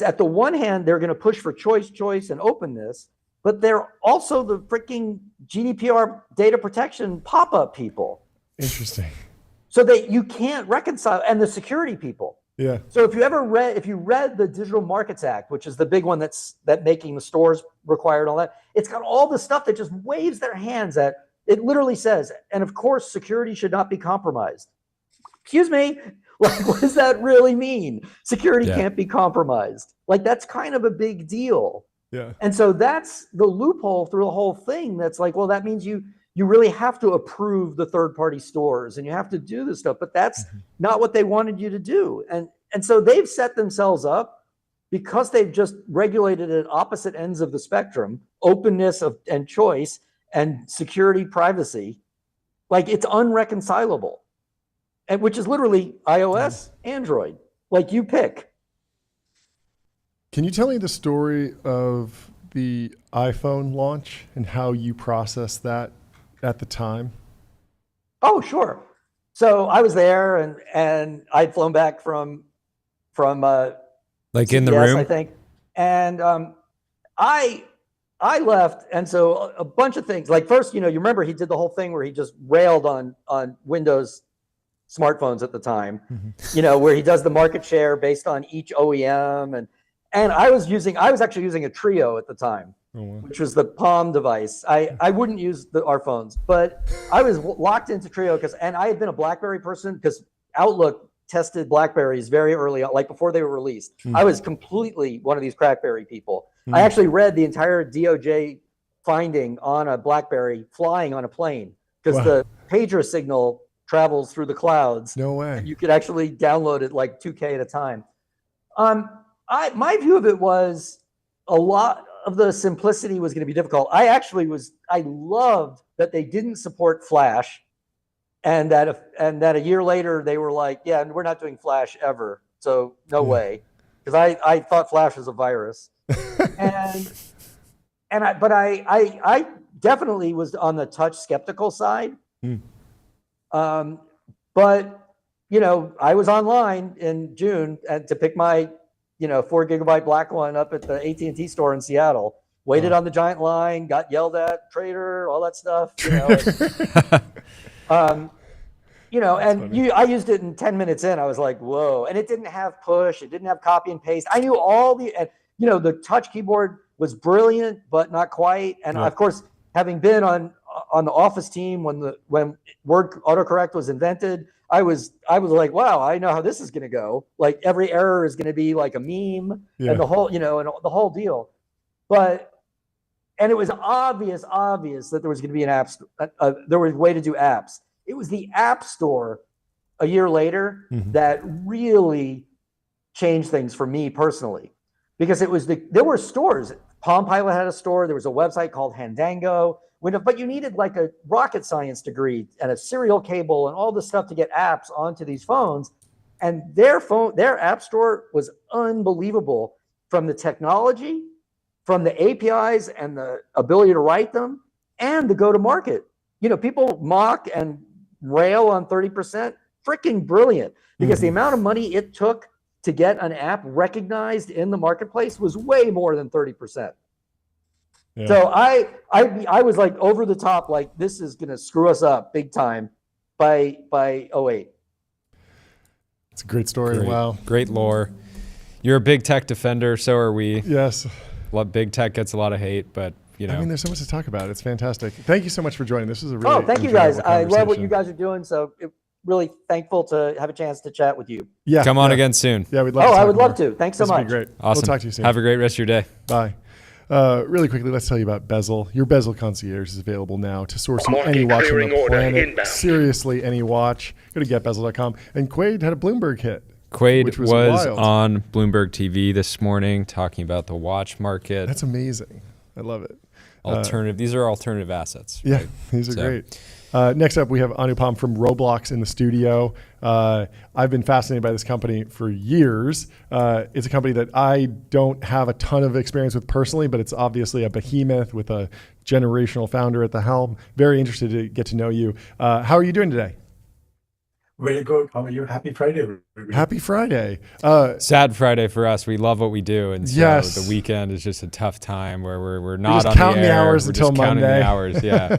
at the one hand, they're going to push for choice and openness, but they're also the freaking GDPR data protection pop-up people. Interesting. So that you can't reconcile, and the security people. Yeah. So if you read the Digital Markets Act, which is the big one that making the stores required, all that, it's got all the stuff that just waves their hands at. It literally says, and of course, security should not be compromised. Excuse me. Like, what does that really mean? Security can't be compromised. Like, that's kind of a big deal. Yeah. And so that's the loophole through the whole thing. That's like, well, that means you really have to approve the third-party stores, and you have to do this stuff. But that's not what they wanted you to do. And so they've set themselves up, because they've just regulated at opposite ends of the spectrum, openness and choice and security, privacy. Like, it's unreconcilable. And which is literally iOS, Android, like you pick. Can you tell me the story of the iPhone launch and how you processed that at the time? Oh, sure. So I was there, and I'd flown back from like CBS, in the room, I think, and I left, and so a bunch of things. Like first, you remember he did the whole thing where he just railed on Windows smartphones at the time, where he does the market share based on each OEM, and I was actually using a Trio at the time, which was the Palm device. I wouldn't use our phones, but I was locked into Trio and I had been a BlackBerry person because Outlook tested BlackBerries very early on, like before they were released. I was completely one of these crackberry people. I actually read the entire DOJ finding on a BlackBerry flying on a plane, because the pager signal travels through the clouds. No way. And you could actually download it like 2K at a time. My view of it was a lot of the simplicity was going to be difficult. I loved that they didn't support Flash, and that a year later they were like, yeah, we're not doing Flash ever. So no way. Because I thought Flash was a virus. But I definitely was on the touch skeptical side. But I was online in June to pick my 4 gigabyte black one up at the AT&T store in Seattle. Waited on the giant line, got yelled at, traitor, all that stuff. I used it in 10 minutes in. I was like, whoa! And it didn't have push. It didn't have copy and paste. I knew all the touch keyboard was brilliant, but not quite. And of course, having been on the Office team when Word autocorrect was invented, I was like, wow, I know how this is going to go. Like every error is going to be like a meme, and the whole, and the whole deal. And it was obvious that there was going to be an app. There was a way to do apps. It was the App Store a year later that really changed things for me personally, because there were stores. Palm Pilot had a store. There was a website called Handango. But you needed like a rocket science degree and a serial cable and all this stuff to get apps onto these phones. And their App Store was unbelievable, from the technology from the APIs and the ability to write them and the go-to-market. People mock and rail on 30%. Freaking brilliant, because the amount of money it took to get an app recognized in the marketplace was way more than 30%. Yeah. So I was like over the top, like this is going to screw us up big time by 08. It's a great story. Wow. Great lore. You're a big tech defender. So are we. Yes. Big tech gets a lot of hate, but I mean, there's so much to talk about. It's fantastic. Thank you so much for joining. This is a really thank you guys. I love what you guys are doing. So really thankful to have a chance to chat with you. Yeah. Come on again soon. Yeah, we'd love to. I would love to. Thanks so much. Be great. Awesome. We'll talk to you soon. Have a great rest of your day. Bye. Really quickly, let's tell you about Bezel. Your Bezel concierge is available now to source you any watch on the planet. Inbound. Seriously, any watch. Go to getbezel.com. And Quaid had a Bloomberg hit. Quaid was on Bloomberg TV this morning talking about the watch market. That's amazing. I love it. These are alternative assets. Yeah, right? These are great. Next up, we have Anupam from Roblox in the studio. I've been fascinated by this company for years. It's a company that I don't have a ton of experience with personally, but it's obviously a behemoth with a generational founder at the helm. Very interested to get to know you. How are you doing today? Very good. How are you? Happy Friday, everybody. Happy Friday. Sad Friday for us. We love what we do, and so the weekend is just a tough time where we're not on counting the air. The hours until Monday. Counting the hours, yeah.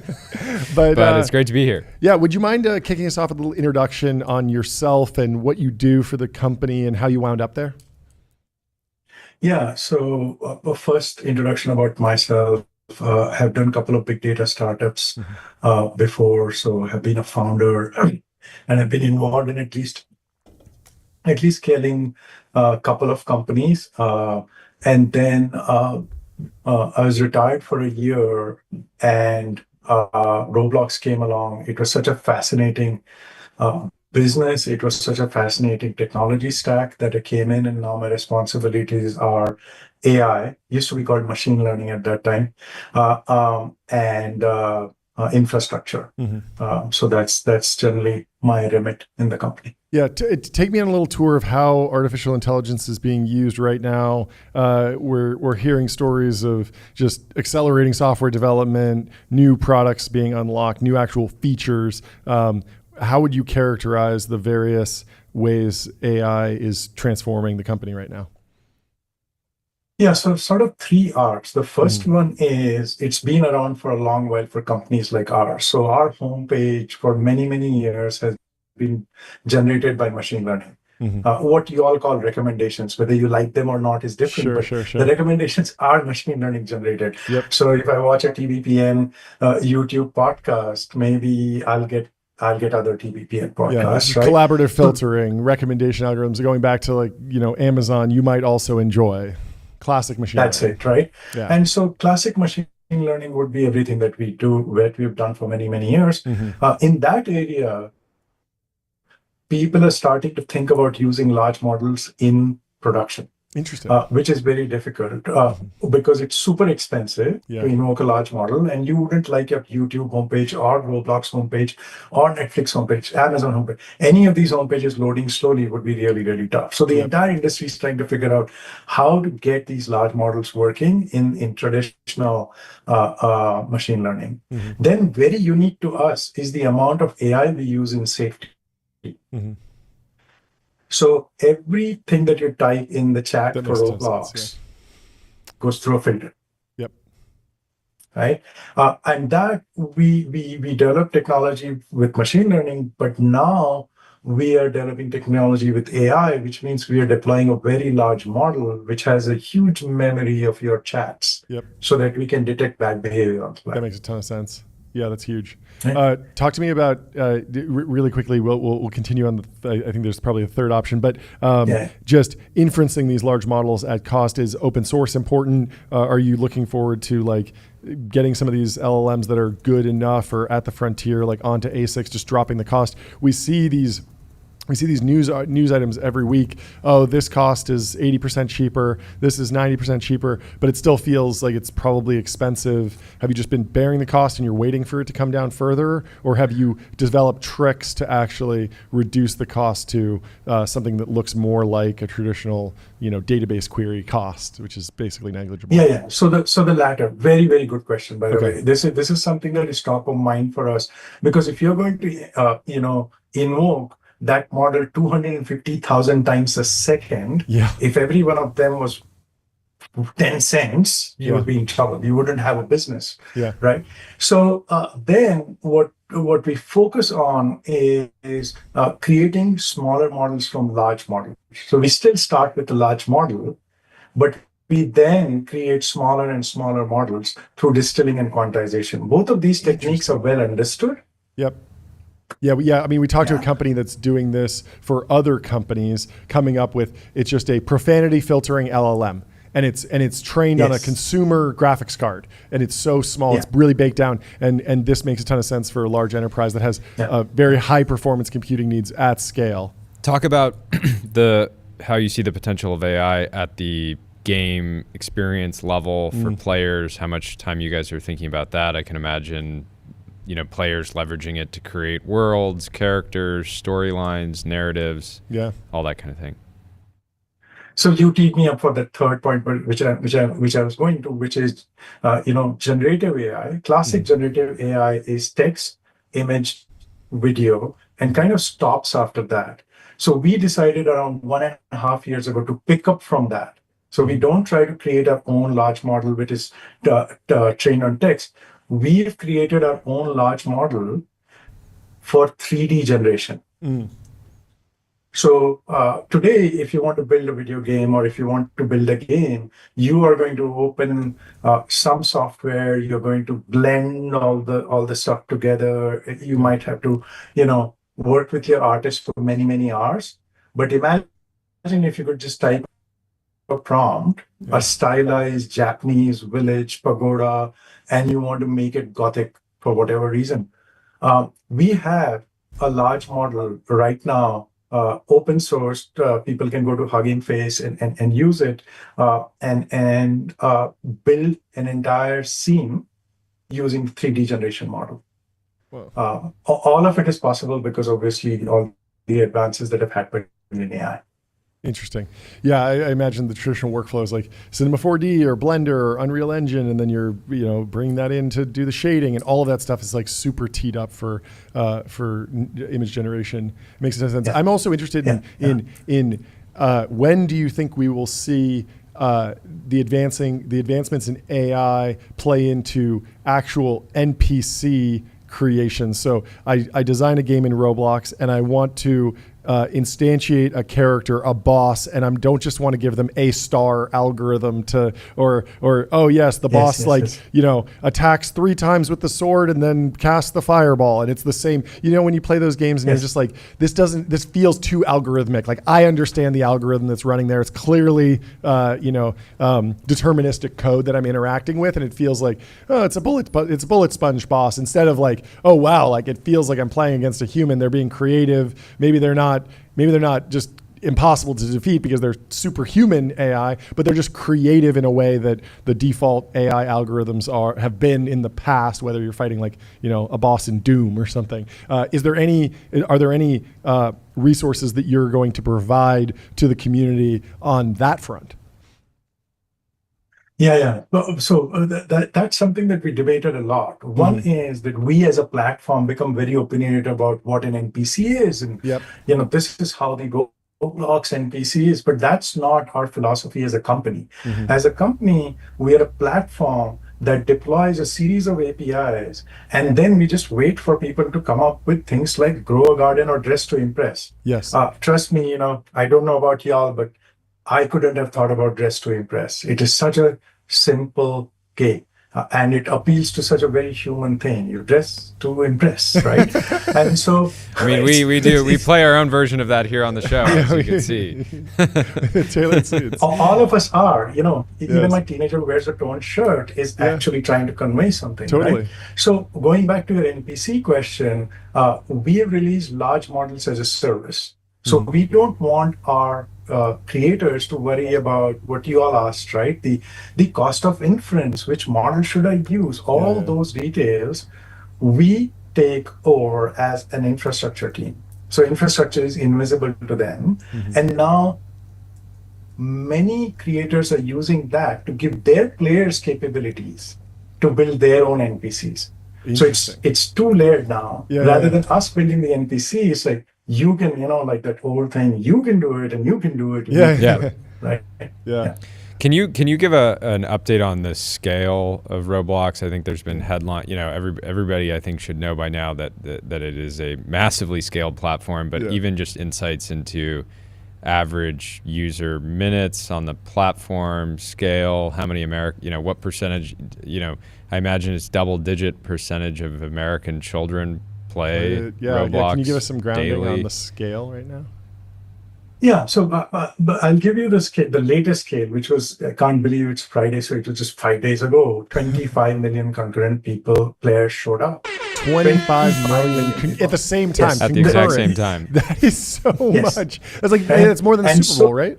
but it's great to be here. Yeah. Would you mind kicking us off with a little introduction on yourself and what you do for the company and how you wound up there? Yeah. So first introduction about myself. Have done a couple of big data startups before, so have been a founder. And I've been involved in at least scaling a couple of companies. And then I was retired for a year, and Roblox came along. It was such a fascinating business. It was such a fascinating technology stack that I came in, and now my responsibilities are AI. Used to be called machine learning at that time, and infrastructure. So that's generally my remit in the company. Yeah, take me on a little tour of how artificial intelligence is being used right now. We're hearing stories of just accelerating software development, new products being unlocked, new actual features. How would you characterize the various ways AI is transforming the company right now? Yeah, so sort of three arcs. The first one is it's been around for a long while for companies like ours. So our homepage for many, many years has been generated by machine learning. What you all call recommendations, whether you like them or not is different. Sure. The recommendations are machine learning generated. Yep. So if I watch a TBPN YouTube podcast, maybe I'll get other TBPN podcasts. Yeah, this is collaborative filtering, recommendation algorithms going back to Amazon. You might also enjoy. Classic machine learning. That's it, right? Yeah. And so classic machine learning would be everything that we do, what we've done for many, many years. In that area, people are starting to think about using large models in production. Interesting. Which is very difficult because it's super expensive to invoke a large model, and you wouldn't like your YouTube homepage or Roblox homepage or Netflix homepage, Amazon homepage. Any of these homepages loading slowly would be really, really tough. So the entire industry is trying to figure out how to get these large models working in traditional machine learning. Then very unique to us is the amount of AI we use in safety. So everything that you type in the chat for Roblox goes through a filter. Yep. Right. And that we develop technology with machine learning, but now we are developing technology with AI, which means we are deploying a very large model, which has a huge memory of your chats. Yep. So that we can detect bad behavior. That makes a ton of sense. Yeah, that's huge. Talk to me about really quickly. We'll continue on. I think there's probably a third option, but just inferencing these large models at cost. Is open source important? Are you looking forward to getting some of these LLMs that are good enough or at the frontier, onto ASICs, just dropping the cost? We see these we see these news items every week. Oh, this cost is 80% cheaper. This is 90% cheaper, but it still feels like it's probably expensive. Have you just been bearing the cost and you're waiting for it to come down further? Or have you developed tricks to actually reduce the cost to something that looks more like a traditional, database query cost, which is basically negligible? Yeah. So the latter, very, very good question, by the way. This is something that is top of mind for us, because if you're going to, invoke that model 250,000 times a second, if every one of them was 10 cents, you would be in trouble. You wouldn't have a business, right? So then what we focus on is creating smaller models from large models. So we still start with the large model, but we then create smaller and smaller models through distilling and quantization. Both of these techniques are well understood. Yeah. I mean, we talked to a company that's doing this for other companies, coming up with, it's just a profanity filtering LLM. And it's trained on a consumer graphics card, and it's so small, it's really baked down. And this makes a ton of sense for a large enterprise that has very high performance computing needs at scale. Talk about how you see the potential of AI at the game experience level for players, how much time you guys are thinking about that. I can imagine players leveraging it to create worlds, characters, storylines, narratives, all that kind of thing. So you teed me up for the third point, which I was going to, which is, generative AI. Classic generative AI is text, image, video, and kind of stops after that. So we decided around 1.5 years ago to pick up from that. So we don't try to create our own large model, which is trained on text. We've created our own large model for 3D generation. So today, if you want to build a video game or if you want to build a game, you are going to open some software. You're going to blend all the stuff together. You might have to, work with your artist for many, many hours. But imagine if you could just type a prompt, a stylized Japanese village pagoda, and you want to make it Gothic for whatever reason. We have a large model right now, open source. People can go to Hugging Face and use it and build an entire scene using 3D generation model. All of it is possible because obviously all the advances that have happened in AI. Interesting. Yeah, I imagine the traditional workflow is like Cinema 4D or Blender or Unreal Engine, and then you're bringing that in to do the shading, and all of that stuff is like super teed up for image generation. It makes a ton of sense. I'm also interested in when do you think we will see the advancements in AI play into actual NPC creation? So I design a game in Roblox and I want to instantiate a character, a boss, and I don't just want to give them a star algorithm or oh yes, the boss attacks 3 times with the sword and then casts the fireball, and it's the same. When you play those games and you're just like, this feels too algorithmic. Like, I understand the algorithm that's running there. It's clearly deterministic code that I'm interacting with, and it feels like, oh, it's a bullet sponge boss, instead of like, oh wow, like it feels like I'm playing against a human. They're being creative. Maybe they're not just impossible to defeat because they're superhuman AI, but they're just creative in a way that the default AI algorithms have been in the past, whether you're fighting like, a boss in Doom or something. Are there any resources that you're going to provide to the community on that front? Yeah. So that's something that we debated a lot. One is that we as a platform become very opinionated about what an NPC is. And, this is how the Roblox NPC is, but that's not our philosophy as a company. As a company, we are a platform that deploys a series of APIs, and then we just wait for people to come up with things like grow a garden or dress to impress. Yes. Trust me, I don't know about y'all, but I couldn't have thought about dress to impress. It is such a simple game. And it appeals to such a very human thing. You dress to impress, right? And so, I mean, we play our own version of that here on the show, as you can see. All of us are, even my teenager who wears a torn shirt is actually trying to convey something. Totally. Right? So going back to your NPC question, we have released large models as a service. So we don't want our creators to worry about what you all asked, right? The cost of inference, which model should I use? All those details we take over as an infrastructure team. So infrastructure is invisible to them. And now many creators are using that to give their players capabilities to build their own NPCs. So it's two-layered now. Rather than us building the NPC, it's like you can, like that old thing, you can do it and you can do it. Right. Yeah. Can you give an update on the scale of Roblox? I think there's been headline. Everybody I think should know by now that it is a massively scaled platform. But even just insights into average user minutes on the platform, scale, how many what percentage? I imagine it's double-digit percentage of American children play Roblox. Can you give us some grounding daily on the scale right now? Yeah, so but I'll give you the latest scale, which was, I can't believe it's Friday, so it was just 5 days ago. 25 million concurrent players showed up. 25 million at the same time. Yes. At the exact same time. That is so much. That's like it's more than the Super Bowl, right?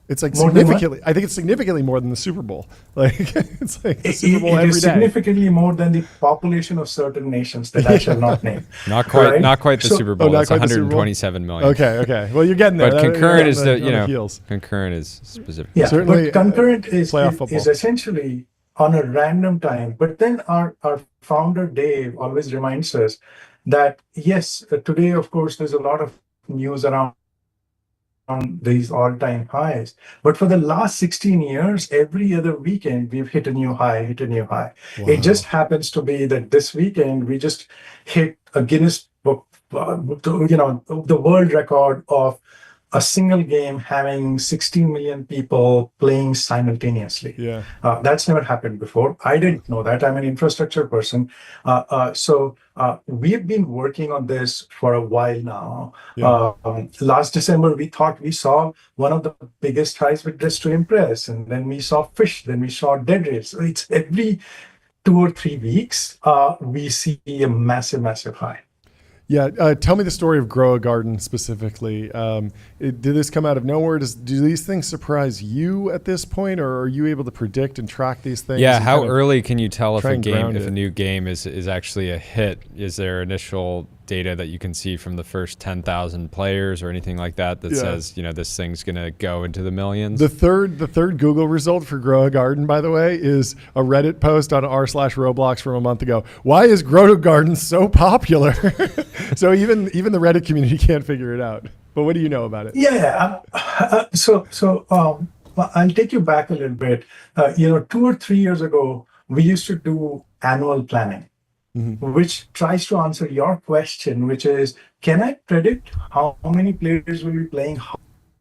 It's like significantly. I think it's significantly more than the Super Bowl. Like it's like the Super Bowl every day. Significantly more than the population of certain nations that I shall not name. Not quite. Right? Not quite the Super Bowl. It's 127 million. Okay. Well, you're getting there. But concurrent is concurrent is specific. Yeah, but concurrent is essentially on a random time. But then our founder Dave always reminds us that yes, today of course there's a lot of news around on these all-time highs, but for the last 16 years, every other weekend we've hit a new high. Wow. It just happens to be that this weekend we just hit a Guinness Book, the world record of a single game having 16 million people playing simultaneously. That's never happened before. I didn't know that. I'm an infrastructure person. So we've been working on this for a while now. Last December, we thought we saw one of the biggest highs with Dress to Impress. And then we saw Fish, then we saw Dead Race. So it's every 2 or 3 weeks, we see a massive, massive high. Yeah, tell me the story of Grow a Garden specifically. Did this come out of nowhere? Do these things surprise you at this point, or are you able to predict and track these things? Yeah, how early can you tell if a new game is actually a hit? Is there initial data that you can see from the first 10,000 players or anything like that says this thing's gonna go into the millions? The third Google result for Grow a Garden, by the way, is a Reddit post on r/Roblox from a month ago. Why is Grow a Garden so popular? So even the Reddit community can't figure it out. But what do you know about it? So I'll take you back a little bit. 2 or 3 years ago, we used to do annual planning, which tries to answer your question, which is, can I predict how many players will be playing,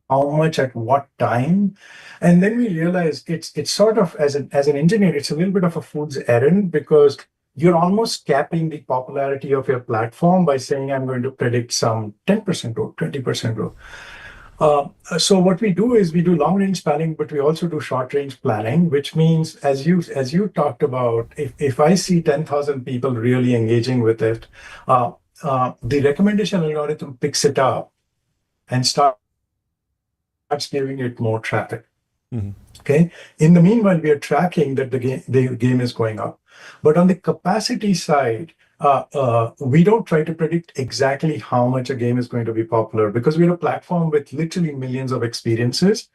how much at what time? And then we realized it's sort of, as an engineer, it's a little bit of a fool's errand, because you're almost capping the popularity of your platform by saying, I'm going to predict some 10% growth, 20% growth. So what we do is we do long-range planning, but we also do short-range planning, which means, as you talked about, if I see 10,000 people really engaging with it, the recommendation algorithm picks it up and starts giving it more traffic. Okay. In the meanwhile, we are tracking that the game is going up. But on the capacity side, we don't try to predict exactly how much a game is going to be popular, because we're a platform with literally millions of experiences.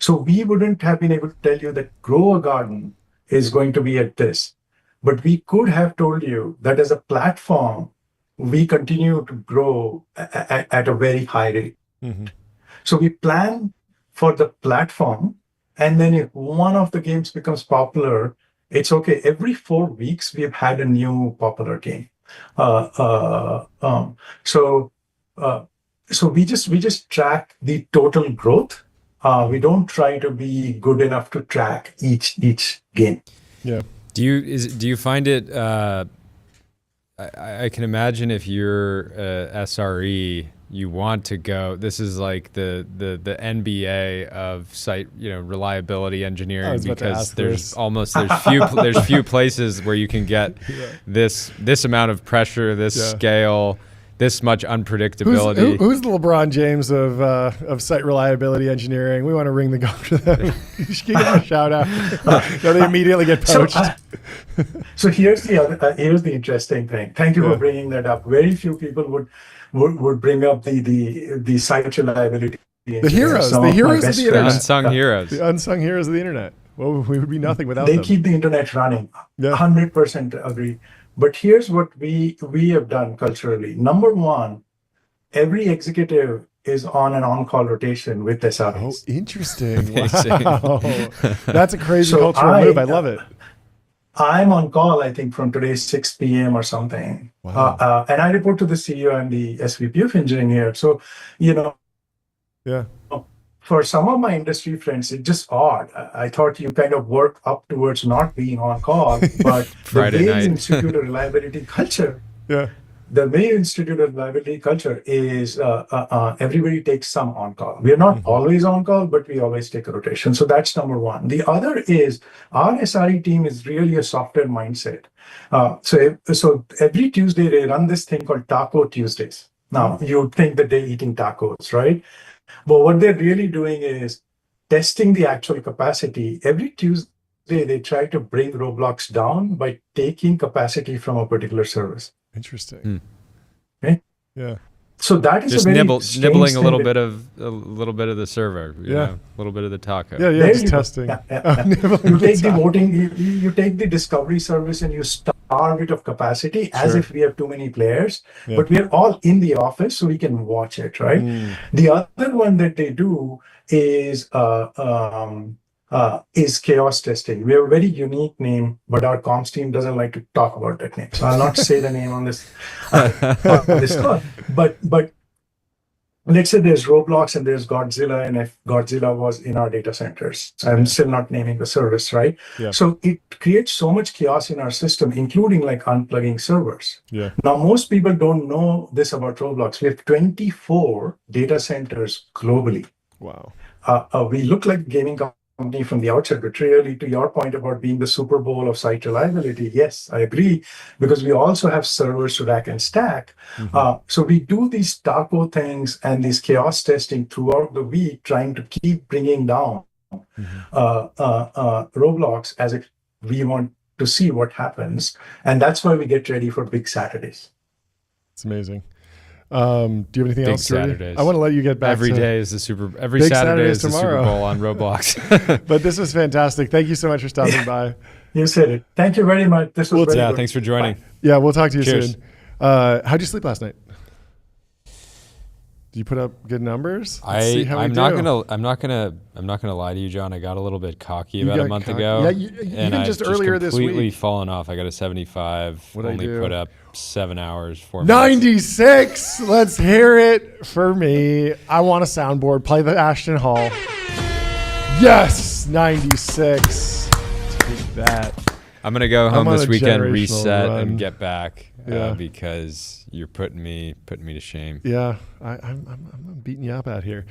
So we wouldn't have been able to tell you that Grow a Garden is going to be at this. But we could have told you that as a platform, we continue to grow at a very high rate. So we plan for the platform, and then if one of the games becomes popular, it's okay. Every 4 weeks, we've had a new popular game. So we just track the total growth. We don't try to be good enough to track each game. Yeah. Do you find it? I can imagine if you're SRE, you want to go. This is like the NBA of site reliability engineering, because there's few places where you can get this amount of pressure, this scale, this much unpredictability. Who's the LeBron James of site reliability engineering? We want to ring the gong to them. You should give them a shout out. They immediately get poached. So here's the interesting thing. Thank you for bringing that up. Very few people would bring up the site reliability. The heroes of the internet. Unsung heroes. The unsung heroes of the internet. Well, we would be nothing without them. They keep the internet running. 100% agree. But here's what we have done culturally. Number one, every executive is on an on-call rotation with SREs. Oh, interesting. Wow. That's a crazy cultural move. I love it. I'm on call, I think, from today, 6 p.m. or something. Wow. And I report to the CEO and the SVP of engineering here. So, for some of my industry friends, it's just odd. I thought you kind of work up towards not being on call, but the way you institute a reliability culture, is everybody takes some on call. We are not always on call, but we always take a rotation. So that's number one. The other is our SRE team is really a software mindset. So every Tuesday they run this thing called Taco Tuesdays. Now you'd think that they're eating tacos, right? But what they're really doing is testing the actual capacity. Every Tuesday, they try to bring Roblox down by taking capacity from a particular service. Interesting. Okay. Yeah. So that is just a very nibbling a little bit of the server. A little bit of the taco. Yeah. Just testing. You take the voting. You take the discovery service and you starve it of capacity as if we have too many players. Yeah. But we are all in the office, so we can watch it, right? The other one that they do is chaos testing. We have a very unique name, but our comms team doesn't like to talk about that name. So I'll not say the name on this call. But let's say there's Roblox and there's Godzilla, and if Godzilla was in our data centers, I'm still not naming the service, right? Yeah. So it creates so much chaos in our system, including like unplugging servers. Yeah. Now, most people don't know this about Roblox. We have 24 data centers globally. Wow. We look like gaming company from the outset, but really to your point about being the Super Bowl of site reliability, yes, I agree, because we also have servers to rack and stack. So we do these taco things and this chaos testing throughout the week, trying to keep bringing down Roblox as if we want to see what happens. And that's why we get ready for big Saturdays. It's amazing. Do you have anything else? Saturdays. I want to let you get back. Every Saturday is the Super Bowl on Roblox. But this was fantastic. Thank you so much for stopping by. You said it. Thank you very much. This was very good. Thanks for joining. Bye. Yeah, we'll talk to you soon. How'd you sleep last night? Did you put up good numbers? I'm not gonna lie to you, John. I got a little bit cocky about a month ago. Yeah, even just earlier this week. Completely fallen off. I got a 75. Only put up 7 hours, 4 minutes. 96. Let's hear it for me. I want a soundboard. Play the Ashton Hall. Yes, 96. Take that. I'm gonna go home this weekend, reset, and get back because you're putting me to shame. Yeah, I'm beating you up out here.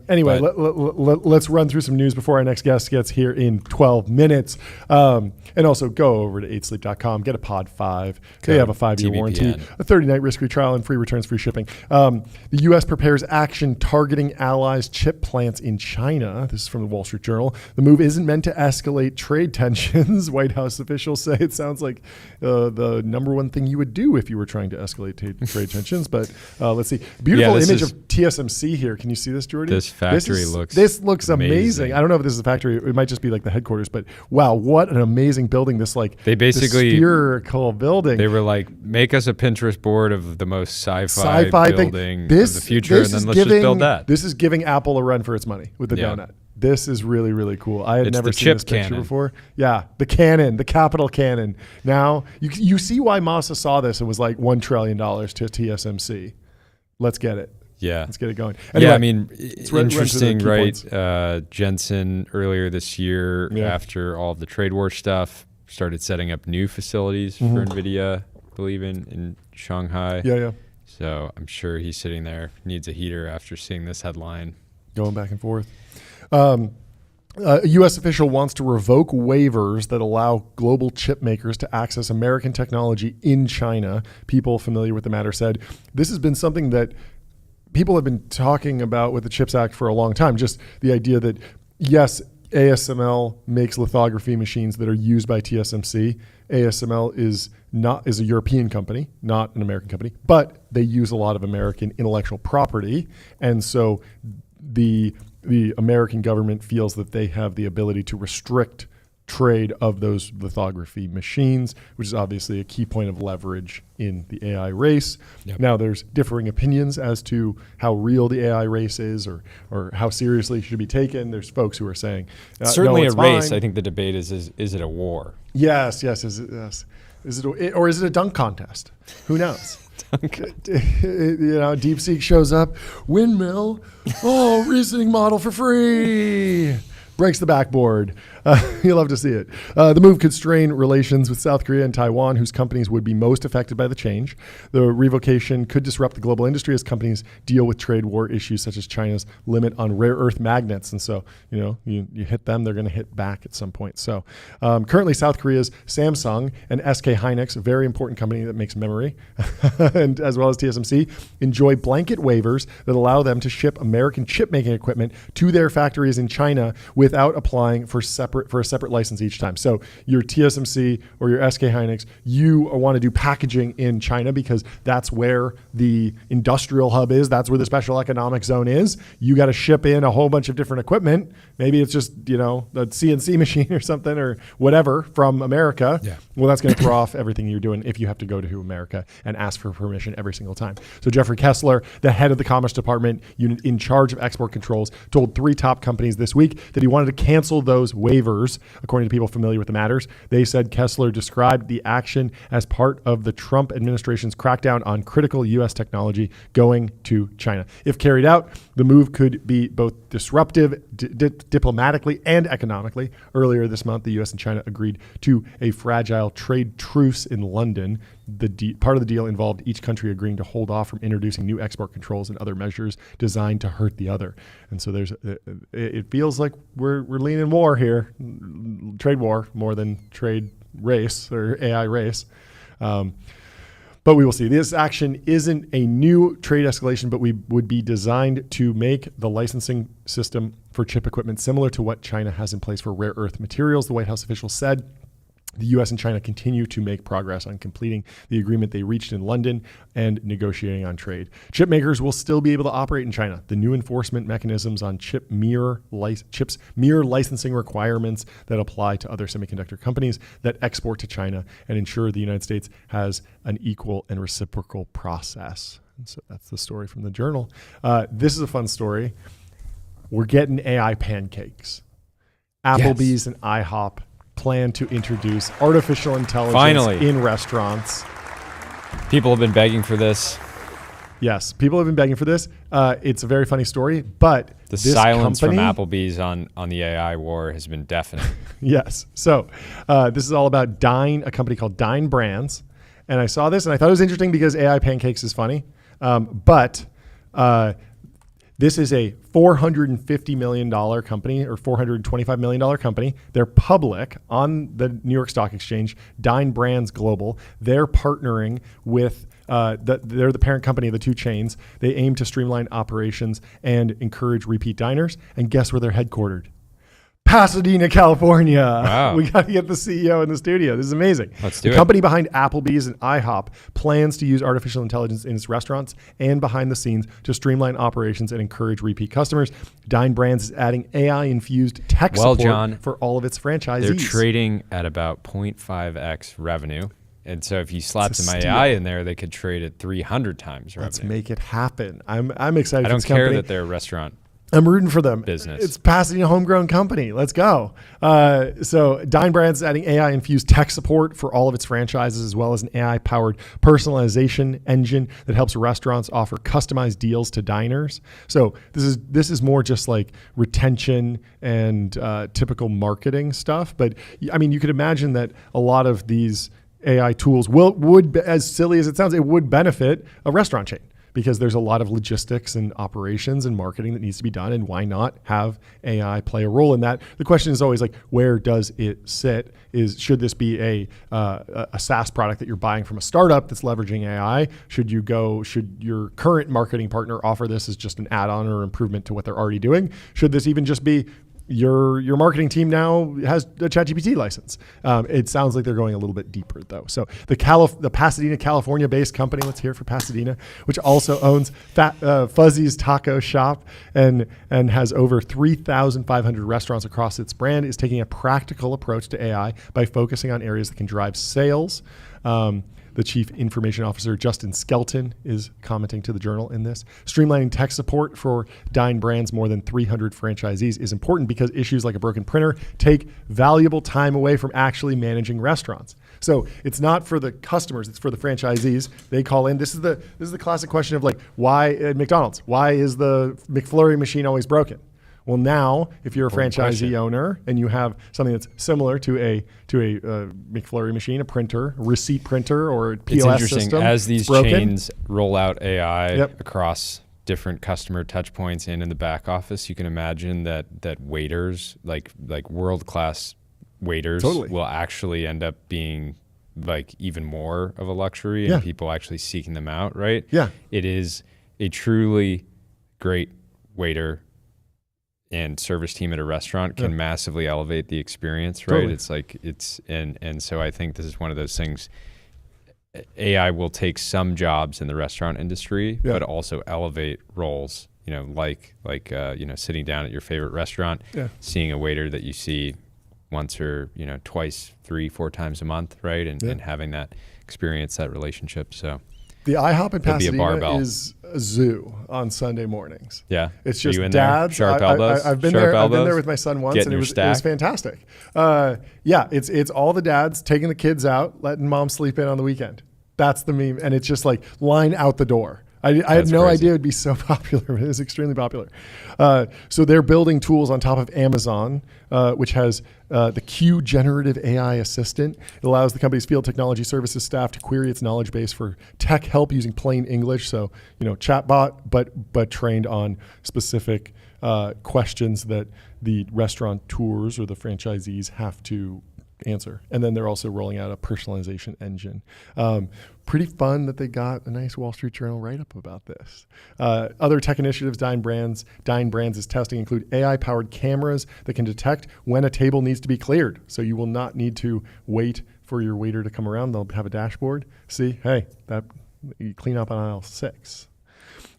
Anyway, let's run through some news before our next guest gets here in 12 minutes. And also go over to 8sleep.com, get a Pod 5. They have a 5-year warranty, a 30-night risk-free trial, and free returns, free shipping. The U.S. prepares action targeting allies' chip plants in China. This is from the Wall Street Journal. The move isn't meant to escalate trade tensions. White House officials say it sounds like the number one thing you would do if you were trying to escalate trade tensions. But let's see. Beautiful image of TSMC here. Can you see this, Jordy? This factory looks amazing. I don't know if this is a factory. It might just be like the headquarters. But wow, what an amazing building! This they basically spherical building. They were like, make us a Pinterest board of the most sci-fi building of the future, and then let's just build that. This is giving Apple a run for its money with the donut. This is really, really cool. I had never seen this picture before. Yeah, the cannon, the capital cannon. Now, you see why Masa saw this and was like $1 trillion to TSMC. Let's get it. Yeah. Let's get it going. Anyway, I mean, interesting, right? Jensen earlier this year, after all of the trade war stuff, started setting up new facilities for NVIDIA, I believe in Shanghai. Yeah. So I'm sure he's sitting there, needs a heater after seeing this headline. Going back and forth. A U.S. official wants to revoke waivers that allow global chip makers to access American technology in China. People familiar with the matter said this has been something that people have been talking about with the CHIPS Act for a long time. Just the idea that, yes, ASML makes lithography machines that are used by TSMC. ASML is a European company, not an American company, but they use a lot of American intellectual property. And so the American government feels that they have the ability to restrict trade of those lithography machines, which is obviously a key point of leverage in the AI race. Yep. Now, there's differing opinions as to how real the AI race is or how seriously it should be taken. There's folks who are saying certainly no, a race. fine. I think the debate is it a war? Yes. Is it a dunk contest? Who knows? DeepSeek shows up, windmill, reasoning model for free, breaks the backboard. You'll love to see it. The move could strain relations with South Korea and Taiwan, whose companies would be most affected by the change. The revocation could disrupt the global industry as companies deal with trade war issues such as China's limit on rare earth magnets. And so, you hit them, they're going to hit back at some point. So currently South Korea's Samsung and SK Hynix, a very important company that makes memory, and as well as TSMC, enjoy blanket waivers that allow them to ship American chip making equipment to their factories in China without applying for a separate license each time. So your TSMC or your SK Hynix, you want to do packaging in China because that's where the industrial hub is. That's where the special economic zone is. You got to ship in a whole bunch of different equipment. Maybe it's just, a CNC machine or something or whatever from America. Yeah. Well, that's going to throw off everything you're doing if you have to go to America and ask for permission every single time. So Jeffrey Kessler, the head of the Commerce Department unit in charge of export controls, told 3 top companies this week that he wanted to cancel those waivers, according to people familiar with the matters. They said Kessler described the action as part of the Trump administration's crackdown on critical U.S. technology going to China. If carried out, the move could be both disruptive diplomatically and economically. Earlier this month, the U.S. and China agreed to a fragile trade truce in London. Part of the deal involved each country agreeing to hold off from introducing new export controls and other measures designed to hurt the other. And so it feels like we're leaning war here, trade war more than trade race or AI race. But we will see. This action isn't a new trade escalation, but we would be designed to make the licensing system for chip equipment similar to what China has in place for rare earth materials, the White House official said. The U.S. and China continue to make progress on completing the agreement they reached in London and negotiating on trade. Chip makers will still be able to operate in China. The new enforcement mechanisms on chips mirror licensing requirements that apply to other semiconductor companies that export to China and ensure the United States has an equal and reciprocal process. And so that's the story from the Journal. This is a fun story. We're getting AI pancakes. Applebee's and IHOP plan to introduce artificial intelligence in restaurants. People have been begging for this. Yes, people have been begging for this. It's a very funny story, but the silence from Applebee's on the AI war has been deafening. Yes. So this is all about Dine, a company called Dine Brands. And I saw this and I thought it was interesting because AI pancakes is funny. But this is a $450 million company or $425 million company. They're public on the New York Stock Exchange, Dine Brands Global. They're partnering with, they're the parent company of the 2 chains. They aim to streamline operations and encourage repeat diners. And guess where they're headquartered? Pasadena, California. Wow. We got to get the CEO in the studio. This is amazing. Let's do it. The company behind Applebee's and IHOP plans to use artificial intelligence in its restaurants and behind the scenes to streamline operations and encourage repeat customers. Dine Brands is adding AI-infused tech support John, for all of its franchisees. They're trading at about 0.5x revenue. And so if you slap some AI in there, they could trade at 300 times revenue. Let's make it happen. I'm excited. I don't care that they're a restaurant. I'm rooting for them. Business. It's Pasadena homegrown company. Let's go. So Dine Brands is adding AI-infused tech support for all of its franchises, as well as an AI-powered personalization engine that helps restaurants offer customized deals to diners. So this is more just like retention and typical marketing stuff. But I mean, you could imagine that a lot of these AI tools would, as silly as it sounds, it would benefit a restaurant chain. because there's a lot of logistics and operations and marketing that needs to be done. And why not have AI play a role in that? The question is always like, where does it sit? Should this be a SaaS product that you're buying from a startup that's leveraging AI? Should your current marketing partner offer this as just an add-on or improvement to what they're already doing? Should this even just be your marketing team now has a ChatGPT license? It sounds like they're going a little bit deeper though. So the Pasadena, California-based company, let's hear it for Pasadena, which also owns Fuzzy's Taco Shop and has over 3,500 restaurants across its brand, is taking a practical approach to AI by focusing on areas that can drive sales. The Chief Information Officer, Justin Skelton, is commenting to the Journal in this. Streamlining tech support for Dine Brands' more than 300 franchisees is important because issues like a broken printer take valuable time away from actually managing restaurants. So it's not for the customers, it's for the franchisees. They call in. This is the classic question of like, why at McDonald's? Why is the McFlurry machine always broken? Well, now, if you're a franchisee owner and you have something that's similar to a McFlurry machine, a printer, a receipt printer, or a POS it's interesting system, as these chains roll out AI Yep. across different customer touch points and in the back office, you can imagine that waiters, like world-class waiters, Totally. will actually end up being like even more of a luxury and people actually seeking them out, right? Yeah. It is a truly great waiter and service team at a restaurant can massively elevate the experience, right? Totally. It's like and so I think this is one of those things. AI will take some jobs in the restaurant industry, but also elevate roles. Like sitting down at your favorite restaurant, seeing a waiter that you see once or twice, 3-4 times a month, right? And having that experience, that relationship. So. The IHOP in Pasadena is a zoo on Sunday mornings. Yeah, it's just you in dads. There? Sharp elbows. I've been there. I've been there with my son once, and it was fantastic. It's all the dads taking the kids out, letting mom sleep in on the weekend. That's the meme, and it's just like line out the door. I had no idea it would be so popular, but it was extremely popular. So they're building tools on top of Amazon, which has the Q generative AI assistant. It allows the company's field technology services staff to query its knowledge base for tech help using plain English. So, chatbot, but trained on specific questions that the restaurateurs or the franchisees have to answer. And then they're also rolling out a personalization engine. Pretty fun that they got a nice Wall Street Journal write-up about this. Other tech initiatives Dine Brands is testing include AI-powered cameras that can detect when a table needs to be cleared. So you will not need to wait for your waiter to come around. They'll have a dashboard. See, hey, you clean up on aisle 6.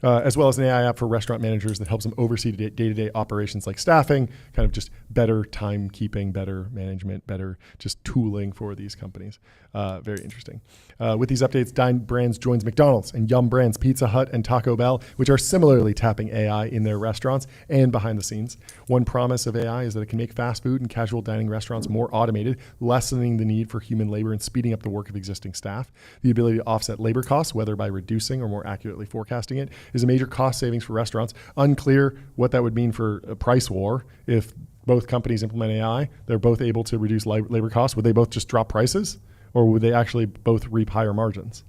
As well as an AI app for restaurant managers that helps them oversee day-to-day operations like staffing, kind of just better timekeeping, better management, better just tooling for these companies. Very interesting. With these updates, Dine Brands joins McDonald's and Yum Brands, Pizza Hut, and Taco Bell, which are similarly tapping AI in their restaurants and behind the scenes. One promise of AI is that it can make fast food and casual dining restaurants more automated, lessening the need for human labor and speeding up the work of existing staff. The ability to offset labor costs, whether by reducing or more accurately forecasting it, is a major cost savings for restaurants. Unclear what that would mean for a price war. If both companies implement AI, they're both able to reduce labor costs. Would they both just drop prices, or would they actually both reap higher margins?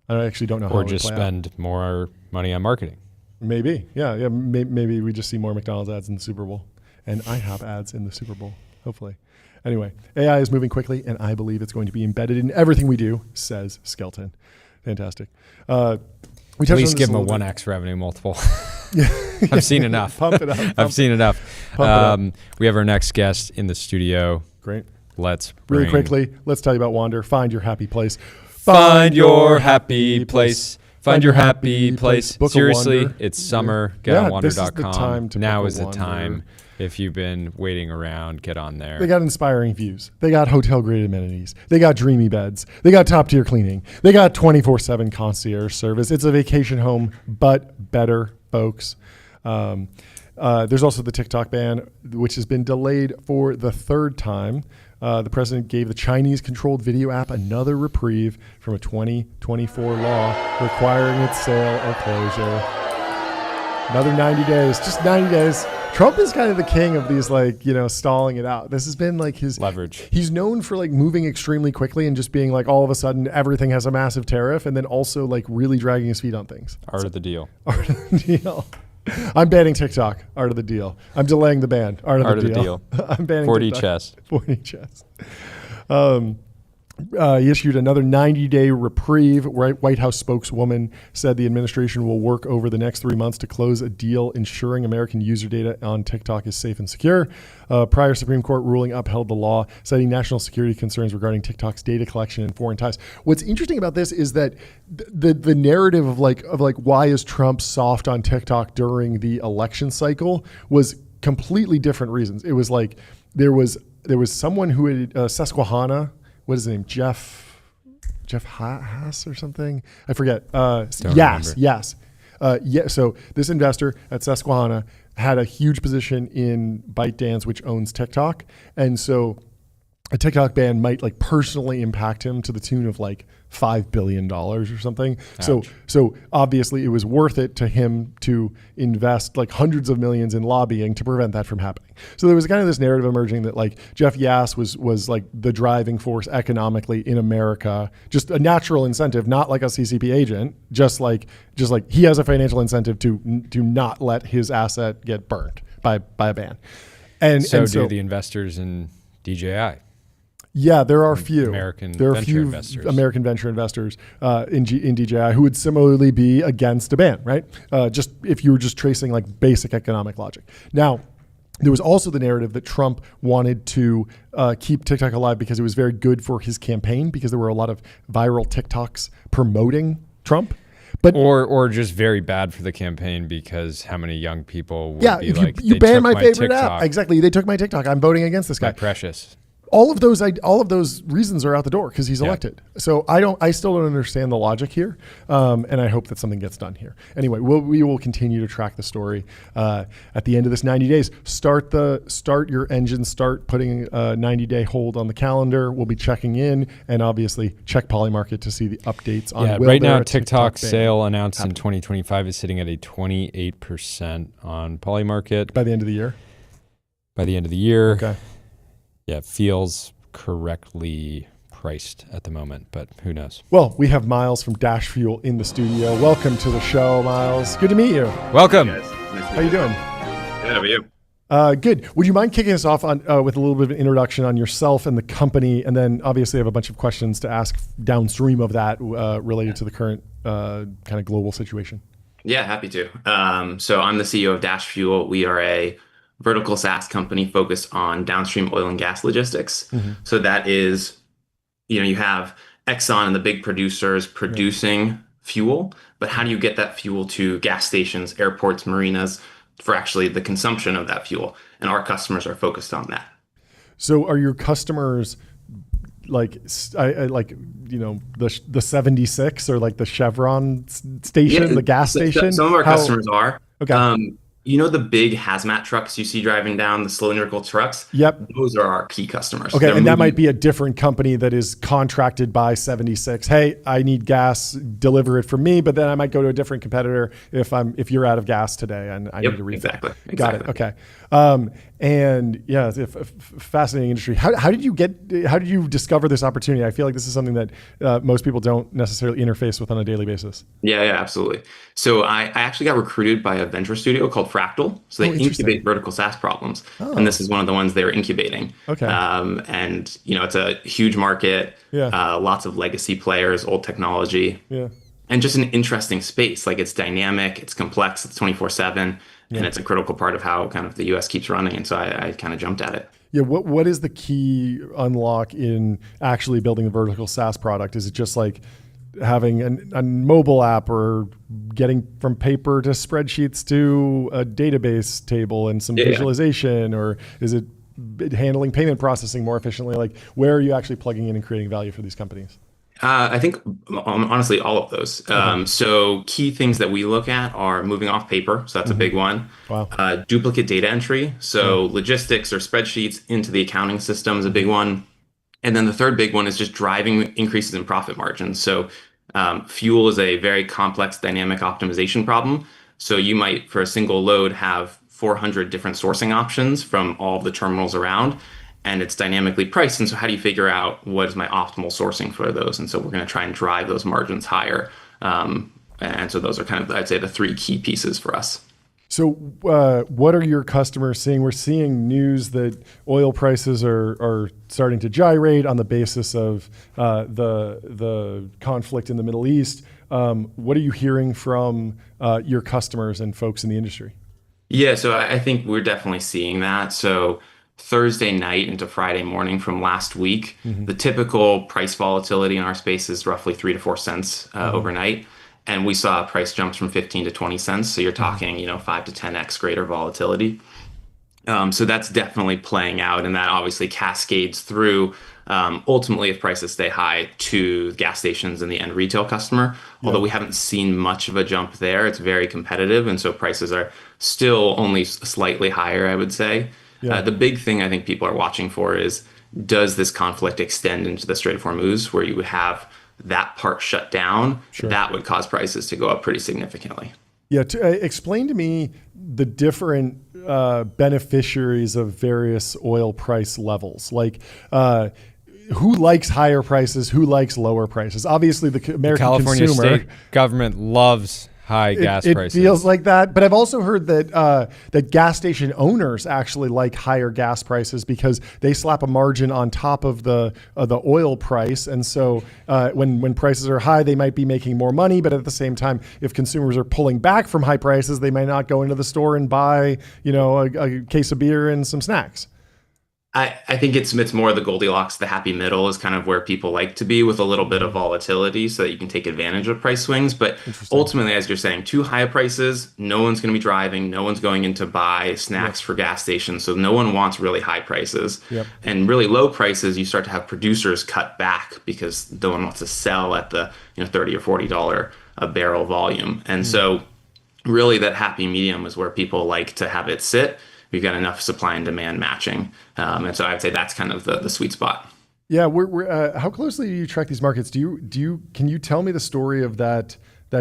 I actually don't know how. Or just spend more money on marketing. Maybe, yeah. Maybe we just see more McDonald's ads in the Super Bowl and IHOP ads in the Super Bowl. Hopefully. Anyway, AI is moving quickly, and I believe it's going to be embedded in everything we do, says Skelton. Fantastic. At least give them a 1x revenue multiple. I've seen enough. Pump it up. I've seen enough. We have our next guest in the studio. Great. Really quickly, let's tell you about Wander. Find your happy place. Find your happy place. Find your happy place. Seriously, it's summer. Get on wander.com. Now is the time. If you've been waiting around, get on there. They got inspiring views. They got hotel-grade amenities. They got dreamy beds. They got top-tier cleaning. They got 24/7 concierge service. It's a vacation home, but better, folks. There's also the TikTok ban, which has been delayed for the 3rd time. The president gave the Chinese-controlled video app another reprieve from a 2024 law requiring its sale or closure. Another 90 days, just 90 days. Trump is kind of the king of these, like, stalling it out. This has been like his leverage. He's known for like moving extremely quickly and just being like, all of a sudden everything has a massive tariff, and then also like really dragging his feet on things. Art of the deal. Art of the deal. I'm banning TikTok. Art of the deal. I'm delaying the ban. Art of the deal. I'm banning 4D TikTok. chess. 4D chess. He issued another 90-day reprieve. White House spokeswoman said the administration will work over the next 3 months to close a deal ensuring American user data on TikTok is safe and secure. Prior Supreme Court ruling upheld the law, citing national security concerns regarding TikTok's data collection and foreign ties. What's interesting about this is that the narrative of why is Trump soft on TikTok during the election cycle was completely different reasons. It was like there was someone who had Susquehanna. What is his name? Jeff Haas or something? I forget. Yes. So this investor at Susquehanna had a huge position in ByteDance, which owns TikTok. And so a TikTok ban might like personally impact him to the tune of like $5 billion or something. Ouch. So obviously it was worth it to him to invest like hundreds of millions in lobbying to prevent that from happening. So there was kind of this narrative emerging that like Jeff Yass was like the driving force economically in America, just a natural incentive, not like a CCP agent, just like he has a financial incentive to not let his asset get burnt by a ban. And so do the investors in DJI. Yeah, there are American venture investors in DJI who would similarly be against a ban, right? Just if you were just tracing like basic economic logic. Now, there was also the narrative that Trump wanted to keep TikTok alive because it was very good for his campaign, because there were a lot of viral TikToks promoting Trump. But or just very bad for the campaign because how many young people would be like, you banned my favorite TikTok. app. Exactly, they took my TikTok. I'm voting against this guy. My precious. All of those reasons are out the door because he's elected. So I still don't understand the logic here, and I hope that something gets done here. Anyway, we will continue to track the story. At the end of this 90 days, start your engine, start putting a 90-day hold on the calendar. We'll be checking in, and obviously check Polymarket to see the updates on. Yeah, right now TikTok sale announced in 2025 is sitting at a 28% on Polymarket by the end of the year. Okay. Yeah, it feels correctly priced at the moment, but who knows? Well, we have Miles from Dash Fuel in the studio. Welcome to the show, Miles. Good to meet you. Welcome. Hey guys. Nice to How you doing? Good. How are you? Good. Would you mind kicking us off on with a little bit of an introduction on yourself and the company, and then obviously I have a bunch of questions to ask downstream of that related to the current kind of global situation. Yeah, happy to. So I'm the CEO of Dash Fuel. We are a vertical SaaS company focused on downstream oil and gas logistics. Mm-hmm. So that is, you have Exxon and the big producers producing fuel, but how do you get that fuel to gas stations, airports, marinas for actually the consumption of that fuel? And our customers are focused on that. So are your customers the 76 or like the Chevron station, the gas station? Some of our customers are. Okay. The big hazmat trucks you see driving down, the cylindrical trucks? Yep. Those are our key customers. Okay, and that might be a different company that is contracted by 76. Hey, I need gas, deliver it for me, but then I might go to a different competitor if you're out of gas today and I need to refill. Exactly. Got it. Okay. And yeah, it's a fascinating industry. How did you discover this opportunity? I feel like this is something that most people don't necessarily interface with on a daily basis. Yeah, absolutely. So I actually got recruited by a venture studio called Fractal. So they incubate vertical SaaS problems. Oh. And this is one of the ones they were incubating. Okay. And it's a huge market, lots of legacy players, old technology. Yeah. And just an interesting space. Like it's dynamic, it's complex, it's 24/7. And it's a critical part of how kind of the US keeps running. And so I kind of jumped at it. Yeah. What is the key unlock in actually building a vertical SaaS product? Is it just like having a mobile app or getting from paper to spreadsheets to a database table and some visualization? Or is it handling payment processing more efficiently? Like where are you actually plugging in and creating value for these companies? I think, honestly, all of those. So key things that we look at are moving off paper. So that's a big one. Wow. Duplicate data entry. So logistics or spreadsheets into the accounting system is a big one. And then the third big one is just driving increases in profit margins. So fuel is a very complex dynamic optimization problem. So you might, for a single load, have 400 different sourcing options from all of the terminals around, and it's dynamically priced. And so how do you figure out what is my optimal sourcing for those? And so we're going to try and drive those margins higher. And so those are kind of, I'd say, the three key pieces for us. So what are your customers seeing? We're seeing news that oil prices are starting to gyrate on the basis of the conflict in the Middle East. What are you hearing from your customers and folks in the industry? Yeah, so I think we're definitely seeing that. So Thursday night into Friday morning from last week, the typical price volatility in our space is roughly 3 to 4 cents overnight. And we saw price jumps from 15 to 20 cents. So you're talking, 5 to 10x greater volatility. So that's definitely playing out. And that obviously cascades through, ultimately, if prices stay high, to gas stations and the end retail customer. Although we haven't seen much of a jump there, it's very competitive. And so prices are still only slightly higher, I would say. The big thing I think people are watching for is, does this conflict extend into the Strait of Hormuz, where you would have that part shut down? That would cause prices to go up pretty significantly. Yeah, explain to me the different beneficiaries of various oil price levels. Like, who likes higher prices? Who likes lower prices? Obviously, the American California consumer. state government loves high gas prices. It feels like that, but I've also heard that that gas station owners actually like higher gas prices because they slap a margin on top of the oil price, and so when prices are high, they might be making more money. But at the same time, if consumers are pulling back from high prices, they might not go into the store and buy a case of beer and some snacks. I think it's more the Goldilocks, the happy middle is kind of where people like to be, with a little bit of volatility so that you can take advantage of price swings. But ultimately, as you're saying, too high prices, no one's going to be driving, no one's going in to buy snacks for gas stations. So no one wants really high prices. And really low prices, you start to have producers cut back because no one wants to sell at the $30 or $40 a barrel volume. And so really that happy medium is where people like to have it sit. We've got enough supply and demand matching. And so I'd say that's kind of the sweet spot. Yeah. We're how closely do you track these markets? Can you tell me the story of that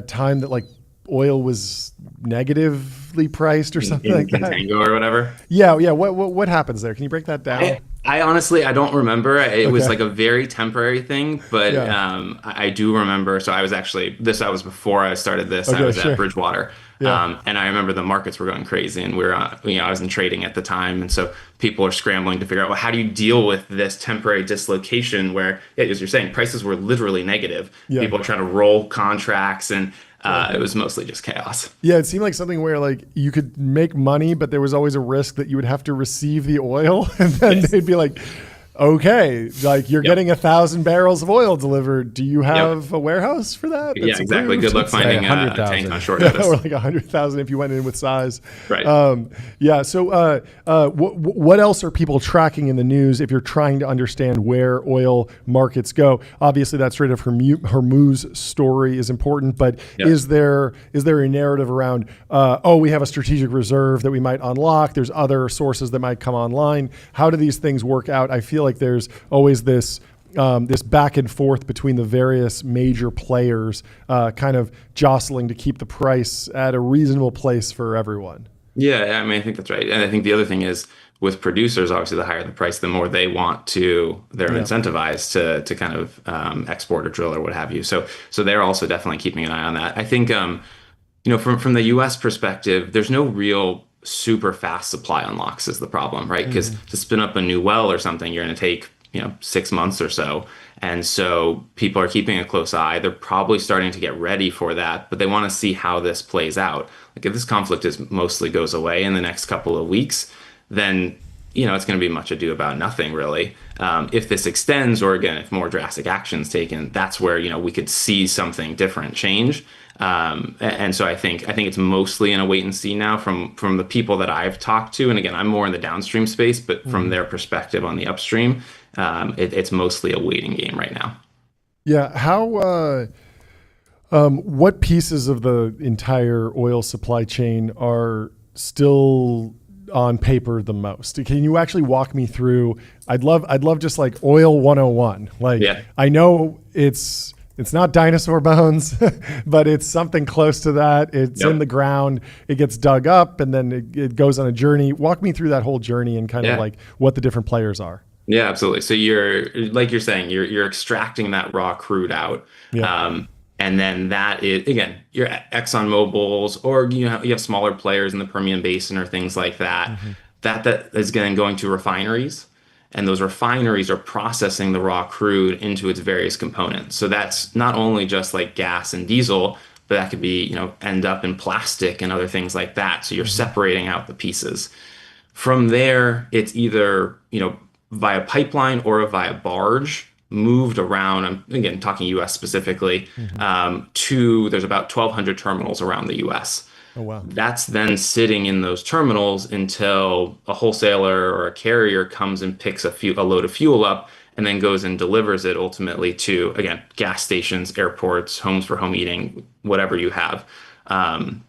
time that like oil was negatively priced or something like that? Contango or whatever? Yeah. What happens there? Can you break that down? I honestly, I don't remember. It was like a very temporary thing, but I do remember. So I was actually, that was before I started this. I was at Bridgewater. And I remember the markets were going crazy, and I was in trading at the time. And so people are scrambling to figure out, well, how do you deal with this temporary dislocation where, as you're saying, prices were literally negative. People are trying to roll contracts, and it was mostly just chaos. Yeah, it seemed like something where like you could make money, but there was always a risk that you would have to receive the oil, and then they'd be like, okay, like you're getting 1,000 barrels of oil delivered. Do you have a warehouse for that? That's exactly. Good luck finding a tank on short notice. Or like 100,000 if you went in with size. Right. So what else are people tracking in the news if you're trying to understand where oil markets go? Obviously, that Strait of Hormuz story is important, but is there a narrative around, we have a strategic reserve that we might unlock? There's other sources that might come online. How do these things work out? I feel like there's always this back and forth between the various major players kind of jostling to keep the price at a reasonable place for everyone. Yeah, I mean, I think that's right. And I think the other thing is with producers, obviously, the higher the price, the more they want to, they're incentivized to kind of export or drill or what have you. So they're also definitely keeping an eye on that. I think, from the US perspective, there's no real super fast supply unlocks is the problem, right? Because to spin up a new well or something, you're going to take 6 months or so. And so people are keeping a close eye. They're probably starting to get ready for that, but they want to see how this plays out. Like if this conflict mostly goes away in the next couple of weeks, then it's going to be much ado about nothing really. If this extends, or again, if more drastic action's taken, that's where we could see something different change. And so I think it's mostly in a wait and see now from the people that I've talked to. And again, I'm more in the downstream space, but from their perspective on the upstream, it's mostly a waiting game right now. Yeah. How, what pieces of the entire oil supply chain are still on paper the most? Can you actually walk me through? I'd love just like oil 101. I know it's It's not dinosaur bones, but it's something close to that. It's in the ground. It gets dug up, and then it goes on a journey. Walk me through that whole journey and kind of like what the different players are. Yeah, absolutely. So you're saying, you're extracting that raw crude out. Yeah. And then that is, again, your ExxonMobil's, or you have smaller players in the Permian Basin or things like that. Mm-hmm. That is then going to refineries. And those refineries are processing the raw crude into its various components. So that's not only just like gas and diesel, but that could be, end up in plastic and other things like that. So you're separating out the pieces. From there, it's either, via pipeline or via barge, moved around. I'm again talking US specifically, to there's about 1,200 terminals around the US. Oh, wow. That's then sitting in those terminals until a wholesaler or a carrier comes and picks a load of fuel up and then goes and delivers it ultimately to, again, gas stations, airports, homes for home eating, whatever you have. And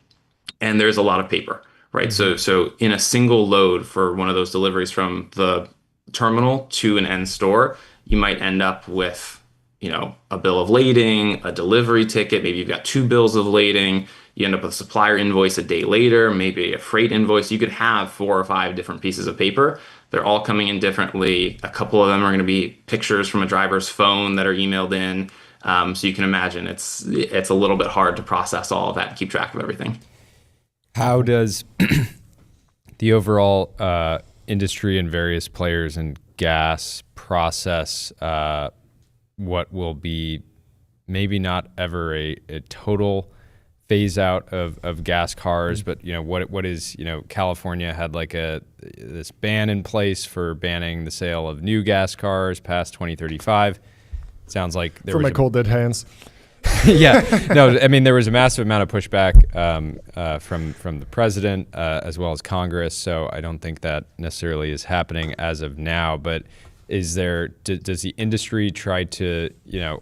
there's a lot of paper, right? So in a single load for one of those deliveries from the terminal to an end store, you might end up with, a bill of lading, a delivery ticket. Maybe you've got 2 bills of lading. You end up with a supplier invoice a day later, maybe a freight invoice. You could have 4 or 5 different pieces of paper. They're all coming in differently. A couple of them are going to be pictures from a driver's phone that are emailed in. So you can imagine it's a little bit hard to process all of that and keep track of everything. How does the overall industry and various players in gas process what will be maybe not ever a total phase out of gas cars, but what is California had like this ban in place for banning the sale of new gas cars past 2035. Sounds like there for my cold dead hands. Yeah, no, I mean there was a massive amount of pushback from the president as well as Congress. So I don't think that necessarily is happening as of now. But does the industry try to,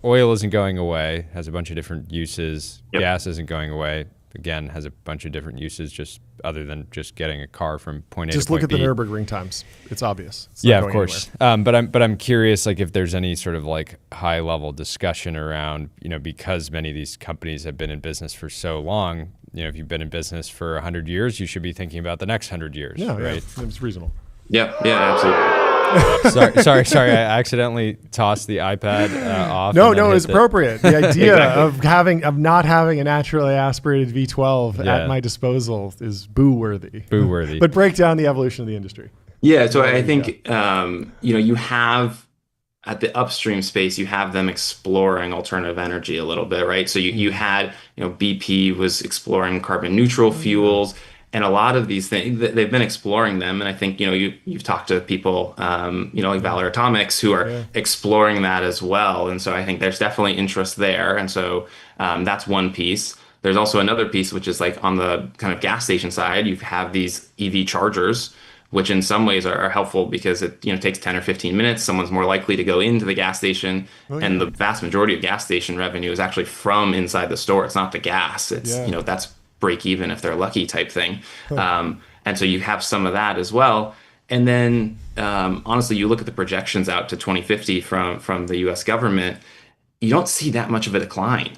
oil isn't going away, has a bunch of different uses. Yep. Gas isn't going away, again, has a bunch of different uses, just other than just getting a car from point A to point B. Just look at the Nürburgring times. It's obvious. It's of course. But I'm curious, like if there's any sort of like high level discussion around, because many of these companies have been in business for so long, if you've been in business for 100 years, you should be thinking about the next 100 years. Yeah, right? Yeah, it's reasonable. Yeah, absolutely. sorry. I accidentally tossed the iPad off. No, it's appropriate. The idea of not having a naturally aspirated V12 at my disposal is boo-worthy. Boo-worthy. But break down the evolution of the industry. Yeah, so I think you have at the upstream space, you have them exploring alternative energy a little bit, right? So you had BP was exploring carbon neutral fuels. And a lot of these things, they've been exploring them. And I think, you've talked to people, like Valor Atomics who are exploring that as well. And so I think there's definitely interest there. And so that's one piece. There's also another piece, which is like on the kind of gas station side, you have these EV chargers, which in some ways are helpful because it takes 10 or 15 minutes. Someone's more likely to go into the gas station. And the vast majority of gas station revenue is actually from inside the store. It's not the gas. It's, that's break even if they're lucky type thing. And so you have some of that as well. And then honestly, you look at the projections out to 2050 from the US government, you don't see that much of a decline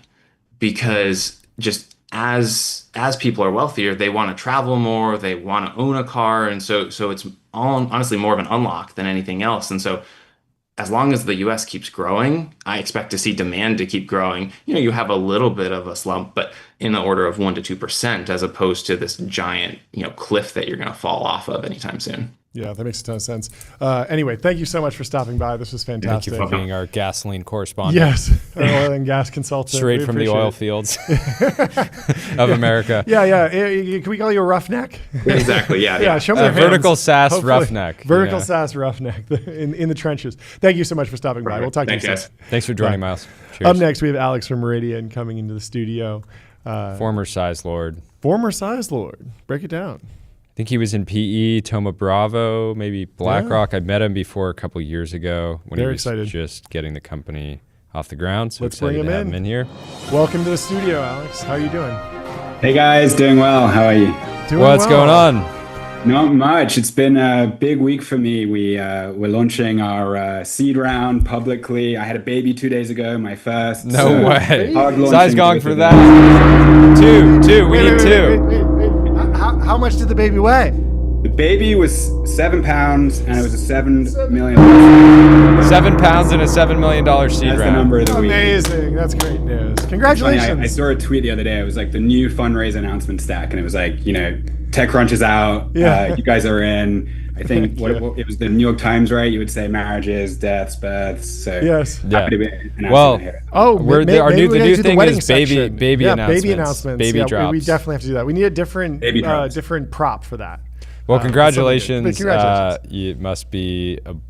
because just as people are wealthier, they want to travel more, they want to own a car. And so it's honestly more of an unlock than anything else. And so as long as the US keeps growing, I expect to see demand to keep growing. You have a little bit of a slump, but in the order of 1% to 2%, as opposed to this giant, cliff that you're going to fall off of anytime soon. Yeah, that makes a ton of sense. Anyway, thank you so much for stopping by. This was fantastic. Thank you for being our gasoline correspondent. Yes, our oil and gas consultant. Straight from the oil fields of America. Yeah. Can we call you a roughneck? Exactly, yeah. Show me your hands. Vertical SaaS hopefully. Roughneck. Vertical SaaS roughneck in the trenches. Thank you so much for stopping by. We'll talk to you soon. Thanks for joining, Miles. Cheers. Up next, we have Alex from Meridian coming into the studio. Former size lord. Break it down. I think he was in PE, Thoma Bravo, maybe BlackRock. I met him before a couple years ago when he was just getting the company off the ground. So let's bring him in here. Welcome to the studio, Alex. How are you doing? Hey guys, doing well. How are you? What's going on? Not much. It's been a big week for me. We're launching our seed round publicly. I had a baby 2 days ago, my first. No way. Size gong for that. Two. We need two. Wait. How much did the baby weigh? The baby was 7 pounds, and it was a $7 million. 7 pounds and a $7 million seed round. That's the number of the week. Amazing. That's great news. Congratulations. I saw a tweet the other day. It was like the new fundraise announcement stack, and it was like, TechCrunch is out. Yeah. You guys are in. I think it was the New York Times, right? You would say marriages, deaths, births. So yes. Happy to be announcing well, here. Our new thing is baby announcements. Baby announcements. Baby drops. We definitely have to do that. We need a different prop for that. Well, congratulations. It must be an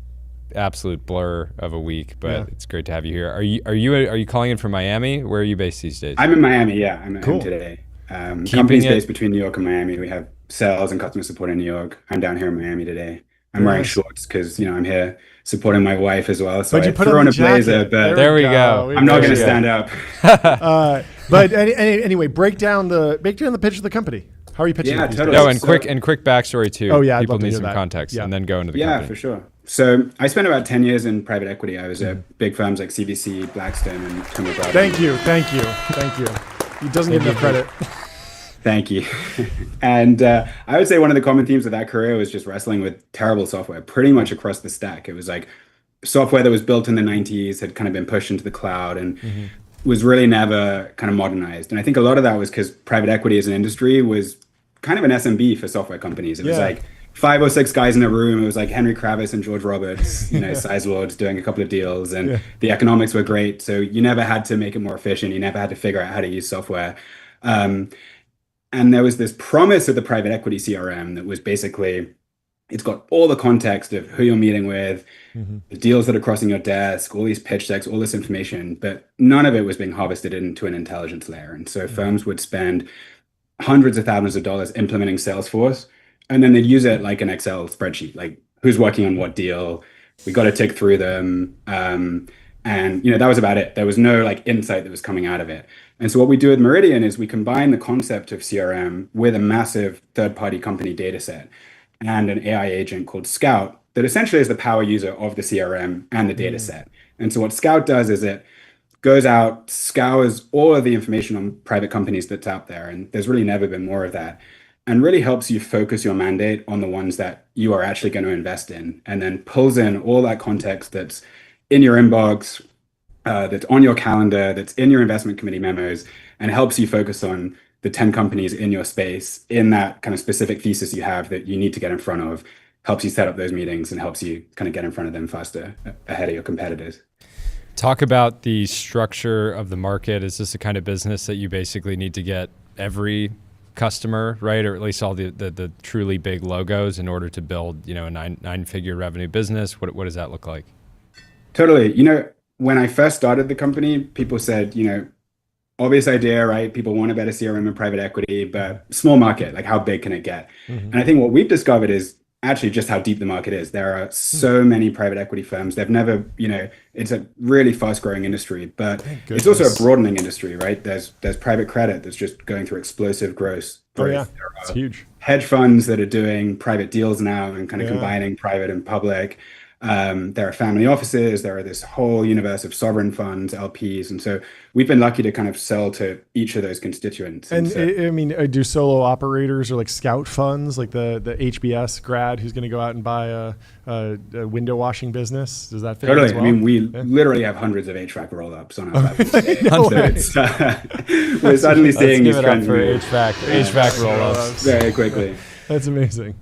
absolute blur of a week, but it's great to have you here. Are you calling in from Miami? Where are you based these days? I'm in Miami. Yeah, I'm cool. today. Company's based between New York and Miami. We have sales and customer support in New York. I'm down here in Miami today. I'm wearing shorts because I'm here supporting my wife as well. So I threw on a blazer, but there we go. I'm not going to stand up. But anyway, break down the pitch of the company. How are you pitching? Yeah, totally. No, and quick backstory too. Oh yeah, people need some context, and then go into the company. Yeah, for sure. So I spent about 10 years in private equity. I was at big firms like CVC, Blackstone, and Thoma Bravo. Thank you. He doesn't get enough credit. Thank you. And I would say one of the common themes of that career was just wrestling with terrible software pretty much across the stack. It was like software that was built in the 90s had kind of been pushed into the cloud and was really never kind of modernized. And I think a lot of that was because private equity as an industry was kind of an SMB for software companies. It was like 5 or 6 guys in a room. It was like Henry Kravis and George Roberts, size lords doing a couple of deals, and the economics were great. So you never had to make it more efficient. You never had to figure out how to use software. And there was this promise of the private equity CRM that was basically, it's got all the context of who you're meeting with, the deals that are crossing your desk, all these pitch decks, all this information, but none of it was being harvested into an intelligence layer. And so firms would spend hundreds of thousands of dollars implementing Salesforce, and then they'd use it like an Excel spreadsheet, like who's working on what deal, we got to tick through them. And that was about it. There was no like insight that was coming out of it. And so what we do at Meridian is we combine the concept of CRM with a massive third-party company data set and an AI agent called Scout that essentially is the power user of the CRM and the data set. And so what Scout does is it goes out, scours all of the information on private companies that's out there, and there's really never been more of that, and really helps you focus your mandate on the ones that you are actually going to invest in, and then pulls in all that context that's in your inbox, that's on your calendar, that's in your investment committee memos, and helps you focus on the 10 companies in your space in that kind of specific thesis you have that you need to get in front of, helps you set up those meetings, and helps you kind of get in front of them faster ahead of your competitors. Talk about the structure of the market. Is this the kind of business that you basically need to get every customer, right? Or at least all the truly big logos in order to build, a nine-figure revenue business? What does that look like? Totally. When I first started the company, people said, obvious idea, right? People want a better CRM in private equity, but small market, like how big can it get? And I think what we've discovered is actually just how deep the market is. There are so many private equity firms. They've never, it's a really fast growing industry, but it's also a broadening industry, right? There's private credit that's just going through explosive growth. Oh yeah, it's huge. Hedge funds that are doing private deals now and kind of combining private and public. There are family offices, there are this whole universe of sovereign funds, LPs. And so we've been lucky to kind of sell to each of those constituents. And so, do solo operators or like scout funds, like the HBS grad who's going to go out and buy a window washing business? Does that fit? Totally. As well? We literally have hundreds of HVAC roll-ups on our platform. We're suddenly seeing these trends for HVAC roll-ups very quickly. That's amazing.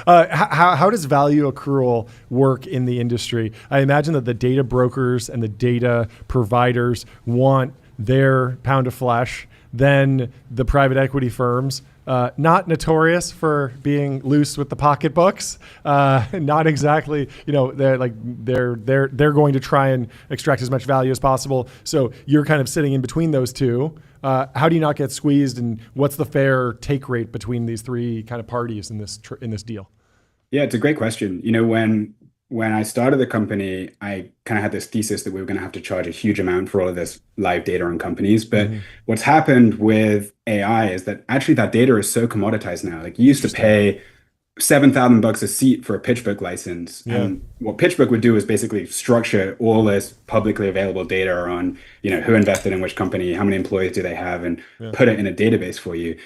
How does value accrual work in the industry? I imagine that the data brokers and the data providers want their pound of flesh. Then the private equity firms, not notorious for being loose with the pocketbooks, not exactly, they're going to try and extract as much value as possible. So you're kind of sitting in between those two. How do you not get squeezed, and what's the fair take rate between these three kind of parties in this deal? Yeah, it's a great question. When I started the company, I kind of had this thesis that we were going to have to charge a huge amount for all of this live data on companies. But what's happened with AI is that actually that data is so commoditized now. Like you used to pay $7,000 a seat for a PitchBook license. Yeah. And what PitchBook would do is basically structure all this publicly available data on, who invested in which company, how many employees do they have, and put it in a database for you.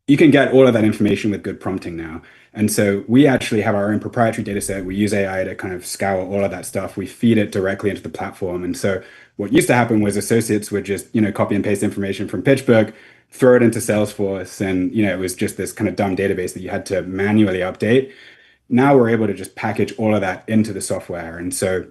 You can get all of that information with good prompting now. And so we actually have our own proprietary data set. We use AI to kind of scour all of that stuff. We feed it directly into the platform. And so what used to happen was associates would just, copy and paste information from PitchBook, throw it into Salesforce, and it was just this kind of dumb database that you had to manually update. Now we're able to just package all of that into the software. And so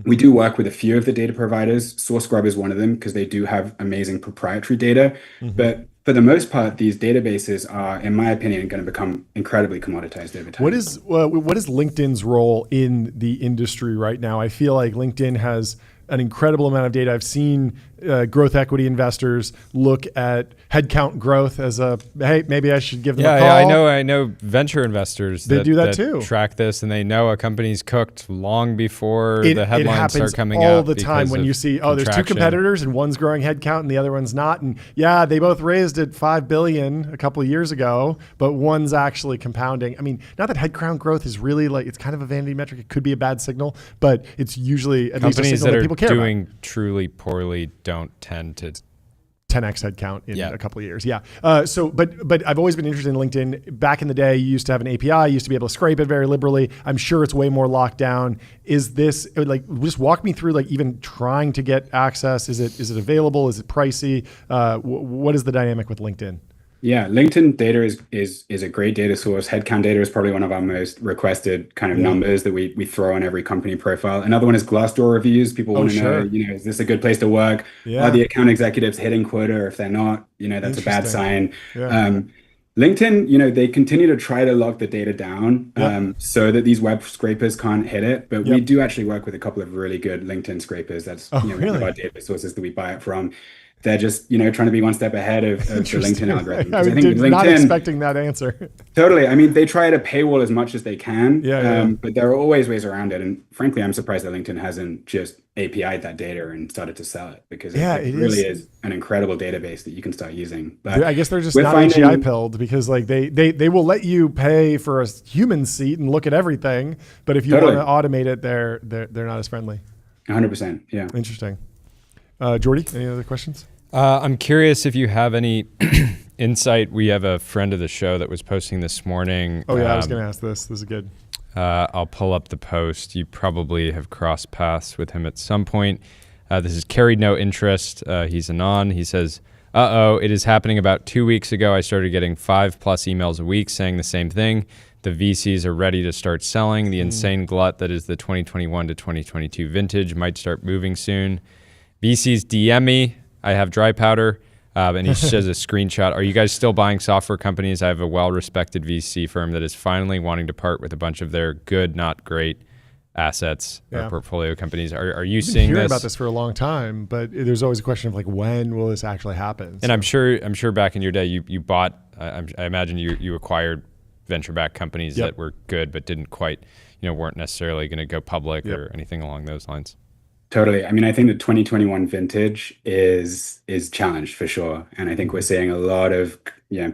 we do work with a few of the data providers. SourceScrub is one of them because they do have amazing proprietary data. But for the most part, these databases are, in my opinion, going to become incredibly commoditized over time. What is LinkedIn's role in the industry right now? I feel like LinkedIn has an incredible amount of data. I've seen growth equity investors look at headcount growth as hey, maybe I should give them a call. Yeah, I know venture investors that do that too. Track this, and they know a company's cooked long before the headlines start coming out. All the time when you see, there's two competitors and one's growing headcount and the other one's not. And yeah, they both raised at $5 billion a couple of years ago, but one's actually compounding. I mean, not that headcount growth is really it's kind of a vanity metric. It could be a bad signal, but it's usually at least a signal that people care about. Companies that are doing truly poorly don't tend to 10x headcount in a couple of years. Yeah. But I've always been interested in LinkedIn. Back in the day, you used to have an API, you used to be able to scrape it very liberally. I'm sure it's way more locked down. Is this just walk me through even trying to get access? Is it available? Is it pricey? What is the dynamic with LinkedIn? Yeah, LinkedIn data is a great data source. Headcount data is probably one of our most requested kind of numbers that we throw on every company profile. Another one is Glassdoor reviews. People want to know, is this a good place to work? Yeah. Are the account executives hitting quota? Or if they're not, that's a bad sign. Yeah. LinkedIn, they continue to try to lock the data down so that these web scrapers can't hit it. But we do actually work with a couple of really good LinkedIn scrapers. That's one of our data sources that we buy it from. They're just, trying to be one step ahead of the LinkedIn algorithm. I think LinkedIn, not expecting that answer. Totally. I mean, they try to paywall as much as they can, but there are always ways around it. And frankly, I'm surprised that LinkedIn hasn't just API'd that data and started to sell it because it really is an incredible database that you can start using. But I guess they're just not API pilled because they will let you pay for a human seat and look at everything. But if you want to automate it, they're not as friendly. 100%. Yeah. Interesting. Jordy, any other questions? I'm curious if you have any insight. We have a friend of the show that was posting this morning. Oh, yeah, I was going to ask this. This is good. I'll pull up the post. You probably have crossed paths with him at some point. This is carried no interest. He's anon. He says, it is happening. About 2 weeks ago, I started getting 5+ emails a week saying the same thing. The VCs are ready to start selling. The insane glut that is the 2021 to 2022 vintage might start moving soon. VCs DM me. I have dry powder. And he says a screenshot. Are you guys still buying software companies? I have a well-respected VC firm that is finally wanting to part with a bunch of their good, not great assets or portfolio companies. Are you seeing this? I've been hearing about this for a long time, but there's always a question of when will this actually happen? And I'm sure back in your day you bought. I imagine you acquired venture-backed companies that were good but didn't quite, weren't necessarily going to go public or anything along those lines. Totally. I mean, I think the 2021 vintage is challenged for sure. And I think we're seeing a lot of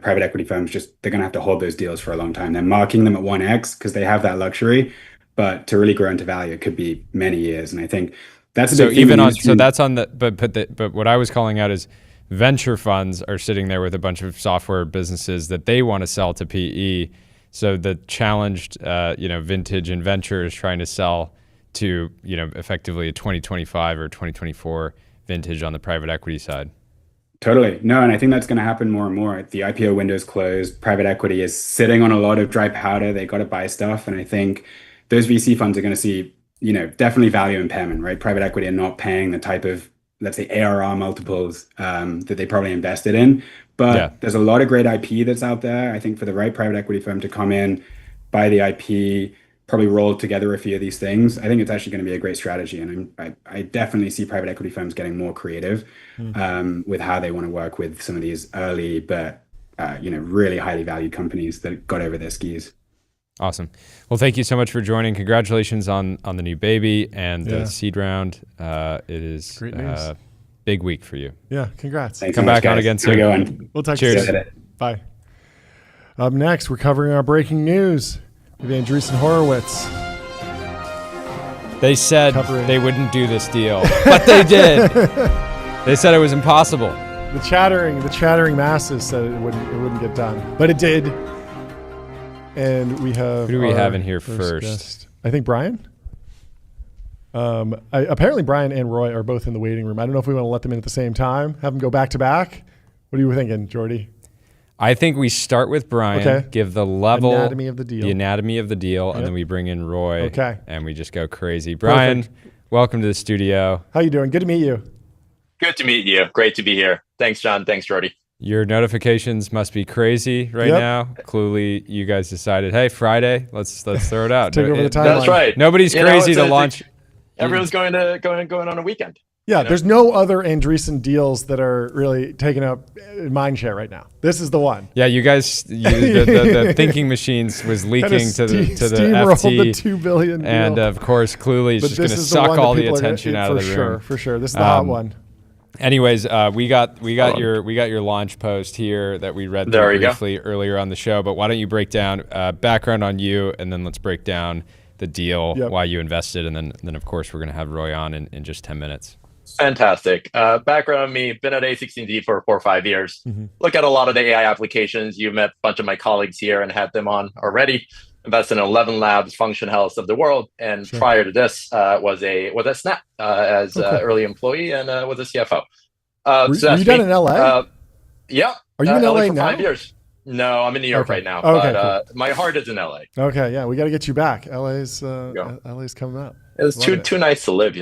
private equity firms they're going to have to hold those deals for a long time. They're marking them at 1x because they have that luxury. But to really grow into value, it could be many years. And I think that's a big thing. That's on the but what I was calling out is venture funds are sitting there with a bunch of software businesses that they want to sell to PE. So the challenged vintage and venture is trying to sell to effectively a 2025 or 2024 vintage on the private equity side. Totally. No, and I think that's going to happen more and more. The IPO window's closed. Private equity is sitting on a lot of dry powder. They got to buy stuff. And I think those VC funds are going to see, definitely value impairment, right? Private equity are not paying the type of, let's say, ARR multiples that they probably invested in. But there's a lot of great IP that's out there. I think for the right private equity firm to come in, buy the IP, probably roll together a few of these things, I think it's actually going to be a great strategy. And I definitely see private equity firms getting more creative with how they want to work with some of these early but really highly valued companies that got over their skis. Awesome. Well, thank you so much for joining. Congratulations on the new baby and the seed round. It is a big week for you. Yeah, congrats. Thanks Come so much, back on guys. again soon. Go on. We'll talk Cheers. to you soon. Bye. Up next, we're covering our breaking news with Andreessen Horowitz. They said they wouldn't do this deal, but they did. They said it was impossible. The chattering masses said it wouldn't get done, but it did. And we have who do we have in here first? Guest. I think Bryan. Apparently Bryan and Roy are both in the waiting room. I don't know if we want to let them in at the same time, have them go back to back. What are you thinking, Jordy? I think we start with Bryan, give the level, anatomy of the deal, and then we bring in Roy, and we just go crazy. Perfect. Bryan, welcome to the studio. How you doing? Good to meet you. Good to meet you. Great to be here. Thanks, John. Thanks, Jordy. Your notifications must be crazy right now. Clulee, you guys decided, hey, Friday, let's throw it out. Take over the timeline. That's right. Nobody's crazy to launch. Everyone's going on a weekend. Yeah, there's no other Andreessen deals that are really taking up mind share right now. This is the one. Yeah, you guys, the thinking machines was leaking to the FT, the $2 billion deal. And of course, Clulee is just going to suck all the attention out of the room. For sure. This is the hot one. Anyways, we got your launch post here that we read through briefly earlier on the show. But why don't you break down background on you, and then let's break down the deal, why you invested, and then of course we're going to have Roy on in just 10 minutes. Fantastic. Background on me, been at A16Z for 4 or 5 years. Look at a lot of the AI applications. You've met a bunch of my colleagues here and had them on already. Invested in 11 labs, function health of the world. And prior to this, was at Snap as an early employee and was a CFO. Were you done in LA? Yeah. Are you in LA for now? 5 years. No, I'm in New York right now. My heart is in LA. Okay, yeah, we got to get you back. LA's coming up. It's too nice to live,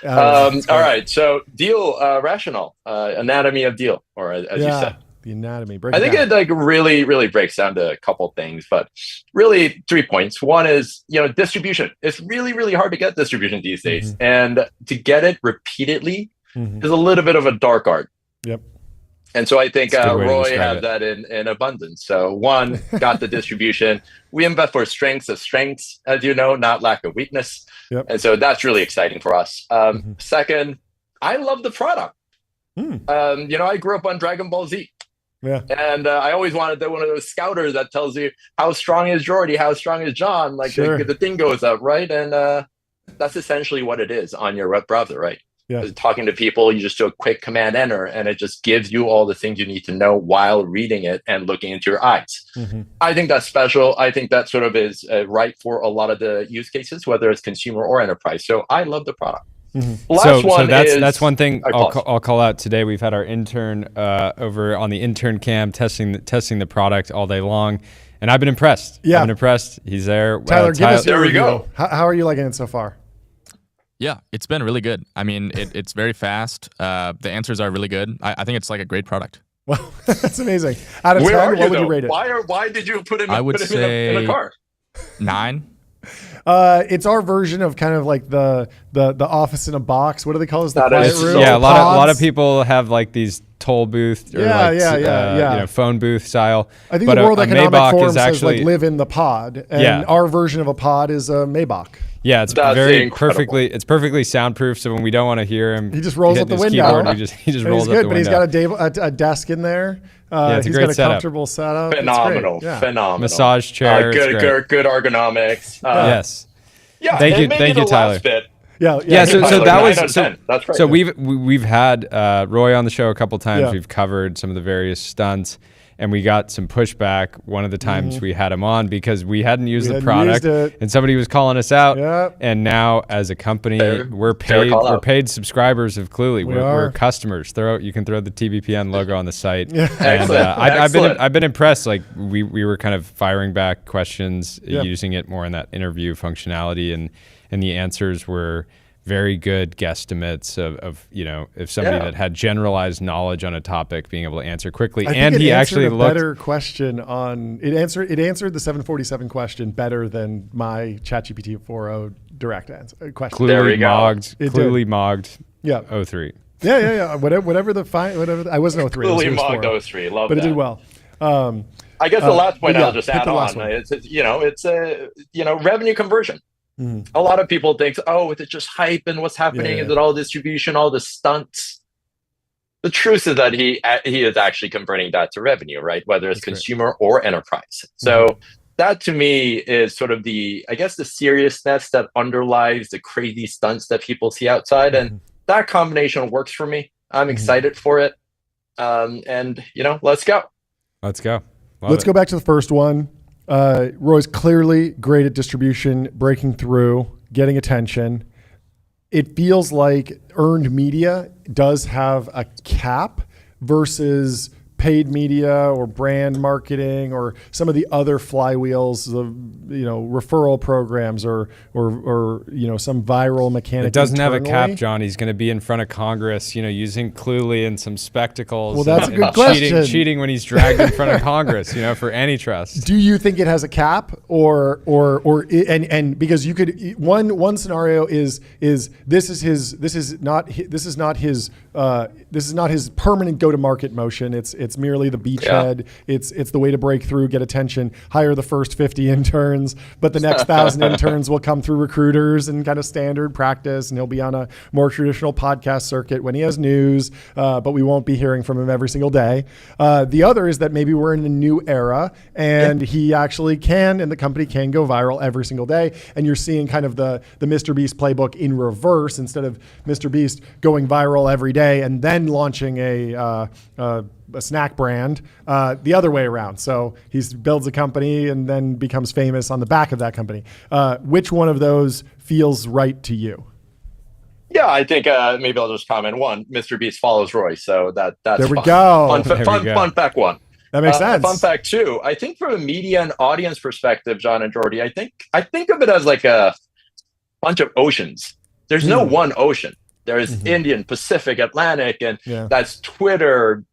all right, so deal rational, anatomy of deal, or as you said. The anatomy. I think it really breaks down to a couple things, but really 3 points. One is, distribution. It's really hard to get distribution these days, and to get it repeatedly is a little bit of a dark art. Yep. And so I think Roy has that in abundance. So one, got the distribution. We invest for strengths, as you know, not lack of weakness. Yep. And so that's really exciting for us. Second, I love the product. I grew up on Dragon Ball Z. Yeah. And I always wanted one of those scouters that tells you how strong is Jordy, how strong is John. Like the thing goes up, right? And that's essentially what it is on your web browser, right? Yeah. Talking to people, you just do a quick command enter, and it just gives you all the things you need to know while reading it and looking into your eyes. I think that's special. I think that sort of is right for a lot of the use cases, whether it's consumer or enterprise. So I love the product. So that's one thing I'll call out today. We've had our intern over on the intern cam testing the product all day long, and I've been impressed. Yeah, I've been impressed. He's there. Tyler, give us your review. Go. How are you liking it so far? Yeah, it's been really good. I mean, it's very fast. The answers are really good. I think it's like a great product. Well, that's amazing. Out of 10, what would you rate it? Why did you put him in a car? 9. It's our version of kind of like the office in a box. What do they call this? The quiet room? Yeah, a lot of people have like these toll booth or phone booth style. I think the World Economic Forum says like live in the pod, and our version of a pod is a Maybach. Yeah, it's perfectly soundproof. So when we don't want to hear him, he just rolls up the window. Keyboard, he just rolls up the window. But he's got a desk in there. It's he's a great got a comfortable setup. Phenomenal. Massage chair. Good ergonomics. Yes. Yeah. Thank you, Tyler. Yeah. So that was that's right. So we've had Roy on the show a couple times. We've covered some of the various stunts, and we got some pushback one of the times we had him on because we hadn't used the product, and somebody was calling us out. Yep. And now, as a company, we're paid subscribers of Clulee. We're customers. You can throw the TBPN logo on the site. Yeah. And I've been impressed. Like we were kind of firing back questions, using it more in that interview functionality, and the answers were very good guesstimates of if somebody that had generalized knowledge on a topic being able to answer quickly. And he actually looked better question on it answered the 747 question better than my ChatGPT 4.0 direct answer question. Clulee mogged. Yeah. 03. Yeah. Whatever I wasn't 03. Clulee mogged 03. Love but that. It did well. I guess the last point I'll just add on. It's revenue conversion. A lot of people think, is it just hype and what's happening? Is it all distribution, all the stunts? the truth is that he is actually converting that to revenue, right? Whether it's consumer or enterprise. So that to me is sort of the seriousness that underlies the crazy stunts that people see outside. And that combination works for me. I'm excited for it. And let's go. Let's go. Let's go back to the first one. Roy's clearly great at distribution, breaking through, getting attention. It feels like earned media does have a cap versus paid media or brand marketing or some of the other flywheels of referral programs or some viral mechanic. It doesn't have a cap, John. He's going to be in front of Congress, using Clulee and some spectacles. Well, that's a good question. Cheating when he's dragged in front of Congress, for antitrust. Do you think it has a cap or because you could one scenario is this is not his permanent go-to-market motion. It's merely the beachhead. Yeah. It's the way to break through, get attention, hire the first 50 interns, but the next 1,000 interns will come through recruiters and kind of standard practice, and he'll be on a more traditional podcast circuit when he has news, but we won't be hearing from him every single day. The other is that maybe we're in a new era, and he actually can, and the company can go viral every single day, and you're seeing kind of the Mr. Beast playbook in reverse. Instead of Mr. Beast going viral every day and then launching a snack brand, the other way around. So he builds a company and then becomes famous on the back of that company. Which one of those feels right to you? Yeah, I think maybe I'll just comment one. Mr. Beast follows Roy, so that's there we fun. go. Fun fact one. That makes sense. Fun fact two. I think from a media and audience perspective, John and Jordy, I think of it as like a bunch of oceans. There's no one ocean. There's Indian, Pacific, Atlantic, and that's Twitter,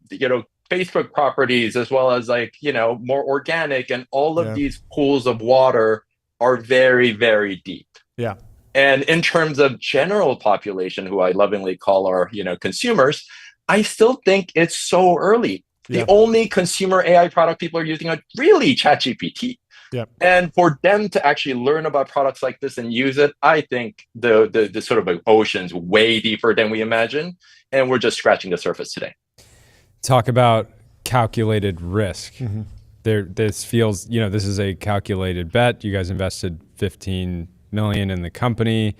Facebook properties, as well as more organic, and all of these pools of water are very, very deep. Yeah. And in terms of general population, who I lovingly call our, consumers, I still think it's so early. The only consumer AI product people are using are really ChatGPT. Yep. And for them to actually learn about products like this and use it, I think the sort of ocean's way deeper than we imagine, and we're just scratching the surface today. Talk about calculated risk. This feels, this is a calculated bet. You guys invested $15 million in the company.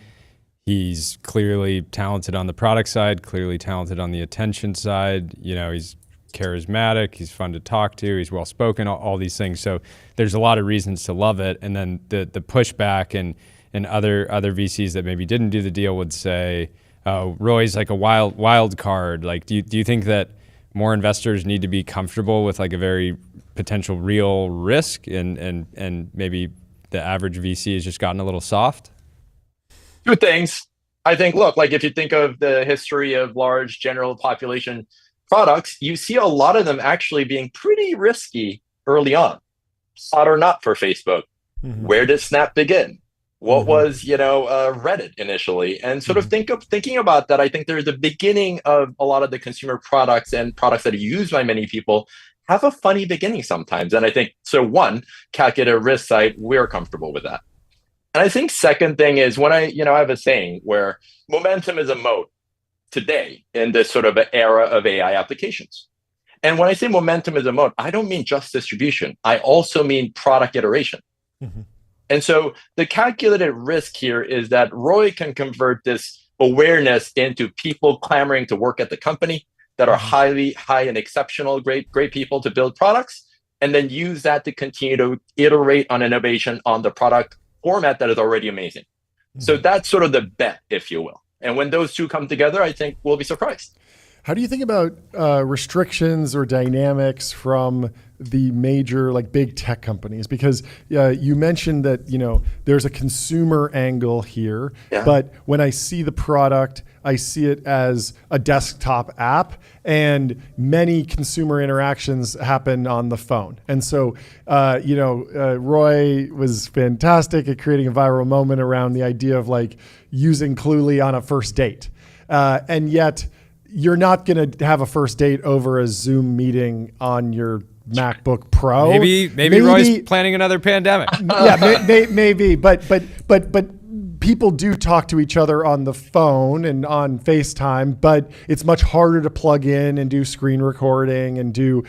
He's clearly talented on the product side, clearly talented on the attention side. He's charismatic, he's fun to talk to, he's well-spoken, all these things. So there's a lot of reasons to love it. And then the pushback and other VCs that maybe didn't do the deal would say, oh, Roy's like a wild card. Like, do you think that more investors need to be comfortable with like a very potential real risk and maybe the average VC has just gotten a little soft? Two things. I think, look, like if you think of the history of large general population products, you see a lot of them actually being pretty risky early on. Hot or not for Facebook. Where did Snap begin? What was, Reddit initially? And sort of thinking about that, I think there's the beginning of a lot of the consumer products and products that are used by many people have a funny beginning sometimes. And I think, so one, calculated risk side, we're comfortable with that. And I think second thing is when I have a saying where momentum is a moat today in this sort of era of AI applications. And when I say momentum is a moat, I don't mean just distribution. I also mean product iteration. And so the calculated risk here is that Roy can convert this awareness into people clamoring to work at the company that are high and exceptional, great people to build products, and then use that to continue to iterate on innovation on the product format that is already amazing. So that's sort of the bet, if you will. And when those two come together, I think we'll be surprised. How do you think about restrictions or dynamics from the major big tech companies? Because you mentioned that there's a consumer angle here, but when I see the product, I see it as a desktop app, and many consumer interactions happen on the phone. And so, Roy was fantastic at creating a viral moment around the idea of using Cluli on a first date, and yet you're not going to have a first date over a Zoom meeting on your MacBook Pro. Maybe Roy's planning another pandemic. Yeah, maybe. But people do talk to each other on the phone and on FaceTime, but it's much harder to plug in and do screen recording and do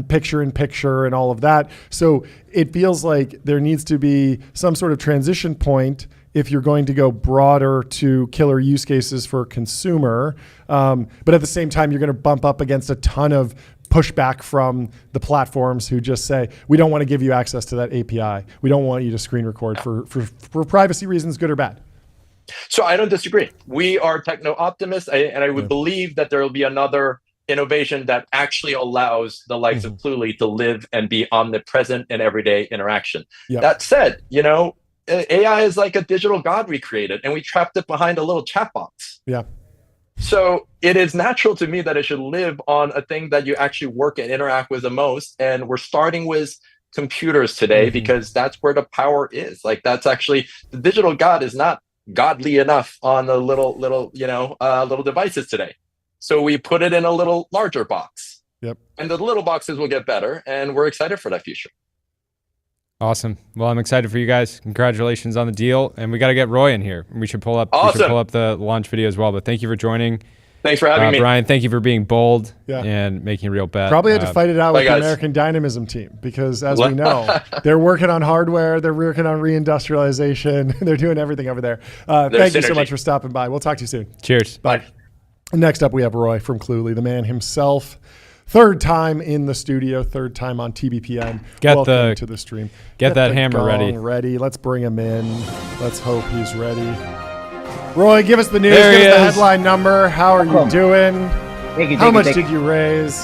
picture in picture and all of that. So it feels like there needs to be some sort of transition point if you're going to go broader to killer use cases for consumer. But at the same time, you're going to bump up against a ton of pushback from the platforms who just say, we don't want to give you access to that API. We don't want you to screen record for privacy reasons, good or bad. So I don't disagree. We are techno optimists, and I would believe that there will be another innovation that actually allows the likes of Clulee to live and be omnipresent in everyday interaction. That said, AI is like a digital god we created, and we trapped it behind a little chat box. So it is natural to me that it should live on a thing that you actually work and interact with the most. And we're starting with computers today because that's where the power is. Like, that's actually, the digital god is not godly enough on the little devices today. So we put it in a little larger box. And the little boxes will get better, and we're excited for that future. Awesome. Well, I'm excited for you guys. Congratulations on the deal. And we got to get Roy in here. We should pull up the launch video as well. But thank you for joining. Thanks for having me. Bryan, thank you for being bold and making a real bet. Probably had to fight it out with the American Dynamism team because, as we know, they're working on hardware. They're working on reindustrialization. They're doing everything over there. Thank you so much for stopping by. We'll talk to you soon. Cheers. Bye. Next up, we have Roy from Clulee, the man himself. Third time in the studio, third time on TBPN. Welcome to the stream. Get that hammer ready. Let's bring him in. Let's hope he's ready. Roy, give us the news. There give us the headline number. How are you doing? How much did you raise?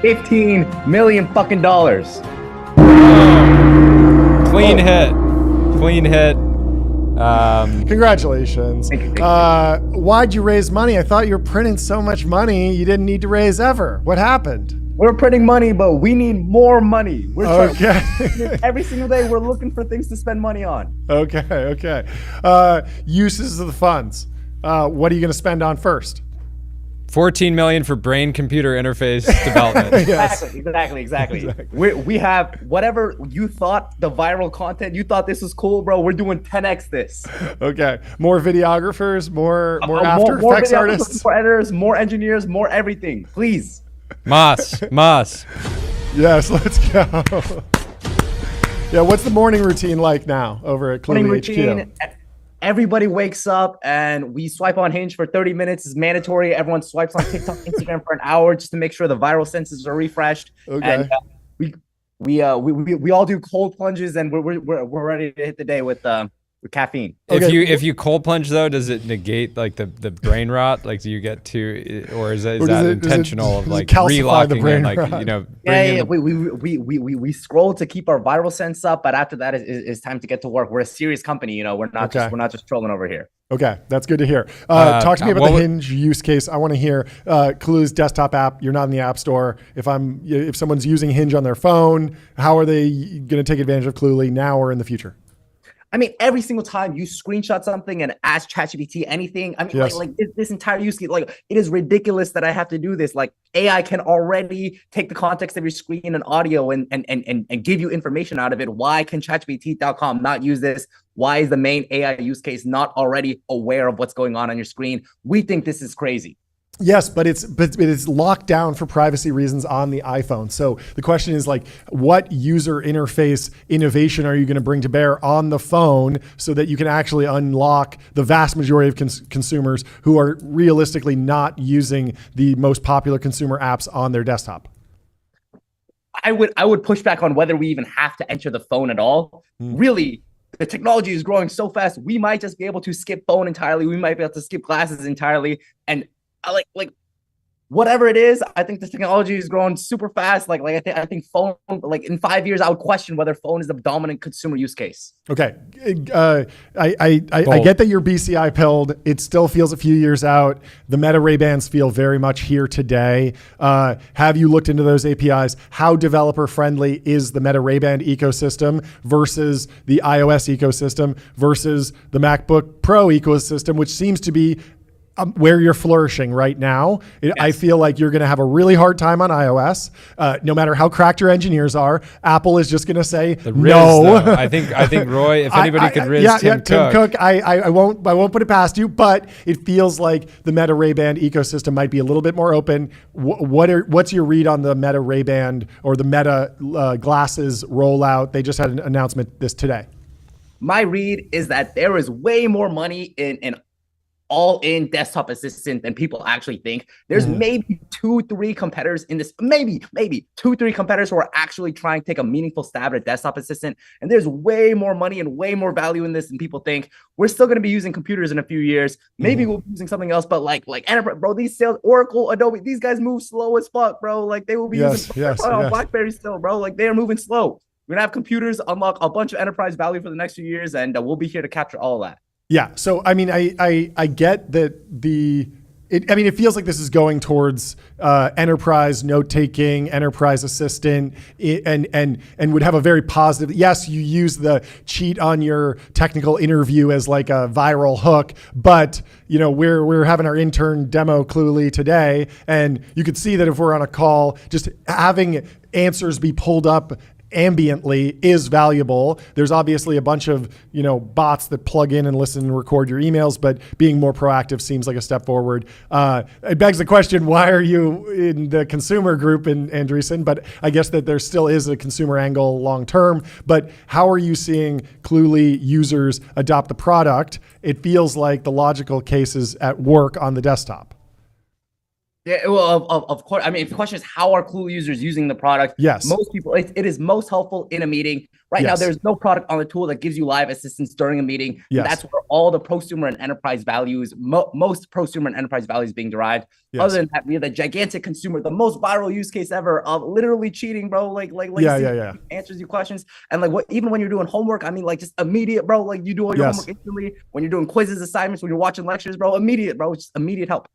$15 million fucking dollars. Clean hit. Congratulations. Thank you. Why'd you raise money? I thought you were printing so much money you didn't need to raise ever. What happened? We're printing money, but we need more money. We're trying, every single day we're looking for things to spend money on. Okay. Uses of the funds. What are you going to spend on first? $14 million for brain-computer interface development. Exactly. We have whatever you thought, the viral content, you thought this was cool, bro. We're doing 10x this. Okay. More videographers, more After Effects artists. More editors, more engineers, more everything. Please. Moss. Yes, let's go. What's the morning routine like now over at Clulee HQ? Everybody wakes up and we swipe on Hinge for 30 minutes. It's mandatory. Everyone swipes on TikTok, Instagram for an hour just to make sure the viral senses are refreshed. Okay. And we all do cold plunges, and we're ready to hit the day with caffeine. If you cold plunge though, does it negate like the brain rot? Like, do you get to, or is that intentional of like relocking the brain rot? We scroll to keep our viral sense up, but after that it's time to get to work. We're a serious company, we're not just trolling over here. Okay, that's good to hear. Talk to me about the Hinge use case. I want to hear Clulee's desktop app. You're not in the app store. If someone's using Hinge on their phone, how are they going to take advantage of Clulee now or in the future? I mean, every single time you screenshot something and ask ChatGPT anything, I mean, like this entire use case, like, it is ridiculous that I have to do this. Like, AI can already take the context of your screen and audio and give you information out of it. Why can ChatGPT.com not use this? Why is the main AI use case not already aware of what's going on your screen? We think this is crazy. Yes, but it's locked down for privacy reasons on the iPhone. So the question is, like, what user interface innovation are you going to bring to bear on the phone so that you can actually unlock the vast majority of consumers who are realistically not using the most popular consumer apps on their desktop? I would push back on whether we even have to enter the phone at all. Really, the technology is growing so fast. We might just be able to skip phone entirely. We might be able to skip glasses entirely. And like whatever it is, I think this technology is growing super fast. I think phone, like, in 5 years, I would question whether phone is the dominant consumer use case. Okay. I get that you're BCI pilled. It still feels a few years out. The Meta Ray-Bans feel very much here today. Have you looked into those APIs? How developer friendly is the Meta Ray-Ban ecosystem versus the iOS ecosystem versus the MacBook Pro ecosystem, which seems to be where you're flourishing right now. I feel like you're going to have a really hard time on iOS. No matter how cracked your engineers are, Apple is just going to say no. I think Roy, if anybody could riz Tim Cook, I won't put it past you, but it feels like the Meta Ray-Ban ecosystem might be a little bit more open. What's your read on the Meta Ray-Ban or the Meta glasses rollout? They just had an announcement today. My read is that there is way more money in all-in desktop assistant than people actually think. There's maybe 2-3 competitors in this, maybe 2-3 competitors who are actually trying to take a meaningful stab at a desktop assistant. And there's way more money and way more value in this than people think. We're still going to be using computers in a few years. Maybe we'll be using something else, but like enterprise, bro, these sales, Oracle, Adobe, these guys move slow as fuck, bro. Like they will be using BlackBerry still, bro. Like they are moving slow. We're gonna have computers unlock a bunch of enterprise value for the next few years, and we'll be here to capture all of that. Yeah. So, I mean, I get that it feels like this is going towards enterprise note-taking, enterprise assistant, and would have a very positive, yes, you use the cheat on your technical interview as like a viral hook, but we're having our intern demo Clulee today, and you could see that if we're on a call, just having answers be pulled up ambiently is valuable. There's obviously a bunch of bots that plug in and listen and record your emails, but being more proactive seems like a step forward. It begs the question, why are you in the consumer group in Andreessen? But I guess that there still is a consumer angle long term. But how are you seeing Clulee users adopt the product? It feels like the logical case is at work on the desktop. Yeah, well, of course. I mean, if the question is how are Clulee users using the product? Yes. Most people, it is most helpful in a meeting. Right now, there's no product on the tool that gives you live assistance during a meeting. Yes. That's where all the prosumer and enterprise values, most prosumer and enterprise values being derived. Yes. Other than that, we have the gigantic consumer, the most viral use case ever of literally cheating, bro. Answers you questions. And even when you're doing homework, I mean, just immediate, bro. Like you do all your homework instantly. When you're doing quizzes, assignments, when you're watching lectures, bro, immediate, bro. It's just immediate help.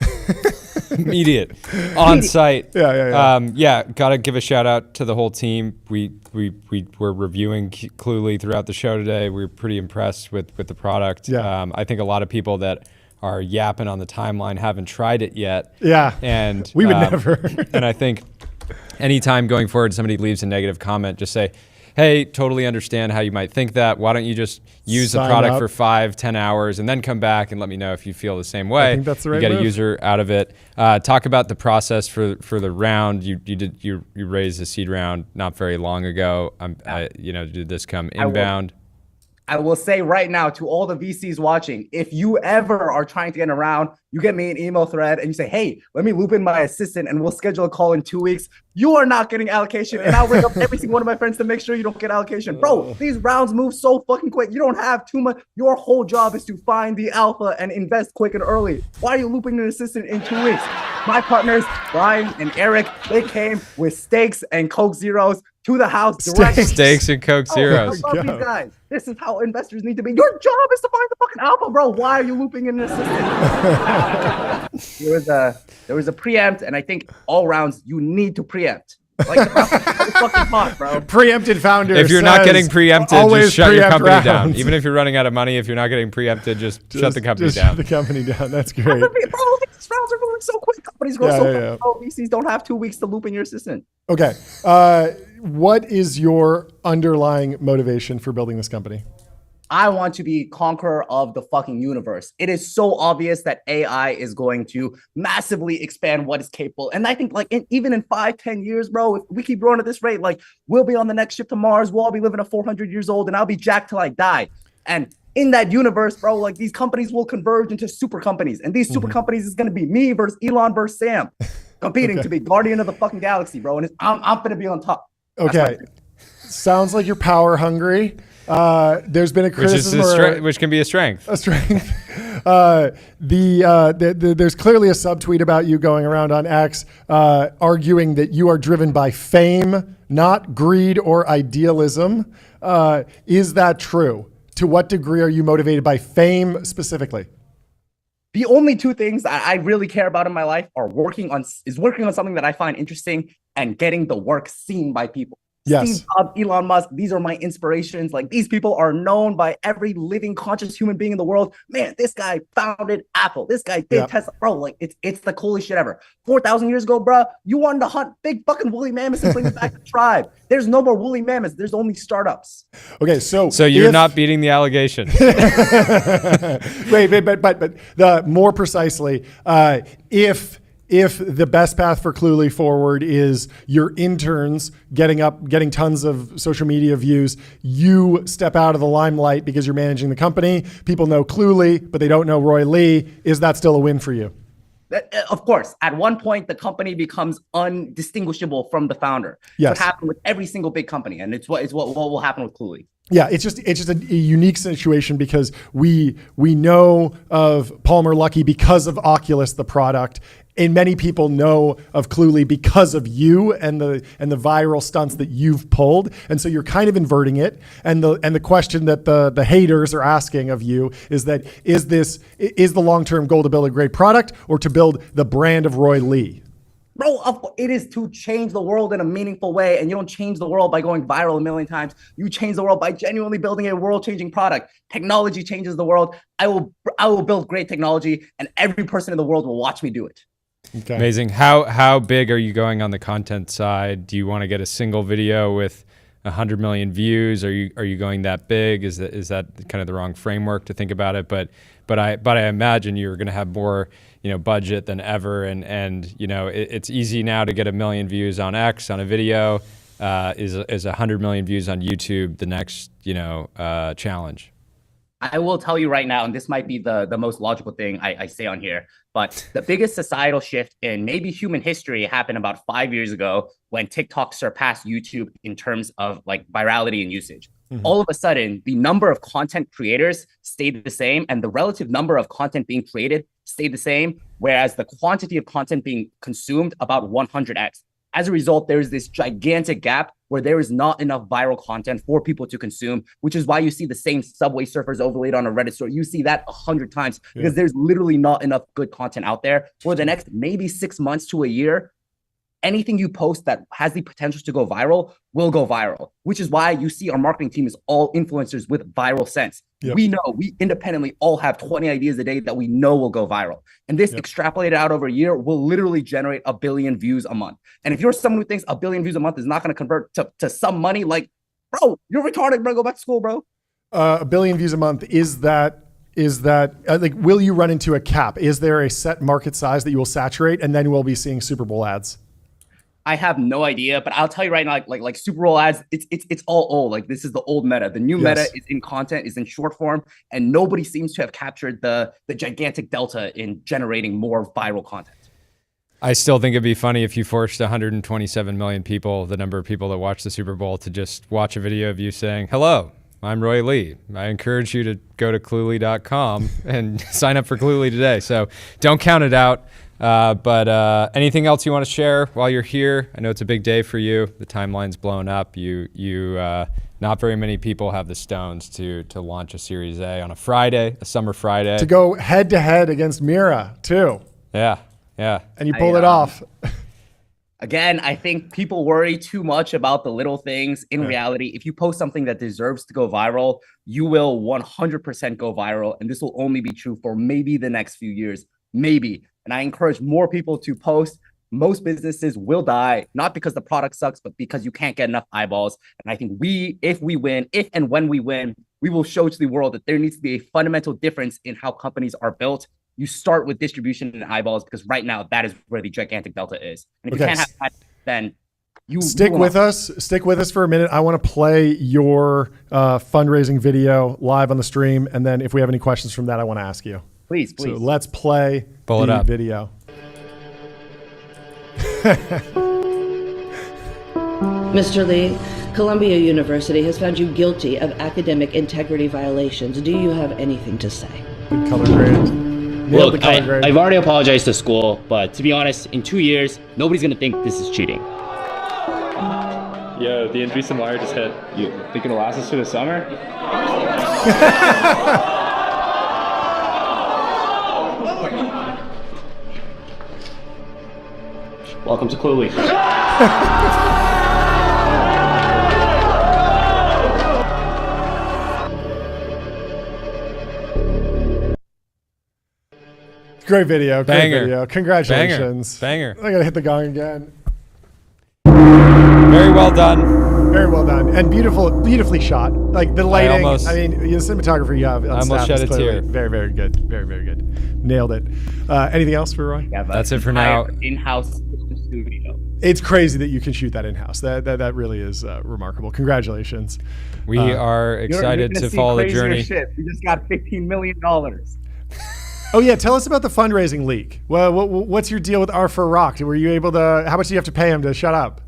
Immediate on site. Gotta give a shout out to the whole team. We were reviewing Clulee throughout the show today. We were pretty impressed with the product. I think a lot of people that are yapping on the timeline haven't tried it yet. And we would never. And I think anytime going forward somebody leaves a negative comment, just say, hey, totally understand how you might think that. Why don't you just use the product for 5-10 hours and then come back and let me know if you feel the same way. I think that's the right You get move. a user out of it. Talk about the process for the round. You raised a seed round not very long ago. Did this come inbound? I will say right now to all the VCs watching, if you ever are trying to get around, you get me an email thread and you say, hey, let me loop in my assistant and we'll schedule a call in 2 weeks. You are not getting allocation. And I'll ring up every single one of my friends to make sure you don't get allocation. Bro, these rounds move so fucking quick. You don't have too much. Your whole job is to find the alpha and invest quick and early. Why are you looping an assistant in 2 weeks? My partners, Bryan and Eric, they came with steaks and Coke Zeros to the house directly. Steaks and Coke Zeros. I love these guys. This is how investors need to be. Your job is to find the fucking alpha, bro. Why are you looping in an assistant? There was a preempt, and I think all rounds you need to preempt. Like fucking hot, bro. Preempted founder. If you're not getting preempted, just shut your company rounds. down. Even if you're running out of money, if you're not getting preempted, just shut the company down. Shut the company down. That's great. Bro, these rounds are moving so quick. Companies grow so fast. VCs don't have 2 weeks to loop in your assistant. Okay. What is your underlying motivation for building this company? I want to be conqueror of the fucking universe. It is so obvious that AI is going to massively expand what is capable. And I think even in 5-10 years, bro, if we keep growing at this rate, we'll be on the next ship to Mars. We'll all be living to 400 years old and I'll be jacked till I die. And in that universe, bro, these companies will converge into super companies. And these super companies is going to be me versus Elon versus Sam competing to be guardian of the fucking galaxy, bro. And I'm going to be on top. Okay. Sounds like you're power hungry. There's been a criticism, which can be a strength. A strength. There's clearly a subtweet about you going around on X, arguing that you are driven by fame, not greed or idealism. Is that true? To what degree are you motivated by fame specifically? The only two things that I really care about in my life are working on something that I find interesting and getting the work seen by people. Yes. Steve Jobs, Elon Musk, these are my inspirations. Like, these people are known by every living conscious human being in the world. Man, this guy founded Apple. This guy did Tesla. Bro, like, it's the coolest shit ever. 4,000 years ago, bro, you wanted to hunt big fucking woolly mammoths and bring them back to the tribe. There's no more woolly mammoths. There's only startups. Okay, so you're not beating the allegation. Wait, but the more precisely, if the best path for Clulee forward is your interns getting tons of social media views, you step out of the limelight because you're managing the company. People know Clulee, but they don't know Roy Lee. Is that still a win for you? Of course. At one point, the company becomes undistinguishable from the founder. Yes. It's what happened with every single big company, and it's what will happen with Clulee. Yeah, it's just a unique situation because we know of Palmer Luckey because of Oculus, the product. And many people know of Clulee because of you and the viral stunts that you've pulled. And so you're kind of inverting it. And the question that the haters are asking of you is that is the long-term goal to build a great product or to build the brand of Roy Lee? Bro, it is to change the world in a meaningful way. And you don't change the world by going viral a million times. You change the world by genuinely building a world-changing product. Technology changes the world. I will build great technology, and every person in the world will watch me do it. Okay. Amazing. How big are you going on the content side? Do you want to get a single video with 100 million views? Are you going that big? Is that kind of the wrong framework to think about it? But I imagine you're going to have more budget than ever, and it's easy now to get 1 million views on X on a video. Is 100 million views on YouTube the next challenge? I will tell you right now, and this might be the most logical thing I say on here, but the biggest societal shift in maybe human history happened about 5 years ago when TikTok surpassed YouTube in terms of like virality and usage. Mm-hmm. All of a sudden, the number of content creators stayed the same, and the relative number of content being created stayed the same, whereas the quantity of content being consumed about 100x. As a result, there is this gigantic gap where there is not enough viral content for people to consume, which is why you see the same Subway Surfers overlaid on a Reddit story. You see that 100 times because there's literally not enough good content out there. For the next maybe 6 months to a year, anything you post that has the potential to go viral will go viral, which is why you see our marketing team is all influencers with viral sense. Yep. We know we independently all have 20 ideas a day that we know will go viral. And this extrapolated out over a year will literally generate 1 billion views a month. And if you're someone who thinks 1 billion views a month is not going to convert to some money, like, bro, you're retarded, bro. Go back to school, bro. 1 billion views a month, is that like, will you run into a cap? Is there a set market size that you will saturate and then we'll be seeing Super Bowl ads? I have no idea, but I'll tell you right now, like Super Bowl ads, it's all old. Like, this is the old meta. The new meta is in content, is in short form, and nobody seems to have captured the gigantic delta in generating more viral content. I still think it'd be funny if you forced 127 million people, the number of people that watch the Super Bowl, to just watch a video of you saying, "Hello, I'm Roy Lee. I encourage you to go to Clulee.com and sign up for Clulee today." So don't count it out. But anything else you want to share while you're here? I know it's a big day for you. The timeline's blown up. Not very many people have the stones to launch a Series A on a Friday, a summer Friday. To go head to head against Mira too. Yeah. And you pulled it off. Again, I think people worry too much about the little things. In reality, if you post something that deserves to go viral, you will 100% go viral. And this will only be true for maybe the next few years, maybe. And I encourage more people to post. Most businesses will die, not because the product sucks, but because you can't get enough eyeballs. And I think if and when we win, we will show to the world that there needs to be a fundamental difference in how companies are built. You start with distribution and eyeballs, because right now that is where the gigantic delta is. And if you can't have that, then you stick with us. Stick with us for a minute. I want to play your fundraising video live on the stream. And then if we have any questions from that, I want to ask you. Please. So let's play the video. Mr. Lee, Columbia University has found you guilty of academic integrity violations. Do you have anything to say? Color grade. Look, I've already apologized to school, but to be honest, in 2 years, nobody's going to think this is cheating. Yo, the Andreessen wire just hit. You think it'll last us through the summer? Welcome to Clulee. Great video. Great Banger. video. Congratulations. Banger. I gotta hit the gong again. Very well done. Very well done. And beautifully shot. Like the lighting. I mean, the cinematography you have on I almost staff shed is a tear. very, very good. Very, very good. Nailed it. Anything else for Roy? Yeah, that's it for now. In-house studio. It's crazy that you can shoot that in-house. That really is remarkable. Congratulations. We are excited to follow the journey. Shit. We just got $15 million. Oh yeah, tell us about the fundraising leak. Well, what's your deal with Arthur Rock? Were you able to? How much do you have to pay him to shut up?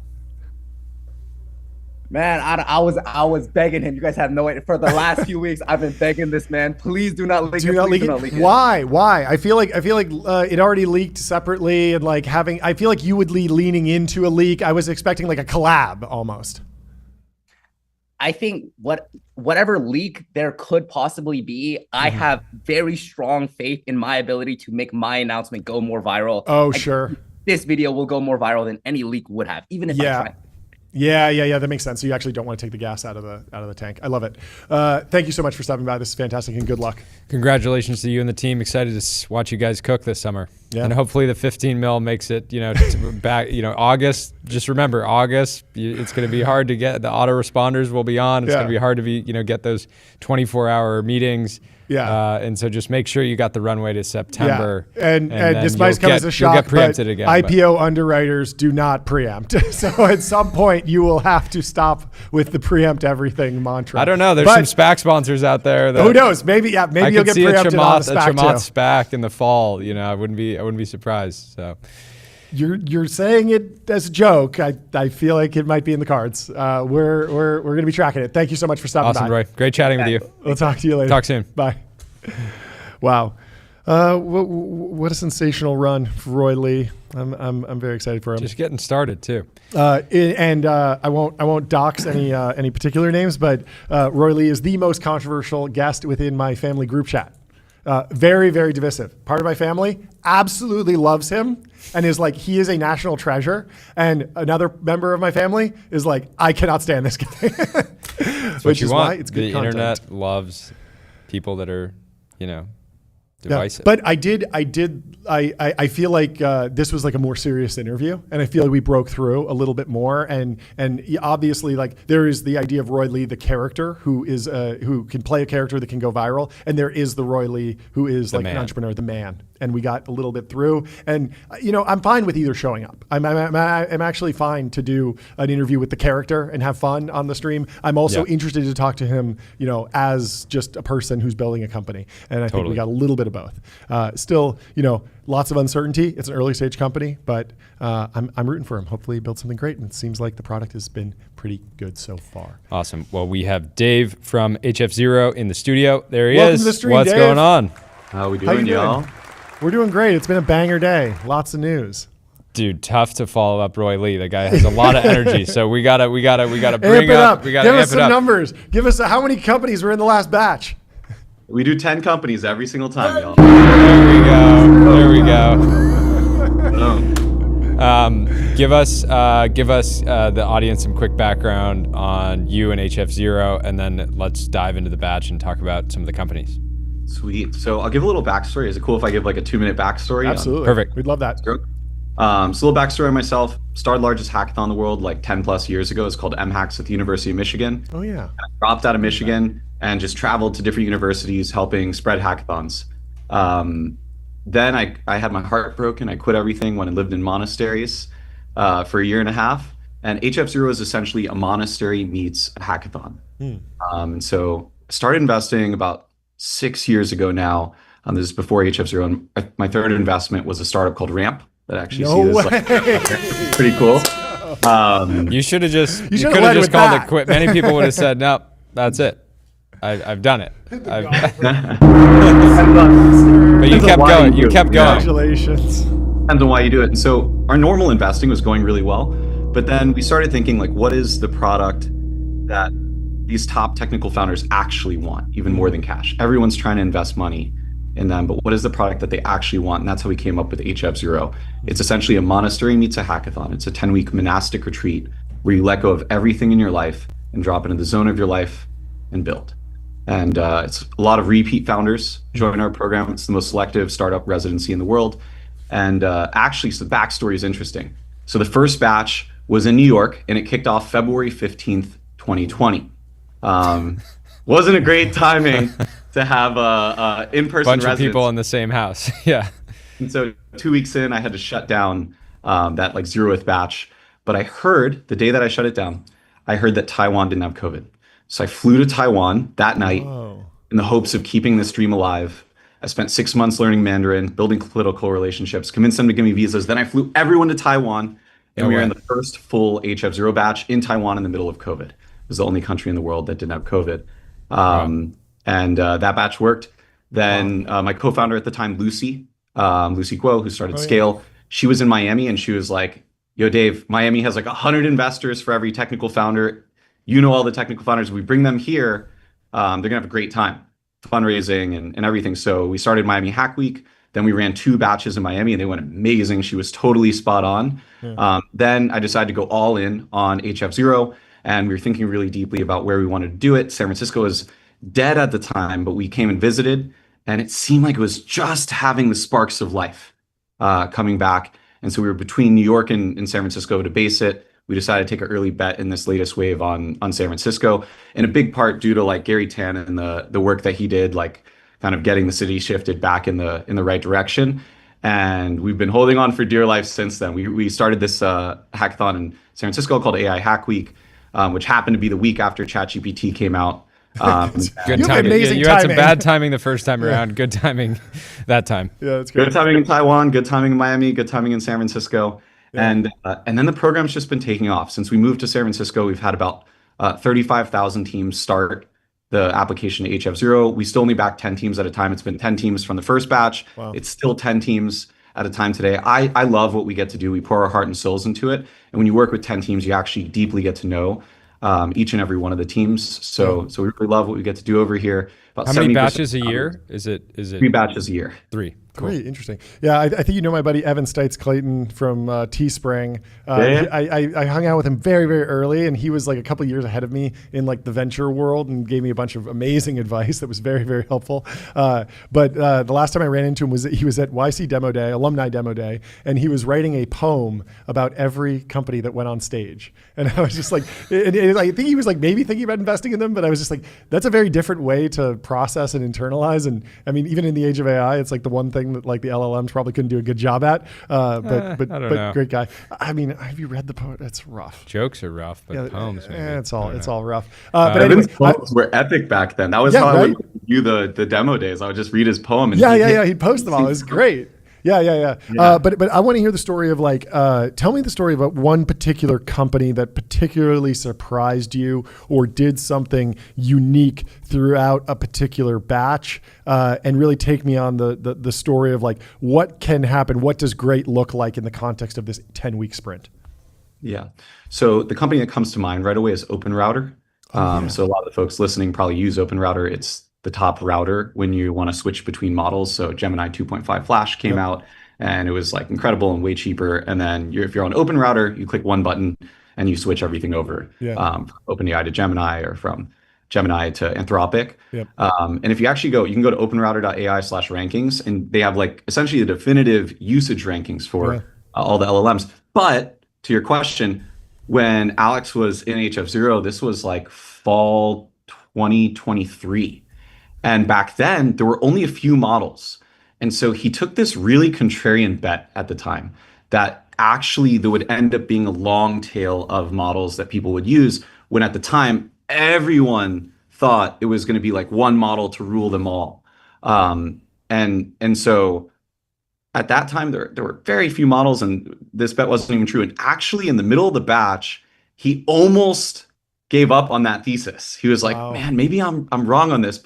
Man, I was begging him. You guys have no idea. For the last few weeks, I've been begging this man. Please do not leak it. Do not leak it. Why? I feel like it already leaked separately, and like I feel like you would be leaning into a leak. I was expecting like a collab almost. I think whatever leak there could possibly be, I have very strong faith in my ability to make my announcement go more viral. Oh, sure. This video will go more viral than any leak would have, even if I tried. Yeah. That makes sense. So you actually don't want to take the gas out of the tank. I love it. Thank you so much for stopping by. This is fantastic, and good luck. Congratulations to you and the team. Excited to watch you guys cook this summer. Yeah. And hopefully the 15 mil makes it, back, August. Just remember, August, it's going to be hard to get. The autoresponders will be on. It's going to be hard to get those 24-hour meetings. Yeah. And so just make sure you got the runway to September. Yeah. And this might come as a shock, get preempted again, IPO underwriters do not preempt. So at some point you will have to stop with the preempt everything mantra. I don't know. There's some SPAC sponsors out there. Who knows? Maybe you'll get preempted on the SPAC too. SPAC in the fall. I wouldn't be surprised. So. You're saying it as a joke. I feel like it might be in the cards. We're going to be tracking it. Thank you so much for stopping by. Awesome, Roy. Great chatting with you. We'll talk to you later. Talk soon. Bye. Wow. What a sensational run for Roy Lee. I'm very excited for him. Just getting started too. I won't dox any particular names, but Roy Lee is the most controversial guest within my family group chat. Very, very divisive. Part of my family absolutely loves him and is like, he is a national treasure. And another member of my family is like, I cannot stand this guy. Which is why it's good content. The internet loves people that are, divisive. Yeah, but I feel like this was like a more serious interview, and I feel like we broke through a little bit more. And obviously, like, there is the idea of Roy Lee, the character who can play a character that can go viral, and there is the Roy Lee who is like an entrepreneur, the man. And we got a little bit through, and I'm fine with either showing up. I'm actually fine to do an interview with the character and have fun on the stream. I'm also interested to talk to him, as just a person who's building a company. And I think we got a little bit of both. Still, lots of uncertainty. It's an early stage company, but I'm rooting for him. Hopefully he builds something great. And it seems like the product has been pretty good so far. Awesome. Well, we have Dave from HF0 in the studio. There he is. To the stream, What's Dave? Going on? How we doing, y'all? We're doing great. It's been a banger day. Lots of news. Dude, tough to follow up Roy Lee. The guy has a lot of energy. So we gotta bring amp it up. Give us some numbers. Give us how many companies were in the last batch. We do 10 companies every single time, y'all. There we go. Give us the audience some quick background on you and HF0, and then let's dive into the batch and talk about some of the companies. Sweet. So I'll give a little backstory. Is it cool if I give like a 2-minute backstory? Absolutely. Perfect. We'd love that. So a little backstory on myself. Started the largest hackathon in the world like 10 plus years ago. It's called MHacks at the University of Michigan. Oh yeah. And I dropped out of Michigan and just traveled to different universities helping spread hackathons. Then I had my heart broken. I quit everything when I lived in monasteries for 1.5 years. And HF0 is essentially a monastery meets a hackathon. And so I started investing about 6 years ago now. This is before HF0. And my third investment was a startup called Ramp that actually pretty cool. You should have just called it quit. Many people would have said, nope, that's it. I've done it. But you kept going. You kept going. Congratulations. Depends on why you do it. And so our normal investing was going really well, but then we started thinking, like, what is the product that these top technical founders actually want, even more than cash? Everyone's trying to invest money in them, but what is the product that they actually want? And that's how we came up with HF0. It's essentially a monastery meets a hackathon. It's a 10-week monastic retreat where you let go of everything in your life and drop into the zone of your life and build. And it's a lot of repeat founders join our program. It's the most selective startup residency in the world. And actually, so the backstory is interesting. So the first batch was in New York, and it kicked off February 15th, 2020. Wasn't a great timing to have a in-person bunch residence. of people in the same house. Yeah. And so 2 weeks in, I had to shut down that like 0th batch. But I heard the day that I shut it down, I heard that Taiwan didn't have COVID. So I flew to Taiwan that night in the hopes of keeping the stream alive. I spent 6 months learning Mandarin, building political relationships, convinced them to give me visas. Then I flew everyone to Taiwan, and we were in the first full HF0 batch in Taiwan in the middle of COVID. It was the only country in the world that didn't have COVID. And that batch worked. Then my co-founder at the time, Lucy Guo, who started Scale, she was in Miami, and she was like, yo, Dave, Miami has like 100 investors for every technical founder. You know all the technical founders. We bring them here, they're gonna have a great time, fundraising and everything. So we started Miami Hack Week. Then we ran 2 batches in Miami, and they went amazing. She was totally spot on. Then I decided to go all in on HF0, and we were thinking really deeply about where we wanted to do it. San Francisco was dead at the time, but we came and visited, and it seemed like it was just having the sparks of life coming back. And so we were between New York and San Francisco to base it. We decided to take an early bet in this latest wave on San Francisco, in a big part due to like Gary Tan and the work that he did, like kind of getting the city shifted back in the right direction. And we've been holding on for dear life since then. We started this hackathon in San Francisco called AI Hack Week, which happened to be the week after ChatGPT came out. Good timing. You had some bad timing the first time around. Good timing that time. Yeah, that's great. Good timing in Taiwan, good timing in Miami, good timing in San Francisco. And then the program's just been taking off. Since we moved to San Francisco, we've had about 35,000 teams start the application to HF0. We still only back 10 teams at a time. It's been 10 teams from the first batch. Wow. It's still 10 teams at a time today. I love what we get to do. We pour our heart and souls into it. And when you work with 10 teams, you actually deeply get to know each and every one of the teams. So we really love what we get to do over here. About how many batches a year? Is it 3 batches a year? 3. Cool. Great, interesting. Yeah, I think you know my buddy Evan Stites Clayton from Teespring. I hung out with him very, very early, and he was like a couple of years ahead of me in like the venture world, and gave me a bunch of amazing advice that was very, very helpful. But the last time I ran into him he was at YC Demo Day, Alumni Demo Day, and he was writing a poem about every company that went on stage. And I was just like, I think he was like maybe thinking about investing in them, but I was just like, that's a very different way to process and internalize. And I mean, even in the age of AI, it's like the one thing that like the LLMs probably couldn't do a good job at. But great guy. I mean, have you read the poem? It's rough. Jokes are rough, but poems, maybe. It's all rough. But Evan's poems were epic back then. That was how I would view the demo days. I would just read his poem. And he'd post them all. It was great. Yeah. But I want to hear the story of like, tell me the story about one particular company that particularly surprised you or did something unique throughout a particular batch, and really take me on the story of like what can happen. What does great look like in the context of this 10-week sprint? Yeah. So the company that comes to mind right away is OpenRouter. So a lot of the folks listening probably use OpenRouter. It's the top router when you want to switch between models. So Gemini 2.5 Flash came out, and it was like incredible and way cheaper. And then if you're on OpenRouter, you click one button and you switch everything over from OpenAI to Gemini, or from Gemini to Anthropic. And if you actually you can go to openrouter.ai/rankings, and they have like essentially the definitive usage rankings for all the LLMs. But to your question, when Alex was in HF0, this was like fall 2023. And back then, there were only a few models. And so he took this really contrarian bet at the time that actually there would end up being a long tail of models that people would use, when at the time, everyone thought it was going to be like one model to rule them all. And so at that time, there were very few models, and this bet wasn't even true. And actually, in the middle of the batch, he almost gave up on that thesis. He was like, man, maybe I'm wrong on this.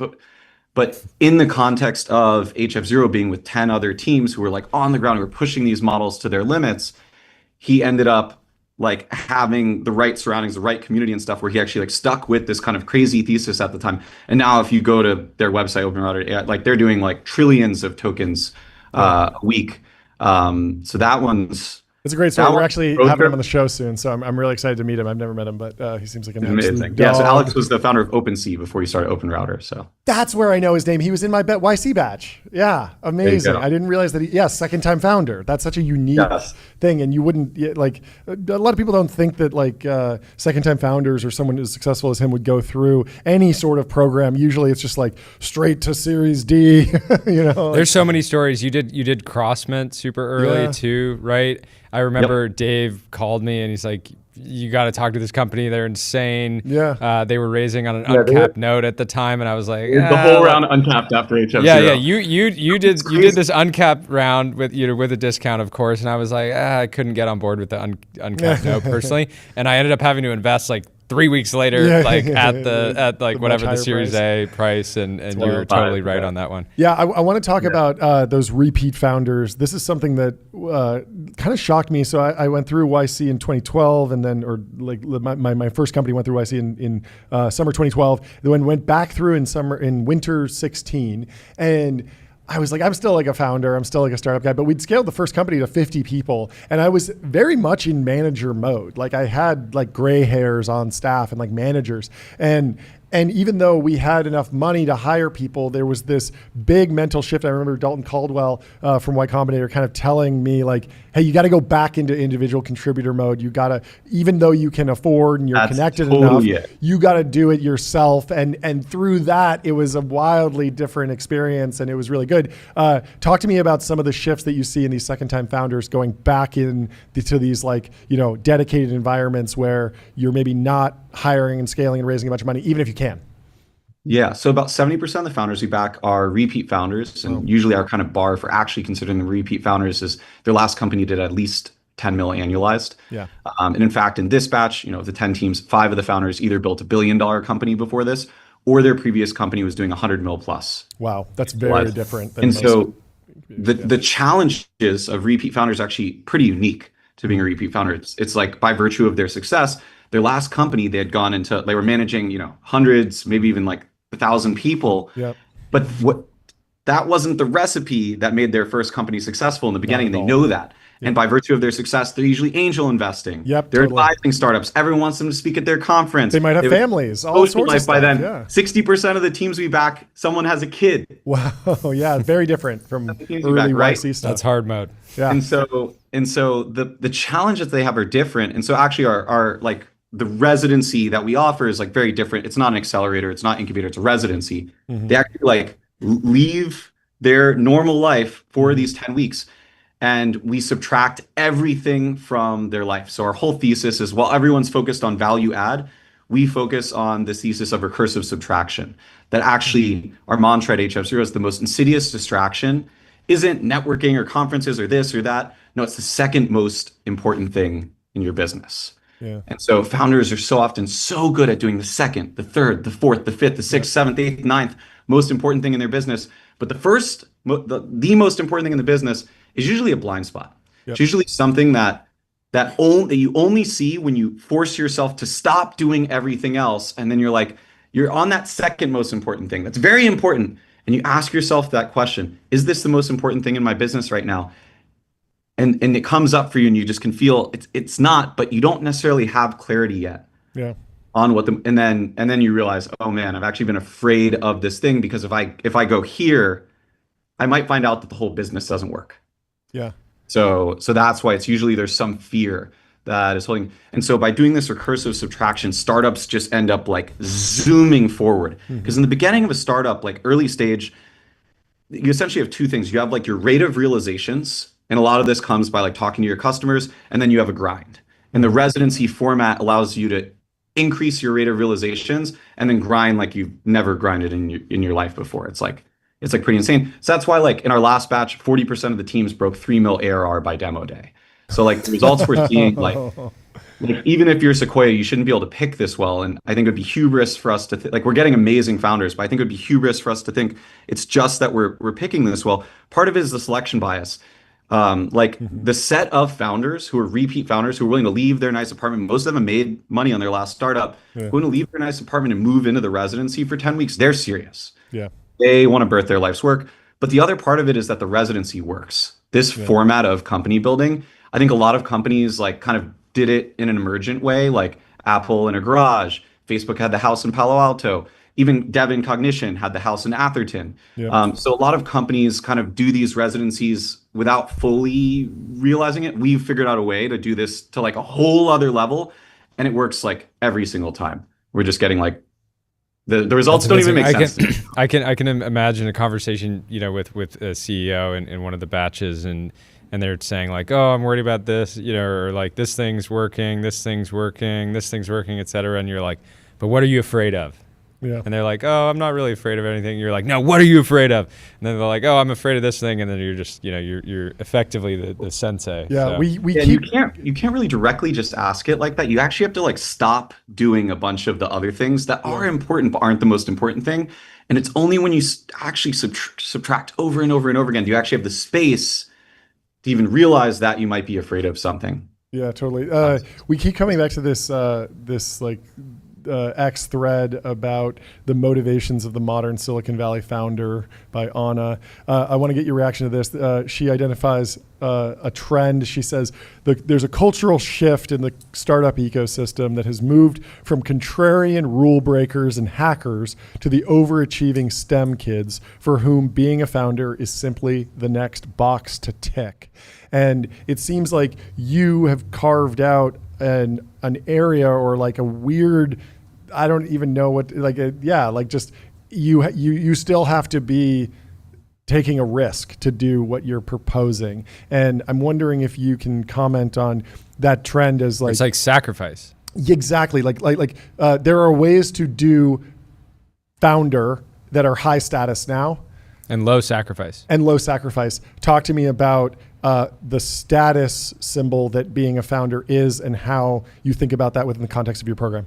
But in the context of HF0 being with 10 other teams who were like on the ground, who were pushing these models to their limits, he ended up like having the right surroundings, the right community and stuff, where he actually like stuck with this kind of crazy thesis at the time. And now if you go to their website, OpenRouter, like they're doing like trillions of tokens a week. So that one's It's a great story. We're actually having him on the show soon, so I'm really excited to meet him. I've never met him, but he seems like an amazing. Yeah, so Alex was the founder of OpenSea before he started OpenRouter. So that's where I know his name. He was in my YC batch. Yeah, amazing. I didn't realize that. Second time founder. That's such a unique thing, and you wouldn't like. A lot of people don't think that like second time founders or someone as successful as him would go through any sort of program. Usually, it's just like straight to Series D. There's so many stories. You did Crossment super early too, right? I remember Dave called me and he's like, you got to talk to this company. They're insane. Yeah. They were raising on an uncapped note at the time. And I was like, the whole round uncapped after HF0. Yeah. You did this uncapped round with with a discount, of course. And I was like, I couldn't get on board with the uncapped note personally. And I ended up having to invest like 3 weeks later, at whatever the Series A price, and you were totally right on that one. Yeah, I want to talk about those repeat founders. This is something that kind of shocked me. So I went through YC in 2012, and then my first company went through YC in summer 2012. Then went back through in winter 16, and I was like, I'm still like a founder. I'm still like a startup guy, but we'd scaled the first company to 50 people. And I was very much in manager mode. Like I had like gray hairs on staff and like managers. And even though we had enough money to hire people, there was this big mental shift. I remember Dalton Caldwell from Y Combinator kind of telling me like, hey, you got to go back into individual contributor mode. You got to, even though you can afford and you're connected enough, you got to do it yourself. And through that, it was a wildly different experience and it was really good. Talk to me about some of the shifts that you see in these second time founders going back to these like, dedicated environments where you're maybe not hiring and scaling and raising a bunch of money, even if you can. Yeah, so about 70% of the founders we back are repeat founders, and usually our kind of bar for actually considering the repeat founders is their last company did at least 10 mil annualized. Yeah. And in fact, in this batch, the 10 teams, 5 of the founders either built $1 billion company before this, or their previous company was doing 100 mil plus. Wow, that's very different. And so the challenges of repeat founders are actually pretty unique to being a repeat founder. It's like by virtue of their success, their last company, they were managing, hundreds, maybe even like 1,000 people. Yep. But that wasn't the recipe that made their first company successful in the beginning. They know that. Yep. And by virtue of their success, they're usually angel investing. Yep, they're advising startups. Everyone wants them to speak at their conference. They might have families, all sorts of stuff. By then, 60% of the teams we back, someone has a kid. Wow, yeah, very different from early YC stuff. That's hard mode. Yeah. And so the challenges they have are different. And so actually our like the residency that we offer is like very different. It's not an accelerator. It's not incubator. It's a residency. Mm-hmm. They actually like leave their normal life for these 10 weeks. And we subtract everything from their life. So our whole thesis is while everyone's focused on value add, we focus on this thesis of recursive subtraction. That actually our mantra at HF0 is the most insidious distraction isn't networking or conferences or this or that. No, it's the second most important thing in your business. Yeah. And so founders are so often so good at doing the second, the third, the fourth, the fifth, the sixth, seventh, eighth, ninth most important thing in their business. But the first, the most important thing in the business is usually a blind spot. Yep. It's usually something that you only see when you force yourself to stop doing everything else. And then you're on that second most important thing. That's very important. And you ask yourself that question, is this the most important thing in my business right now? And it comes up for you and you just can feel it's not, but you don't necessarily have clarity yet. Yeah. On what and then you realize, oh man, I've actually been afraid of this thing because if I go here, I might find out that the whole business doesn't work. Yeah. So that's why it's usually there's some fear that is holding. And so by doing this recursive subtraction, startups just end up like zooming forward. Because in the beginning of a startup, like early stage, you essentially have two things. You have like your rate of realizations, and a lot of this comes by like talking to your customers, and then you have a grind. And the residency format allows you to increase your rate of realizations and then grind like you've never grinded in your life before. It's like pretty insane. So that's why like in our last batch, 40% of the teams broke 3 mil ARR by demo day. So like the results we're seeing, like even if you're Sequoia, you shouldn't be able to pick this well. And I think it would be hubris for us to like we're getting amazing founders, but I think it would be hubris for us to think it's just that we're picking this well. Part of it is the selection bias. The set of founders who are repeat founders who are willing to leave their nice apartment. Most of them made money on their last startup. Going to leave their nice apartment and move into the residency for 10 weeks. They're serious. Yeah. They want to birth their life's work. But the other part of it is that the residency works. This format of company building, I think a lot of companies like kind of did it in an emergent way, like Apple in a garage, Facebook had the house in Palo Alto, even Devon Cognition had the house in Atherton. Yep. So a lot of companies kind of do these residencies without fully realizing it. We've figured out a way to do this to like a whole other level, and it works like every single time. We're just getting like the results don't even make sense. I can imagine a conversation, with a CEO in one of the batches, and they're saying like, oh, I'm worried about this, or like this thing's working, et cetera. And you're like, but what are you afraid of? Yeah. And they're like, oh, I'm not really afraid of anything. You're like, no, what are you afraid of? And then they're like, oh, I'm afraid of this thing. And then you're just, you're effectively the sensei. Yeah, so. You can't really directly just ask it like that. You actually have to like stop doing a bunch of the other things that are important but aren't the most important thing. And it's only when you actually subtract over and over and over again do you actually have the space to even realize that you might be afraid of something. Yeah, totally. We keep coming back to this X thread about the motivations of the modern Silicon Valley founder by Anna. I want to get your reaction to this. She identifies a trend. She says there's a cultural shift in the startup ecosystem that has moved from contrarian rule breakers and hackers to the overachieving STEM kids for whom being a founder is simply the next box to tick. And it seems like you have carved out an area or like a weird, I don't even know what, just you still have to be taking a risk to do what you're proposing. And I'm wondering if you can comment on that trend as like, it's like sacrifice. Exactly. There are ways to do founder that are high status now. And low sacrifice. Talk to me about the status symbol that being a founder is and how you think about that within the context of your program.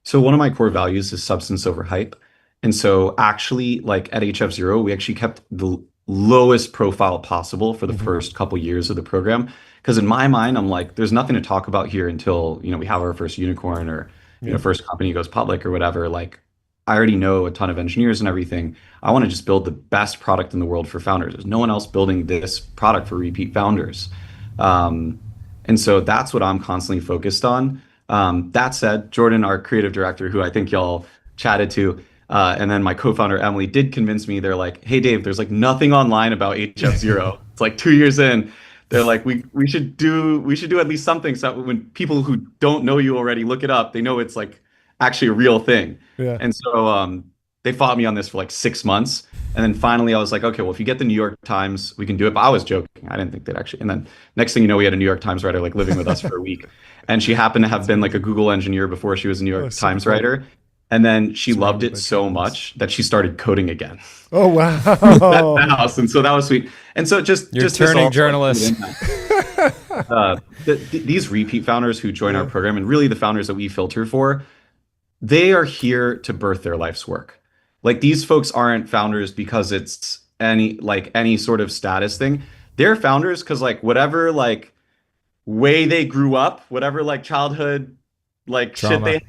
So one of my core values is substance over hype. And so actually like at HF0, we actually kept the lowest profile possible for the first couple years of the program. Because in my mind, I'm like, there's nothing to talk about here until, we have our first unicorn or, first company goes public or whatever. Like I already know a ton of engineers and everything. I want to just build the best product in the world for founders. There's no one else building this product for repeat founders. And so that's what I'm constantly focused on. That said, Jordan, our creative director, who I think y'all chatted to, and then my co-founder, Emily, did convince me. They're like, hey, Dave, there's like nothing online about HF0. It's like 2 years in. They're like, we should do at least something. So when people who don't know you already look it up, they know it's like actually a real thing. Yeah. And so they fought me on this for like 6 months. And then finally I was like, okay, well, if you get the New York Times, we can do it. But I was joking. I didn't think they'd actually. And then next thing you know, we had a New York Times writer like living with us for a week. And she happened to have been like a Google engineer before she was a New York Times writer. And then she loved it so much that she started coding again. Oh, wow. At the house. And so that was sweet. And so You're turning journalist. These repeat founders who join our program, and really the founders that we filter for, they are here to birth their life's work. Like these folks aren't founders because it's any sort of status thing. They're founders because like whatever like way they grew up, whatever like childhood like trauma. Shit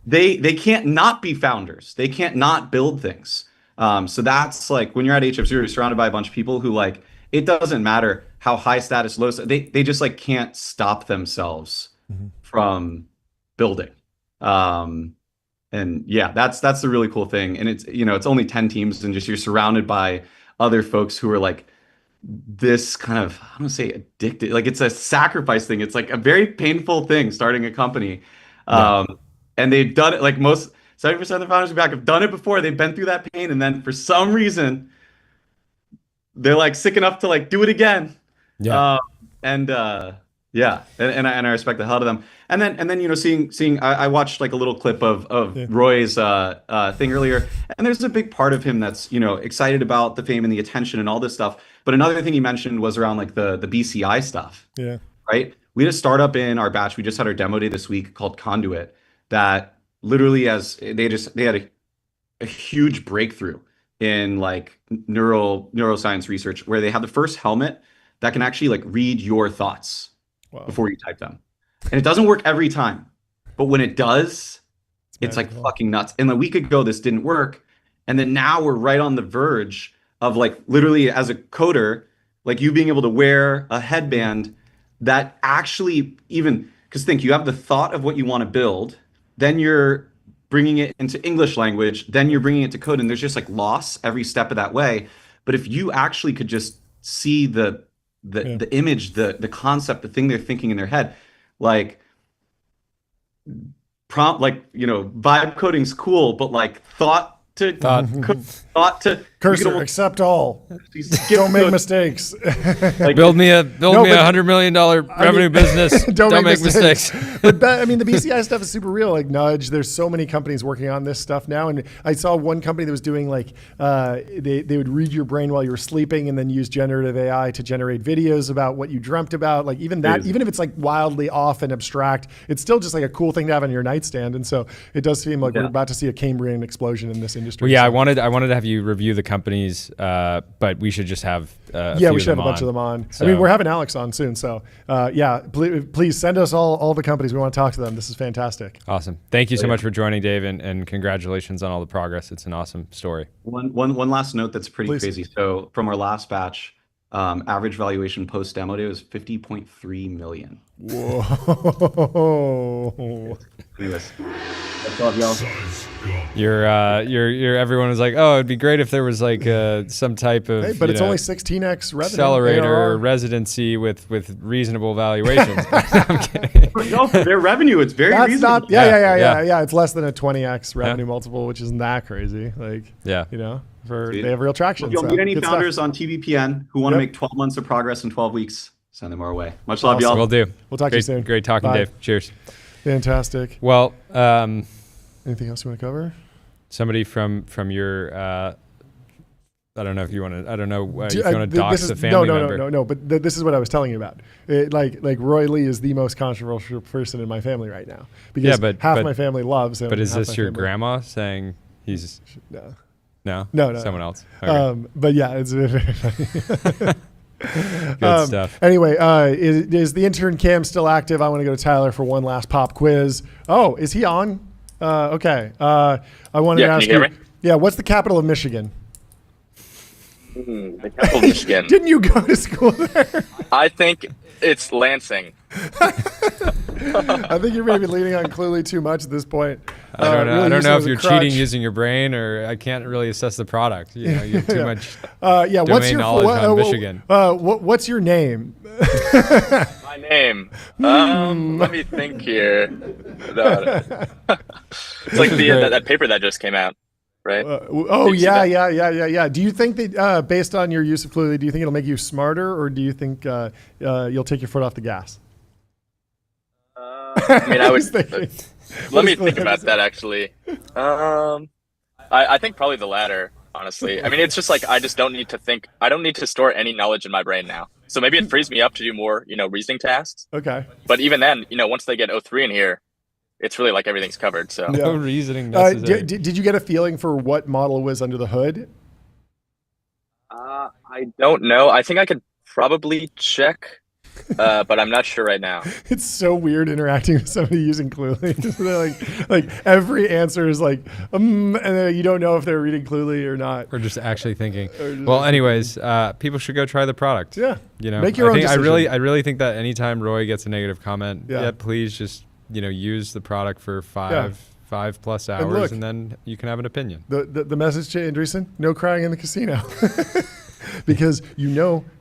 they can't not be founders. They can't not build things. So that's like when you're at HF0, you're surrounded by a bunch of people who like, it doesn't matter how high status, low, they just like can't stop themselves from building. And yeah, that's the really cool thing. And it's, it's only 10 teams and just you're surrounded by other folks who are like this kind of, I don't want to say addicted, like it's a sacrifice thing. It's like a very painful thing starting a company. And they've done it, like most 70% of the founders back have done it before. They've been through that pain. And then for some reason, they're like sick enough to like do it again. Yeah. And I respect the hell out of them. And then seeing I watched like a little clip of Roy's thing earlier, and there's a big part of him that's excited about the fame and the attention and all this stuff. But another thing he mentioned was around like the BCI stuff. Yeah. Right. We had a startup in our batch. We just had our demo day this week called Conduit that literally they had a huge breakthrough in like neuroscience research where they have the first helmet that can actually like read your thoughts before you type them. And it doesn't work every time, but when it does, it's like fucking nuts. And a week ago, this didn't work. And then now we're right on the verge of like literally as a coder, like you being able to wear a headband that actually even, because think, you have the thought of what you want to build, then you're bringing it into English language, then you're bringing it to code, and there's just like loss every step of that way. But if you actually could just see the image, the concept, the thing they're thinking in their head, like prompt, like, you know, vibe coding's cool, but like thought to cursor, accept all. Don't make mistakes. Like, build me a $100 million revenue business. Don't make mistakes. But I mean, the BCI stuff is super real. Like Nudge, there's so many companies working on this stuff now. And I saw one company that was doing like they would read your brain while you were sleeping and then use generative AI to generate videos about what you dreamt about. Like even that, even if it's like wildly off and abstract, it's still just like a cool thing to have on your nightstand. And so it does seem like we're about to see a Cambrian explosion in this industry. Well, yeah, I wanted to have you review the companies, but we should just have we should have a bunch of them on. So. I mean, we're having Alex on soon, so please send us all the companies. We want to talk to them. This is fantastic. Awesome. Thank you so much for joining, Dave, and congratulations on all the progress. It's an awesome story. One last note that's pretty crazy. So from our last batch, average valuation post demo day was 50.3 million. Whoa. Anyways, that's all, y'all. Everyone was like, oh, it'd be great if there was like some type of but it's only 16x revenue accelerator residency with reasonable valuations. I'm kidding. No, for their revenue, it's very reasonable. Yeah. It's less than a 20x revenue multiple, which isn't that crazy. Like, you know, they have real traction. If you'll meet any founders on TBPN who want to make 12 months of progress in 12 weeks, send them our way. Much love, y'all. Will do. We'll talk to you soon. Great talking, Dave. Cheers. Fantastic. Well, anything else you want to cover? Somebody from your, I don't know if you want to. I don't know if you want to dox the family member. No. But this is what I was telling you about. Like Roy Lee is the most controversial person in my family right now because half my family loves him. But is this your grandma saying he's no someone else? Okay. But yeah, it's very funny. Good stuff. Anyway, is the intern cam still active? I want to go to Tyler for one last pop quiz. Oh, is he on? Okay. I wanted to ask you. Yeah, what's the capital of Michigan? The capital of Michigan. Didn't you go to school there? I think it's Lansing. I think you're maybe leaning on Cluli too much at this point. I don't know. Really, I don't know if you're cheating using your brain, or I can't really assess the product. You know, you have too much domain knowledge on Michigan. What's your name? My name. Let me think here. It's like that paper that just came out, right? Yeah. Do you think that based on your use of Cluli, do you think it'll make you smarter, or do you think you'll take your foot off the gas? I mean, I was thinking. Let me think about that, actually. I think probably the latter, honestly. I mean, it's just like I just don't need to think. I don't need to store any knowledge in my brain now. So maybe it frees me up to do more, reasoning tasks. Okay. But even then, once they get O3 in here, it's really like everything's covered. So no reasoning necessary. Did you get a feeling for what model was under the hood? I don't know. I think I could probably check. But I'm not sure right now. It's so weird interacting with somebody using Cluli. like every answer is like, and then you don't know if they're reading Cluli or not, or just actually thinking. Well, anyways, people should go try the product. Yeah, make your own decision. I really think that anytime Roy gets a negative comment, please just use the product for 5+ hours, and then you can have an opinion. The message to Andreessen: no crying in the casino. Because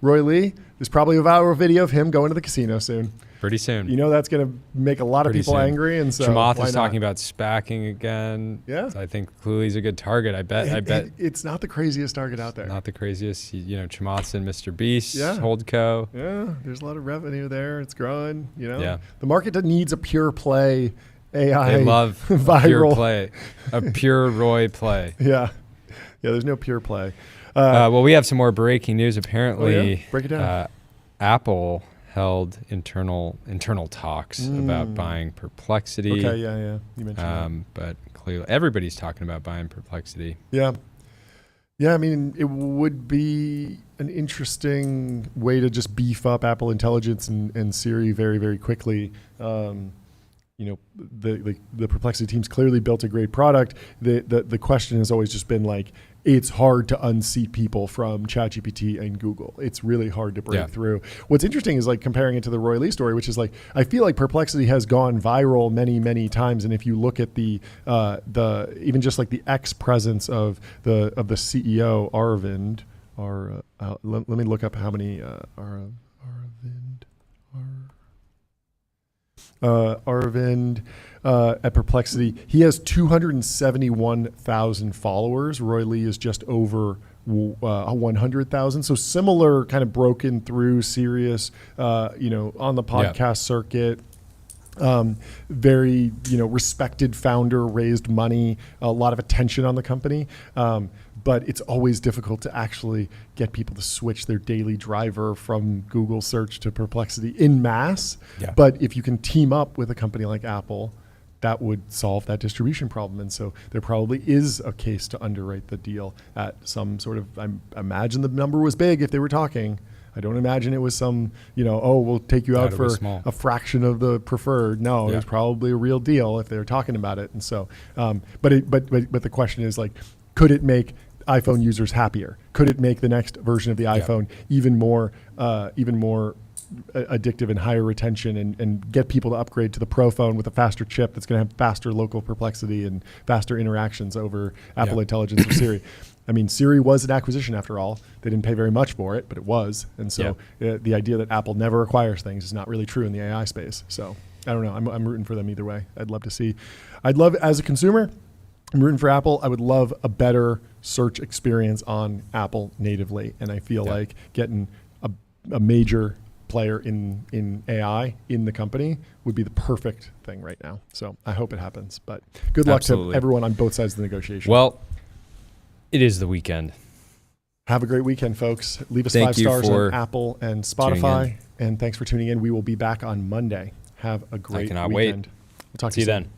Roy Lee, there's probably a viral video of him going to the casino soon. Pretty soon. That's going to make a lot of people angry. And so Chamath is talking about SPACing again. Yeah. So I think Cluli's a good target. I bet it's not the craziest target out there. Not the craziest. Chamath's in Mr. Beast, Holdco. Yeah, there's a lot of revenue there. It's growing. The market needs a pure play AI. They love viral pure play, a pure Roy play. Yeah. There's no pure play. Well, we have some more breaking news. Apparently, break it down. Apple held internal talks about buying Perplexity. Okay, yeah, you mentioned that. But clearly, everybody's talking about buying Perplexity. Yeah. I mean, it would be an interesting way to just beef up Apple Intelligence and Siri very, very quickly. the Perplexity team's clearly built a great product. The question has always just been like, it's hard to unseat people from ChatGPT and Google. It's really hard to break through. What's interesting is like comparing it to the Roy Lee story, which is like, I feel like Perplexity has gone viral many, many times. And if you look at the even just like the presence of the CEO, Aravind, let me look up how many Aravind at Perplexity. He has 271,000 followers. Roy Lee is just over 100,000. So similar kind of broken through, serious, on the podcast circuit. Very, respected founder, raised money, a lot of attention on the company. But it's always difficult to actually get people to switch their daily driver from Google search to Perplexity in mass. Yeah. But if you can team up with a company like Apple, that would solve that distribution problem. And so there probably is a case to underwrite the deal at some sort of, I imagine the number was big if they were talking. I don't imagine it was some, we'll take you out for a fraction of the preferred. No, it was probably a real deal if they were talking about it. And so, but the question is like, could it make iPhone users happier? Could it make the next version of the iPhone even more addictive and higher retention and get people to upgrade to the Pro phone with a faster chip that's going to have faster local Perplexity and faster interactions over Apple Intelligence or Siri? I mean, Siri was an acquisition after all. They didn't pay very much for it, but it was. And so the idea that Apple never acquires things is not really true in the AI space. So I don't know. I'm rooting for them either way. I'd love as a consumer, I'm rooting for Apple. I would love a better search experience on Apple natively. And I feel like getting a major player in AI in the company would be the perfect thing right now. So I hope it happens. But good luck to everyone on both sides of the negotiation. Well, it is the weekend. Have a great weekend, folks. Leave us 5 stars on Apple and Spotify. And thanks for tuning in. We will be back on Monday. Have a great weekend. Wait. We'll talk to you then.